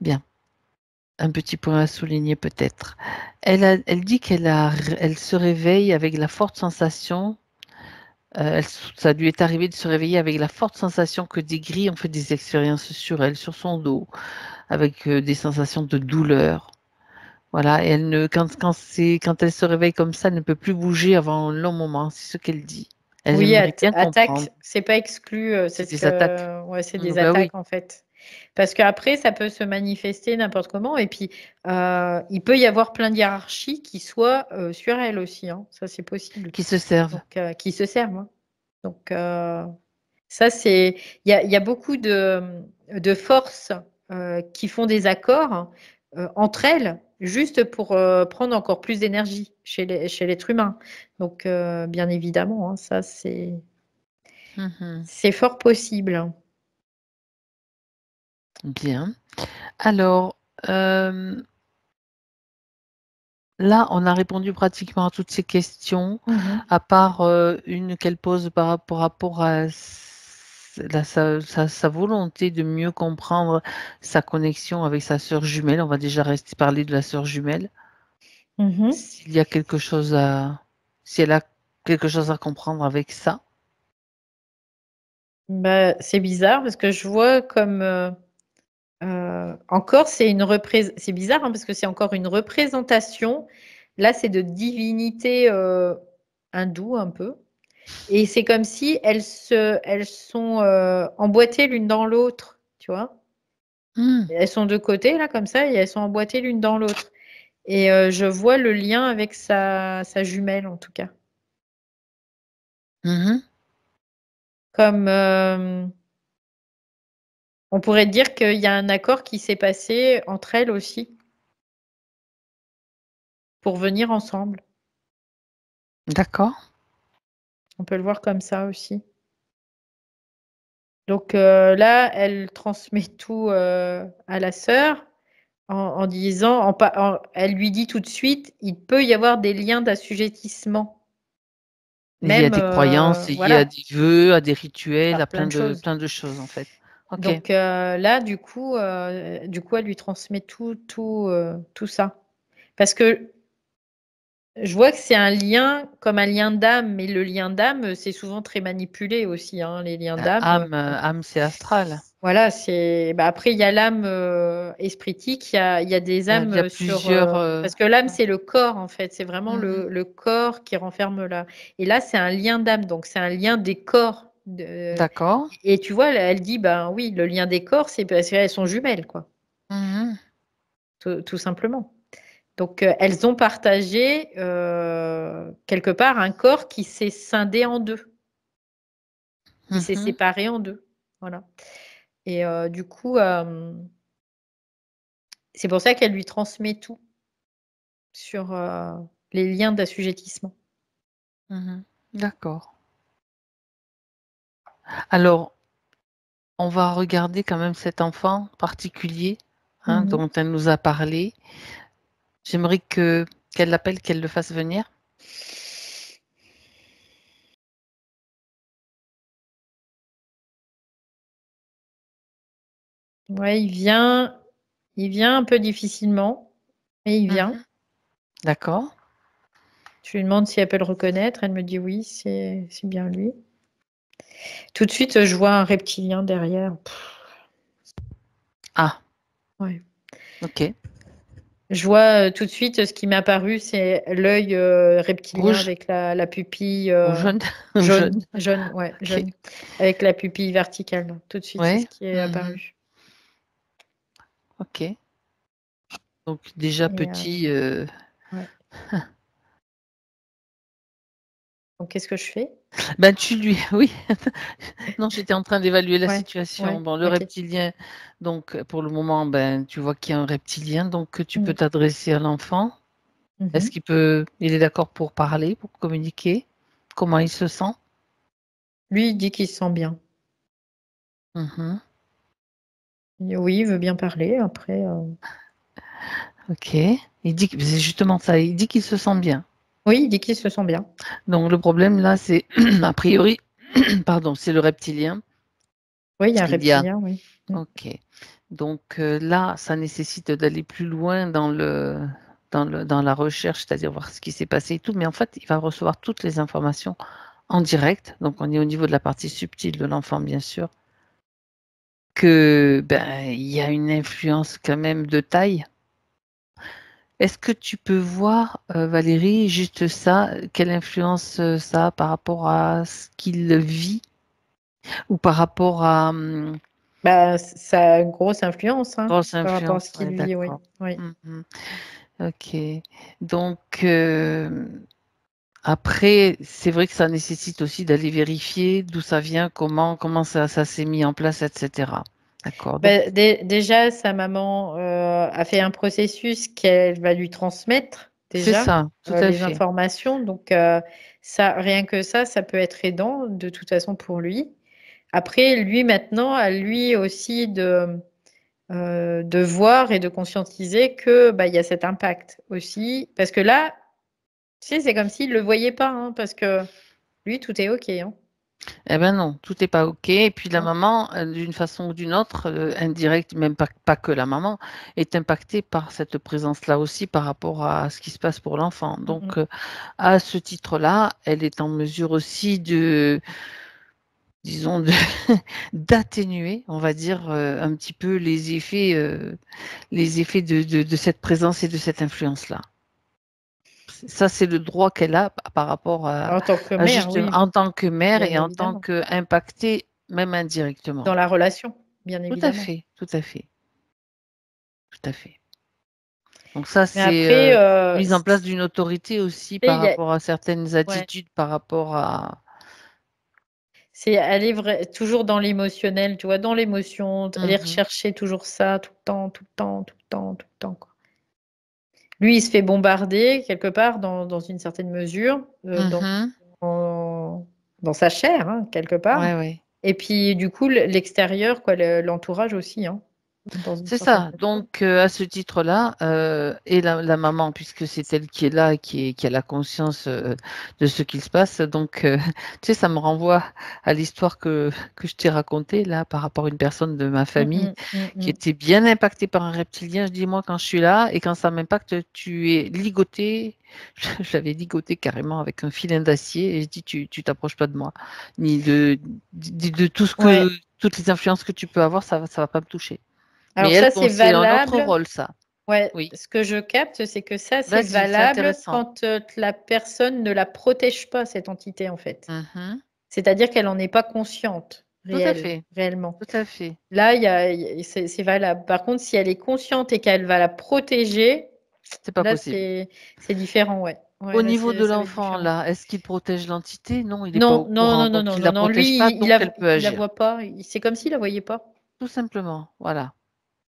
bien. Un petit point à souligner peut-être. Elle dit elle se réveille avec la forte sensation. Ça lui est arrivé de se réveiller avec la forte sensation que des grilles ont fait des expériences sur elle, sur son dos, avec des sensations de douleur. Voilà, et quand elle se réveille comme ça, elle ne peut plus bouger avant un long moment, c'est ce qu'elle dit. Elle Oui, aimerait bien comprendre. attaque, c'est pas exclu, c'est C'est ce des attaques. que, ouais, c'est des Bah oui, attaques en fait. Parce qu'après, ça peut se manifester n'importe comment. Et puis, il peut y avoir plein de hiérarchies qui soient sur elle aussi, hein. Ça, c'est possible. qui se servent. Donc, qui se servent, hein. Donc, Ça, il y a beaucoup de forces qui font des accords entre elles, juste pour prendre encore plus d'énergie chez l'être humain. Donc, bien évidemment, hein, ça, Mhm. c'est fort possible. Bien. Alors, là, on a répondu pratiquement à toutes ces questions, Mhm. à part une qu'elle pose par rapport à sa volonté de mieux comprendre sa connexion avec sa sœur jumelle. On va déjà rester parler de la sœur jumelle. Mhm. S'il y a quelque chose si elle a quelque chose à comprendre avec ça. Bah, c'est bizarre parce que je vois comme encore c'est bizarre hein, parce que c'est encore une représentation. Là, c'est de divinité hindoue un peu. Et c'est comme si elles sont emboîtées l'une dans l'autre, tu vois. Hmm. Et elles sont de côté là comme ça et elles sont emboîtées l'une dans l'autre. Et je vois le lien avec sa jumelle en tout cas. Mhm. Comme on pourrait dire qu'il y a un accord qui s'est passé entre elles aussi pour venir ensemble. D'accord. On peut le voir comme ça aussi. Donc là, elle transmet tout à la sœur en disant, elle lui dit tout de suite, il peut y avoir des liens d'assujettissement. Lié à Même, des croyances, lié à voilà, des vœux, à des rituels, à plein de choses. plein de choses en fait. OK. Donc là, du coup, elle lui transmet tout ça. Parce que je vois que c'est un lien comme un lien d'âme, mais le lien d'âme, c'est souvent très manipulé aussi, hein, les liens d'âme. Âme, c'est astral. Voilà, après il y a l'âme espritique, il y a des Il y a âmes sur plusieurs. parce que l'âme c'est le corps en fait, c'est vraiment le corps qui renferme là. Et là c'est un lien d'âme, donc c'est un lien des corps. D'accord. Et tu vois, elle dit ben oui, le lien des corps, c'est parce qu'elles sont jumelles, quoi, Mhm. tout simplement. Donc elles ont partagé quelque part un corps qui s'est scindé en deux, qui s'est Mhm. séparé en deux. Voilà. Et du coup, c'est pour ça qu'elle lui transmet tout sur les liens d'assujettissement. Mhm. D'accord. Alors, on va regarder quand même cet enfant particulier Mhm. dont elle nous a parlé. J'aimerais qu'elle l'appelle, qu'elle le fasse venir. Ouais, il vient un peu difficilement, mais il vient. Mhm. D'accord. Je lui demande si elle peut le reconnaître. Elle me dit oui, c'est bien lui. Tout de suite, je vois un reptilien derrière. Ah, Ouais. ok. Je vois tout de suite ce qui m'est apparu, c'est l'œil reptilien Rouge avec la pupille ou jaune? jaune, Jaune. jaune, ouais, Ok. jaune, avec la pupille verticale. Tout de suite, c'est ce Ouais. qui est Mhm. apparu. Ok. Donc déjà Et, petit. ouais. Donc, qu'est-ce que je fais? Ben tu lui, oui. Non, j'étais en train d'évaluer la Ouais, situation. ouais, Bon, le ok. reptilien, donc pour le moment, ben tu vois qu'il y a un reptilien, donc tu peux Mm. t'adresser à l'enfant. Est-ce Mhm. il est d'accord pour parler, pour communiquer? Comment il se sent? Lui, il dit qu'il se sent bien. Mhm. Il dit oui, il veut bien parler. Après, Ok. Il dit que c'est justement ça. Il dit qu'il se sent bien. oui, il dit qu'il se sent bien. Donc le problème là, c'est a priori, pardon, c'est le reptilien. Oui, il y a un Il y a. reptilien, oui. Mm. Ok. Donc là, ça nécessite d'aller plus loin dans la recherche, c'est-à-dire voir ce qui s'est passé et tout. Mais en fait, il va recevoir toutes les informations en direct. Donc on est au niveau de la partie subtile de l'enfant, bien sûr, que ben il y a une influence quand même de taille. Est-ce que tu peux voir, Valérie, juste ça, quelle influence ça a par rapport à ce qu'il vit ou par rapport à Bah, ça a une grosse influence hein, grosse par rapport à ce influence? Ouais, qu'il vit, oui. d'accord. Oui. Mhm. Ok. Donc, Après, c'est vrai que ça nécessite aussi d'aller vérifier d'où ça vient, comment ça s'est mis en place, etc. D'accord. Donc, Bah, déjà, sa maman a fait un processus qu'elle va lui transmettre c'est déjà ça, tout à les fait. informations. Donc, ça, rien que ça peut être aidant de toute façon pour lui. Après, lui maintenant, à lui aussi de voir et de conscientiser que bah, il y a cet impact aussi. Parce que là, tu sais, c'est comme s'il ne le voyait pas, hein, parce que lui, tout est OK. Hein. Eh ben non, tout n'est pas OK. Et puis la Hein. maman, d'une façon ou d'une autre, indirecte, même pas que la maman, est impactée par cette présence-là aussi par rapport à ce qui se passe pour l'enfant. Mm, mm. Donc, à ce titre-là, elle est en mesure aussi de, disons, d'atténuer, on va dire, un petit peu les effets de cette présence et de cette influence-là. Ça, c'est le droit qu'elle a par rapport En tant que à mère, justement, oui, en tant que mère bien et en tant évidemment. qu'impactée, même indirectement. Dans la relation, bien Tout à évidemment. fait, tout à fait, tout à fait. Donc ça, Mais c'est après, mise en place d'une autorité aussi par il y a, rapport à certaines ouais, attitudes, par rapport à... c'est aller toujours dans l'émotionnel, tu vois, dans l'émotion, aller Mhm, rechercher toujours ça tout le temps, tout le temps, tout le temps, tout le temps, quoi. Lui, il se fait bombarder quelque part dans une certaine mesure, mhm. dans, dans sa chair, hein, quelque part. Ouais, ouais. Et puis, du coup, l'extérieur, quoi, l'entourage aussi, hein, dans une C'est certaine ça. mesure. Donc, à ce titre-là, et la maman, puisque c'est elle qui est là et qui a la conscience de ce qu'il se passe, donc, tu sais, ça me renvoie à l'histoire que je t'ai racontée, là, par rapport à une personne de ma Mm, famille mm, mm, qui mm. était bien impactée par un reptilien. Je dis, moi, quand je suis là et quand ça m'impacte, tu es ligoté. Je l'avais ligoté carrément avec un filin d'acier et je dis, tu t'approches pas de moi, ni de tout ce Ouais. toutes les influences que tu peux avoir, ça va pas me toucher. Mais Alors elle, ça, bon, c'est c'est un autre valable. rôle, ça. Ouais, Oui. ce que je capte, c'est que ça, c'est Vas-y, c'est valable intéressant. quand la personne ne la protège pas, cette entité, en fait. Mhm. C'est-à-dire qu'elle n'en est pas consciente, Tout à fait. réellement. Tout à fait. Là, c'est valable. Par contre, si elle est consciente et qu'elle va la protéger, C'est pas là, possible. c'est différent, ouais. Ouais, Au là, niveau de ça va être l'enfant, différent. là, est-ce qu'il protège l'entité? Non, il n'est pas au Non, non, courant, non, non, donc non, il non, la non. protège Lui, pas, donc elle peut il la agir. voit pas. C'est comme s'il la voyait pas. Tout simplement. Voilà.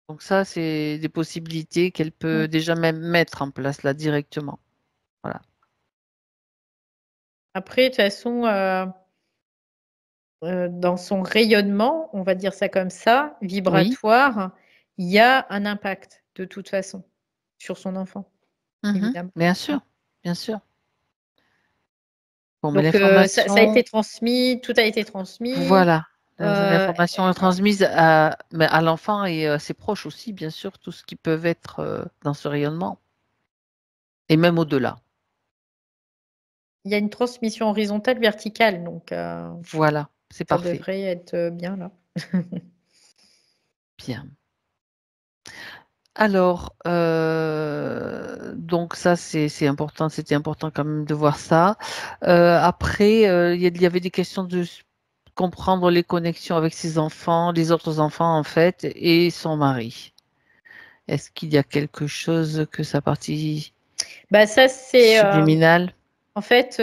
Donc ça, c'est des possibilités qu'elle Mm. peut déjà même mettre en place là directement. Voilà. Après, de toute façon, dans son rayonnement, on va dire ça comme ça, Oui. vibratoire, il y a un impact de toute façon sur son enfant, Mhm. évidemment. Bien Hein. sûr. Bien sûr. Bon, mais Donc ça a été l'information, transmis, tout a été transmis. voilà. Euh, L'information est transmise mais à l'enfant et à ses proches aussi, bien sûr, tout ce qui peuvent être dans ce rayonnement. Et même au-delà. il y a une transmission horizontale, verticale, donc Voilà, c'est ça parfait. devrait être bien là. Bien. Alors, donc ça, c'est important, c'était important quand même de voir ça. Après, il y avait des questions de comprendre les connexions avec ses enfants, les autres enfants en fait, et son mari. Est-ce qu'il y a quelque chose que sa partie Bah ça c'est subliminale? en fait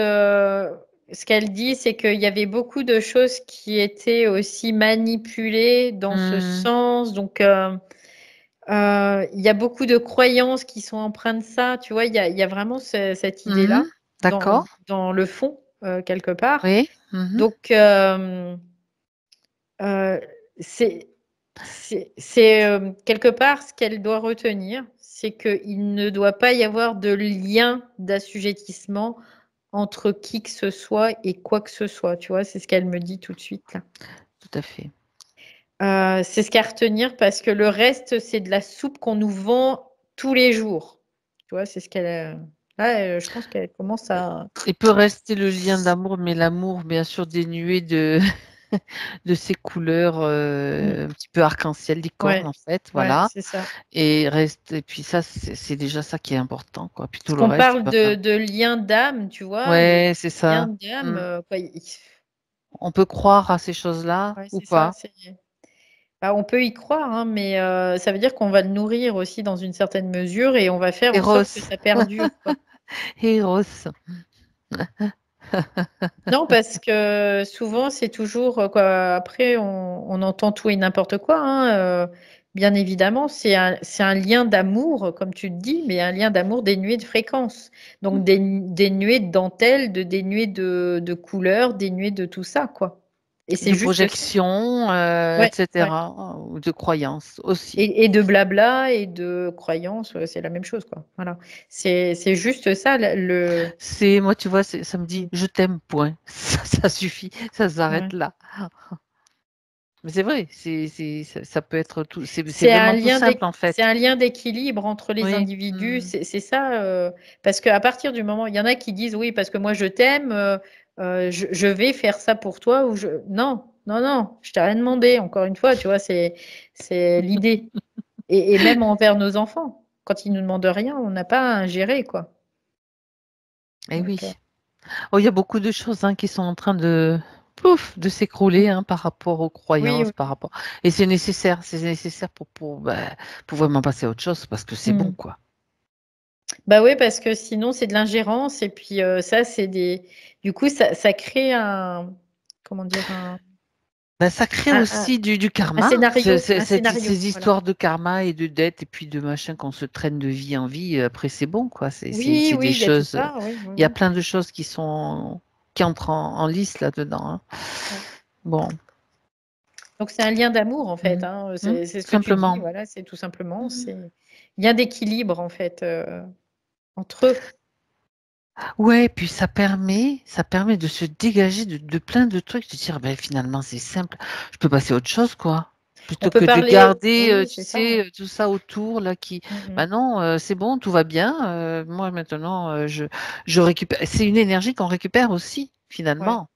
ce qu'elle dit, c'est qu'il y avait beaucoup de choses qui étaient aussi manipulées dans ce Hmm, sens. Donc il y a beaucoup de croyances qui sont empreintes de ça, tu vois? Il y a vraiment cette mhm, idée-là d'accord, dans le fond, quelque part. oui. Mhm, Donc Heu, c'est quelque part ce qu'elle doit retenir, c'est qu'il ne doit pas y avoir de lien d'assujettissement entre qui que ce soit et quoi que ce soit, tu vois? C'est ce qu'elle me dit tout de suite là. tout à fait. C'est ce qu'à retenir parce que le reste, c'est de la soupe qu'on nous vend tous les jours. Tu vois? C'est ce qu'elle, là, je pense qu'elle commence à Il peut rester le lien d'amour, mais l'amour, bien sûr, dénué de, de ses couleurs mmh, un petit peu arc-en-ciel, licorne, ouais, en fait, ouais, voilà. c'est ça. Et puis ça, c'est déjà ça qui est important, quoi. Puis tout Parce le qu'on reste, parle bah, de lien d'âme, tu vois? ouais, c'est Le lien ça. d'âme, Mm. quoi, On peut croire à ces choses-là ouais, ou c'est ça, pas. c'est bah, on peut y croire, hein, mais ça veut dire qu'on va le nourrir aussi dans une certaine mesure et on va faire en sorte que Eros, ça perdure, quoi. Eros. Non, parce que souvent, c'est toujours, quoi, après, on entend tout et n'importe quoi, hein, bien évidemment, c'est un lien d'amour, comme tu le dis, mais un lien d'amour dénué de fréquence. Donc, dénué de dentelle, dénué de couleurs, dénué de tout ça, quoi. Et c'est De juste ça. projection, Ouais, ouais. etc., ou de croyance aussi. Et de blabla et de croyances, c'est la même chose, quoi. Voilà. C'est juste ça, C'est moi, tu vois, ça me dit Mm. je t'aime, point. Ça suffit, ça s'arrête Ouais. là. Mais c'est vrai, ça peut être tout, c'est C'est un vraiment tout lien simple en c'est fait. un lien d'équilibre entre les Oui. individus. Mm. C'est ça, parce qu'à partir du moment, il y en a qui disent oui, parce que moi je t'aime, je vais faire ça pour toi ou je. Non, non, non, je t'ai rien demandé. Encore une fois, tu vois, c'est l'idée. Et même envers nos enfants, quand ils nous demandent rien, on n'a pas à ingérer, quoi. Eh Donc, oui. Oh, il y a beaucoup de choses qui sont en train de, pouf, de s'écrouler par rapport aux oui, croyances, par oui. rapport. Et c'est nécessaire pour vraiment passer à autre chose parce que c'est bon, Mm. quoi. Bah oui, parce que sinon c'est de l'ingérence et puis ça c'est des. Du coup, ça crée comment dire Ben, ça crée un, un- aussi du un karma, scénario, un scénario. ces Voilà. histoires de karma et de dettes et puis de machin qu'on se traîne de vie en vie. Après, c'est bon, quoi. Oui, C'est des oui, il y a tout choses. ça. Oui, oui, Il y a oui. plein de choses qui entrent en lice là-dedans. Hein. Ouais. Bon, Donc c'est un lien d'amour en fait. Mhm. Hein. Mhm. C'est ce que tu dis. Simplement. Voilà, c'est tout simplement. Mhm. C'est lien d'équilibre en fait entre eux. Ouais, puis ça permet de se dégager de plein de trucs, de dire, ben, finalement, c'est simple, je peux passer à autre chose, quoi. On Plutôt peut que de parler. garder, Oui, tu c'est ça. Ouais. sais, tout ça autour, là, Mhm. ben non, c'est bon, tout va bien. Moi, maintenant, je récupère. C'est une énergie qu'on récupère aussi, Ouais. finalement.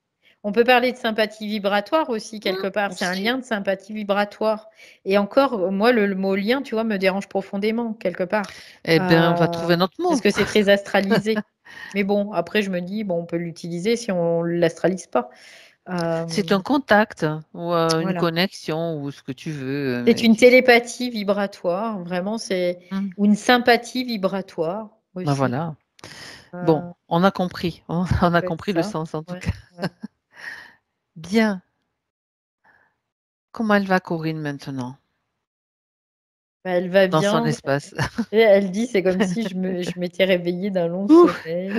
On peut parler de sympathie vibratoire aussi, quelque part. C'est un Aussi. lien de sympathie vibratoire. Et encore, moi, le mot lien, tu vois, me dérange profondément, quelque part. Eh bien, on va trouver un autre Parce mot. que c'est très astralisé. Mais bon, après, je me dis, bon, on peut l'utiliser si on ne l'astralise pas. C'est Euh, un contact ou une voilà. connexion ou ce que tu veux. C'est une télépathie vibratoire, vraiment, c'est Hmm. ou une sympathie vibratoire Ben aussi. voilà. Bon, Euh, on a compris. ça On a peut être compris le ça. sens, en tout Ouais, cas. ouais. Bien. Comment elle va, Corinne, maintenant? Bah, elle va Dans son bien. espace. Et elle dit, c'est comme si je m'étais réveillée d'un long Ouf, sommeil.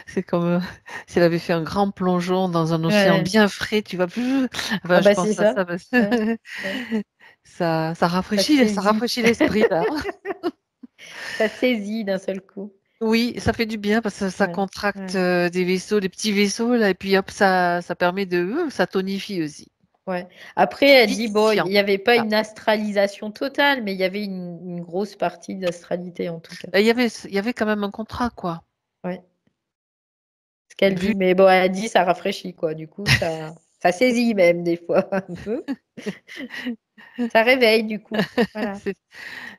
c'est comme si elle avait fait un grand plongeon dans un océan Ouais. bien frais, tu vois. Ah Enfin, je bah c'est pense à ça. ça parce Ouais, que ouais. Ça ça saisit. rafraîchit l'esprit, là. Ça saisit d'un seul coup. Oui, ça fait du bien parce que ça Ouais, contracte ouais, des vaisseaux, des petits vaisseaux, là, et puis hop, ça permet ça tonifie aussi. ouais. Après, elle dit, bon, il Vivifiant. n'y avait pas Ah. une astralisation totale, mais il y avait une grosse partie d'astralité en tout cas. Il y avait quand même un contrat, quoi. Ouais. Ce qu'elle Vu dit, mais bon, elle dit, ça rafraîchit, quoi. Du coup, ça saisit même des fois un peu. Ça réveille, du coup. Voilà.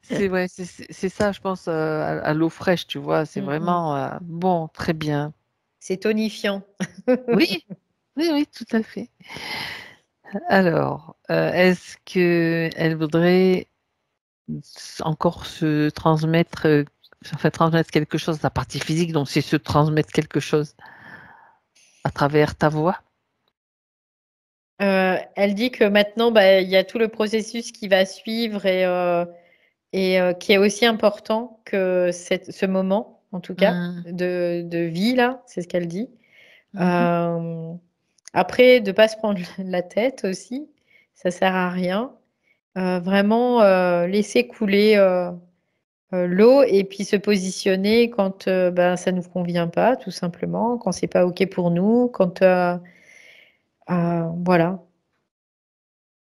C'est ouais, c'est ça, je pense, à l'eau fraîche, tu vois. C'est Mm, mm. vraiment bon, très bien. C'est tonifiant. Oui, oui, oui, tout à fait. Alors, est-ce que elle voudrait encore se transmettre, enfin, transmettre quelque chose, la partie physique, donc c'est se transmettre quelque chose à travers ta voix? Elle dit que maintenant, bah, il y a tout le processus qui va suivre et qui est aussi important que ce moment, en tout cas, Hmm. de vie, là, c'est ce qu'elle dit. Mhm. Euh, Après, de ne pas se prendre la tête aussi, ça sert à rien. Vraiment, laisser couler l'eau et puis se positionner quand ben, ça ne nous convient pas, tout simplement, quand c'est pas OK pour nous, quand voilà.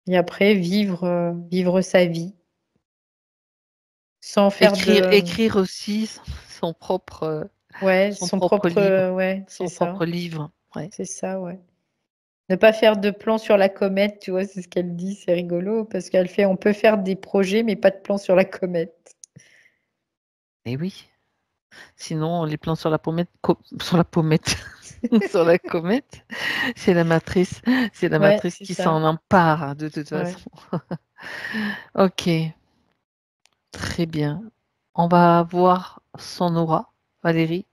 Et après, vivre sa vie sans faire de Écrire aussi son propre, euh, ouais, son son propre propre livre, ouais, c'est son ça, propre livre. Ouais. c'est ça, ouais. Ne pas faire de plan sur la comète, tu vois, c'est ce qu'elle dit, c'est rigolo parce qu'elle fait on peut faire des projets mais pas de plan sur la comète. Et oui. Sinon, les plans sur la pommette, sur la pommette, sur la comète, c'est la matrice, c'est la Ouais, matrice c'est qui ça. s'en empare de toute Ouais. façon. Ok, très bien. On va voir son aura, Valérie.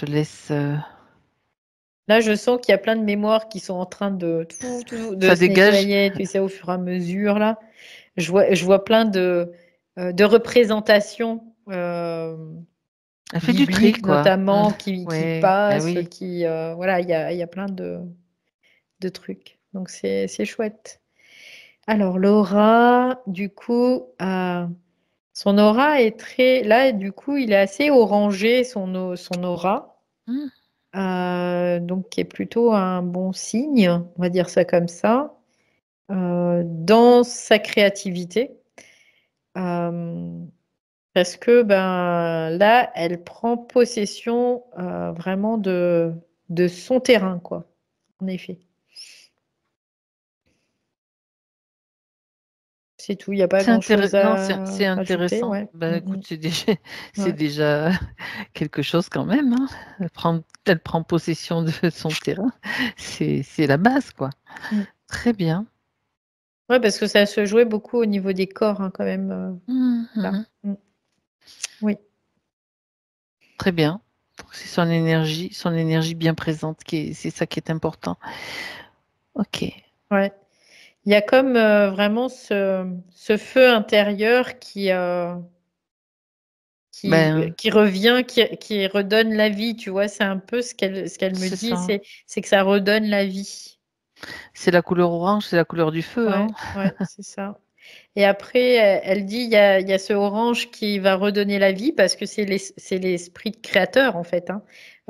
te laisse. Là, je sens qu'il y a plein de mémoires qui sont en train de Ça se dégage. nettoyer, tu sais, au fur et à mesure, là. Je vois plein de représentations Elle fait du tri, bibliques, quoi. notamment, qui Ouais, bah passent, oui. voilà, il y a plein de trucs. Donc, c'est chouette. Alors, l'aura, du coup, son aura est très... Là, du coup, il est assez orangé, son aura. Hmm. Donc, qui est plutôt un bon signe, on va dire ça comme ça, dans sa créativité. Parce que ben, là, elle prend possession vraiment de son terrain, quoi, en effet. C'est tout, il n'y a pas grand-chose Non, à c'est rajouter. intéressant. Ouais. Ben, écoute, c'est Ouais. déjà quelque chose quand même. Hein. Elle prend possession de son terrain. C'est la base, quoi. Mm. Très bien. Ouais, parce que ça se jouait beaucoup au niveau des corps, hein, quand même. Là. Mhm. Mm. Oui. Très bien. C'est son énergie bien présente c'est ça qui est important. Ok. Ouais. Il y a comme vraiment ce feu intérieur Ben, qui revient, qui redonne la vie, tu vois. C'est un peu ce qu'elle me c'est dit, ça. c'est que ça redonne la vie. C'est la couleur orange, c'est la couleur du feu, hein. Ouais, ouais, c'est ça. Et après, elle dit, il y a ce orange qui va redonner la vie parce que c'est l'esprit créateur, en fait, hein,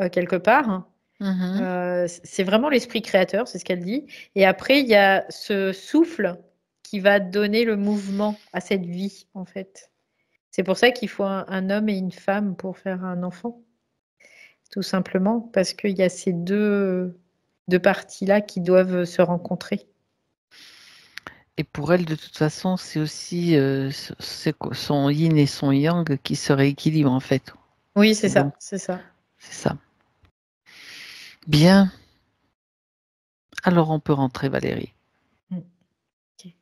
quelque part. Mhm. C'est vraiment l'esprit créateur, c'est ce qu'elle dit. Et après, il y a ce souffle qui va donner le mouvement à cette vie, en fait. C'est pour ça qu'il faut un homme et une femme pour faire un enfant, tout simplement, parce qu'il y a ces deux parties-là qui doivent se rencontrer. Et pour elle, de toute façon, c'est aussi son yin et son yang qui se rééquilibrent, en fait. Oui, c'est Donc, ça, c'est ça. c'est ça. Bien. Alors, on peut rentrer, Valérie. Mm. Ok.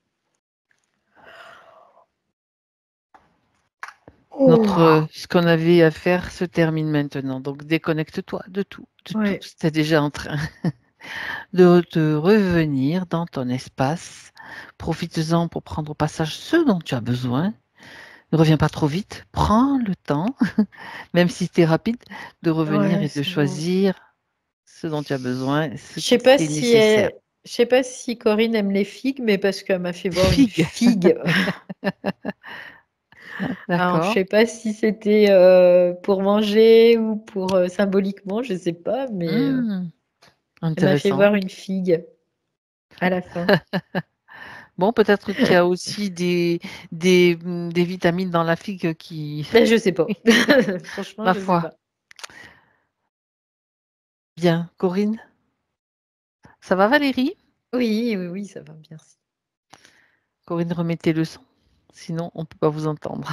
Oh, Ce qu'on avait à faire se termine maintenant. Donc, déconnecte-toi de tout, de tout. ouais. C'était déjà en train de te revenir dans ton espace. Profites-en pour prendre au passage ce dont tu as besoin. Ne reviens pas trop vite. Prends le temps, même si c'est rapide, de revenir Ouais, et de c'est bon. choisir ce dont tu as besoin, ce Je sais qui pas est si nécessaire. je sais pas si Corinne aime les figues, mais parce qu'elle m'a fait voir une Figue, figue. Alors, je d'accord. sais pas si c'était pour manger ou pour symboliquement, je sais pas, mais Hmm, elle m'a fait intéressant. voir une figue à la fin. Bon, peut-être qu'il y a aussi des vitamines dans la figue qui, Ben, je sais pas. Franchement, ma je sais foi, pas. bien. Corinne, ça va Valérie? Oui, oui, oui, ça va bien. Corinne, remettez le son. Sinon, on ne peut pas vous entendre.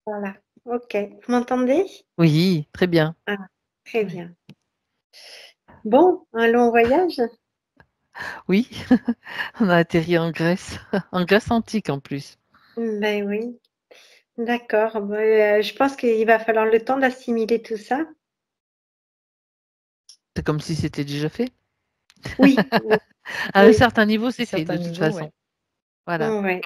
Voilà. Ok. Vous m'entendez? Oui, très bien. Ah, très Ouais. bien. Bon, un long voyage? Oui, on a atterri en Grèce, en Grèce antique en plus. Ben oui. D'accord. Je pense qu'il va falloir le temps d'assimiler tout ça. C'est comme si c'était déjà fait. Oui, oui, À un oui. certain niveau, À un c'est fait de certain toute niveau, façon. ouais. Voilà. Ouais.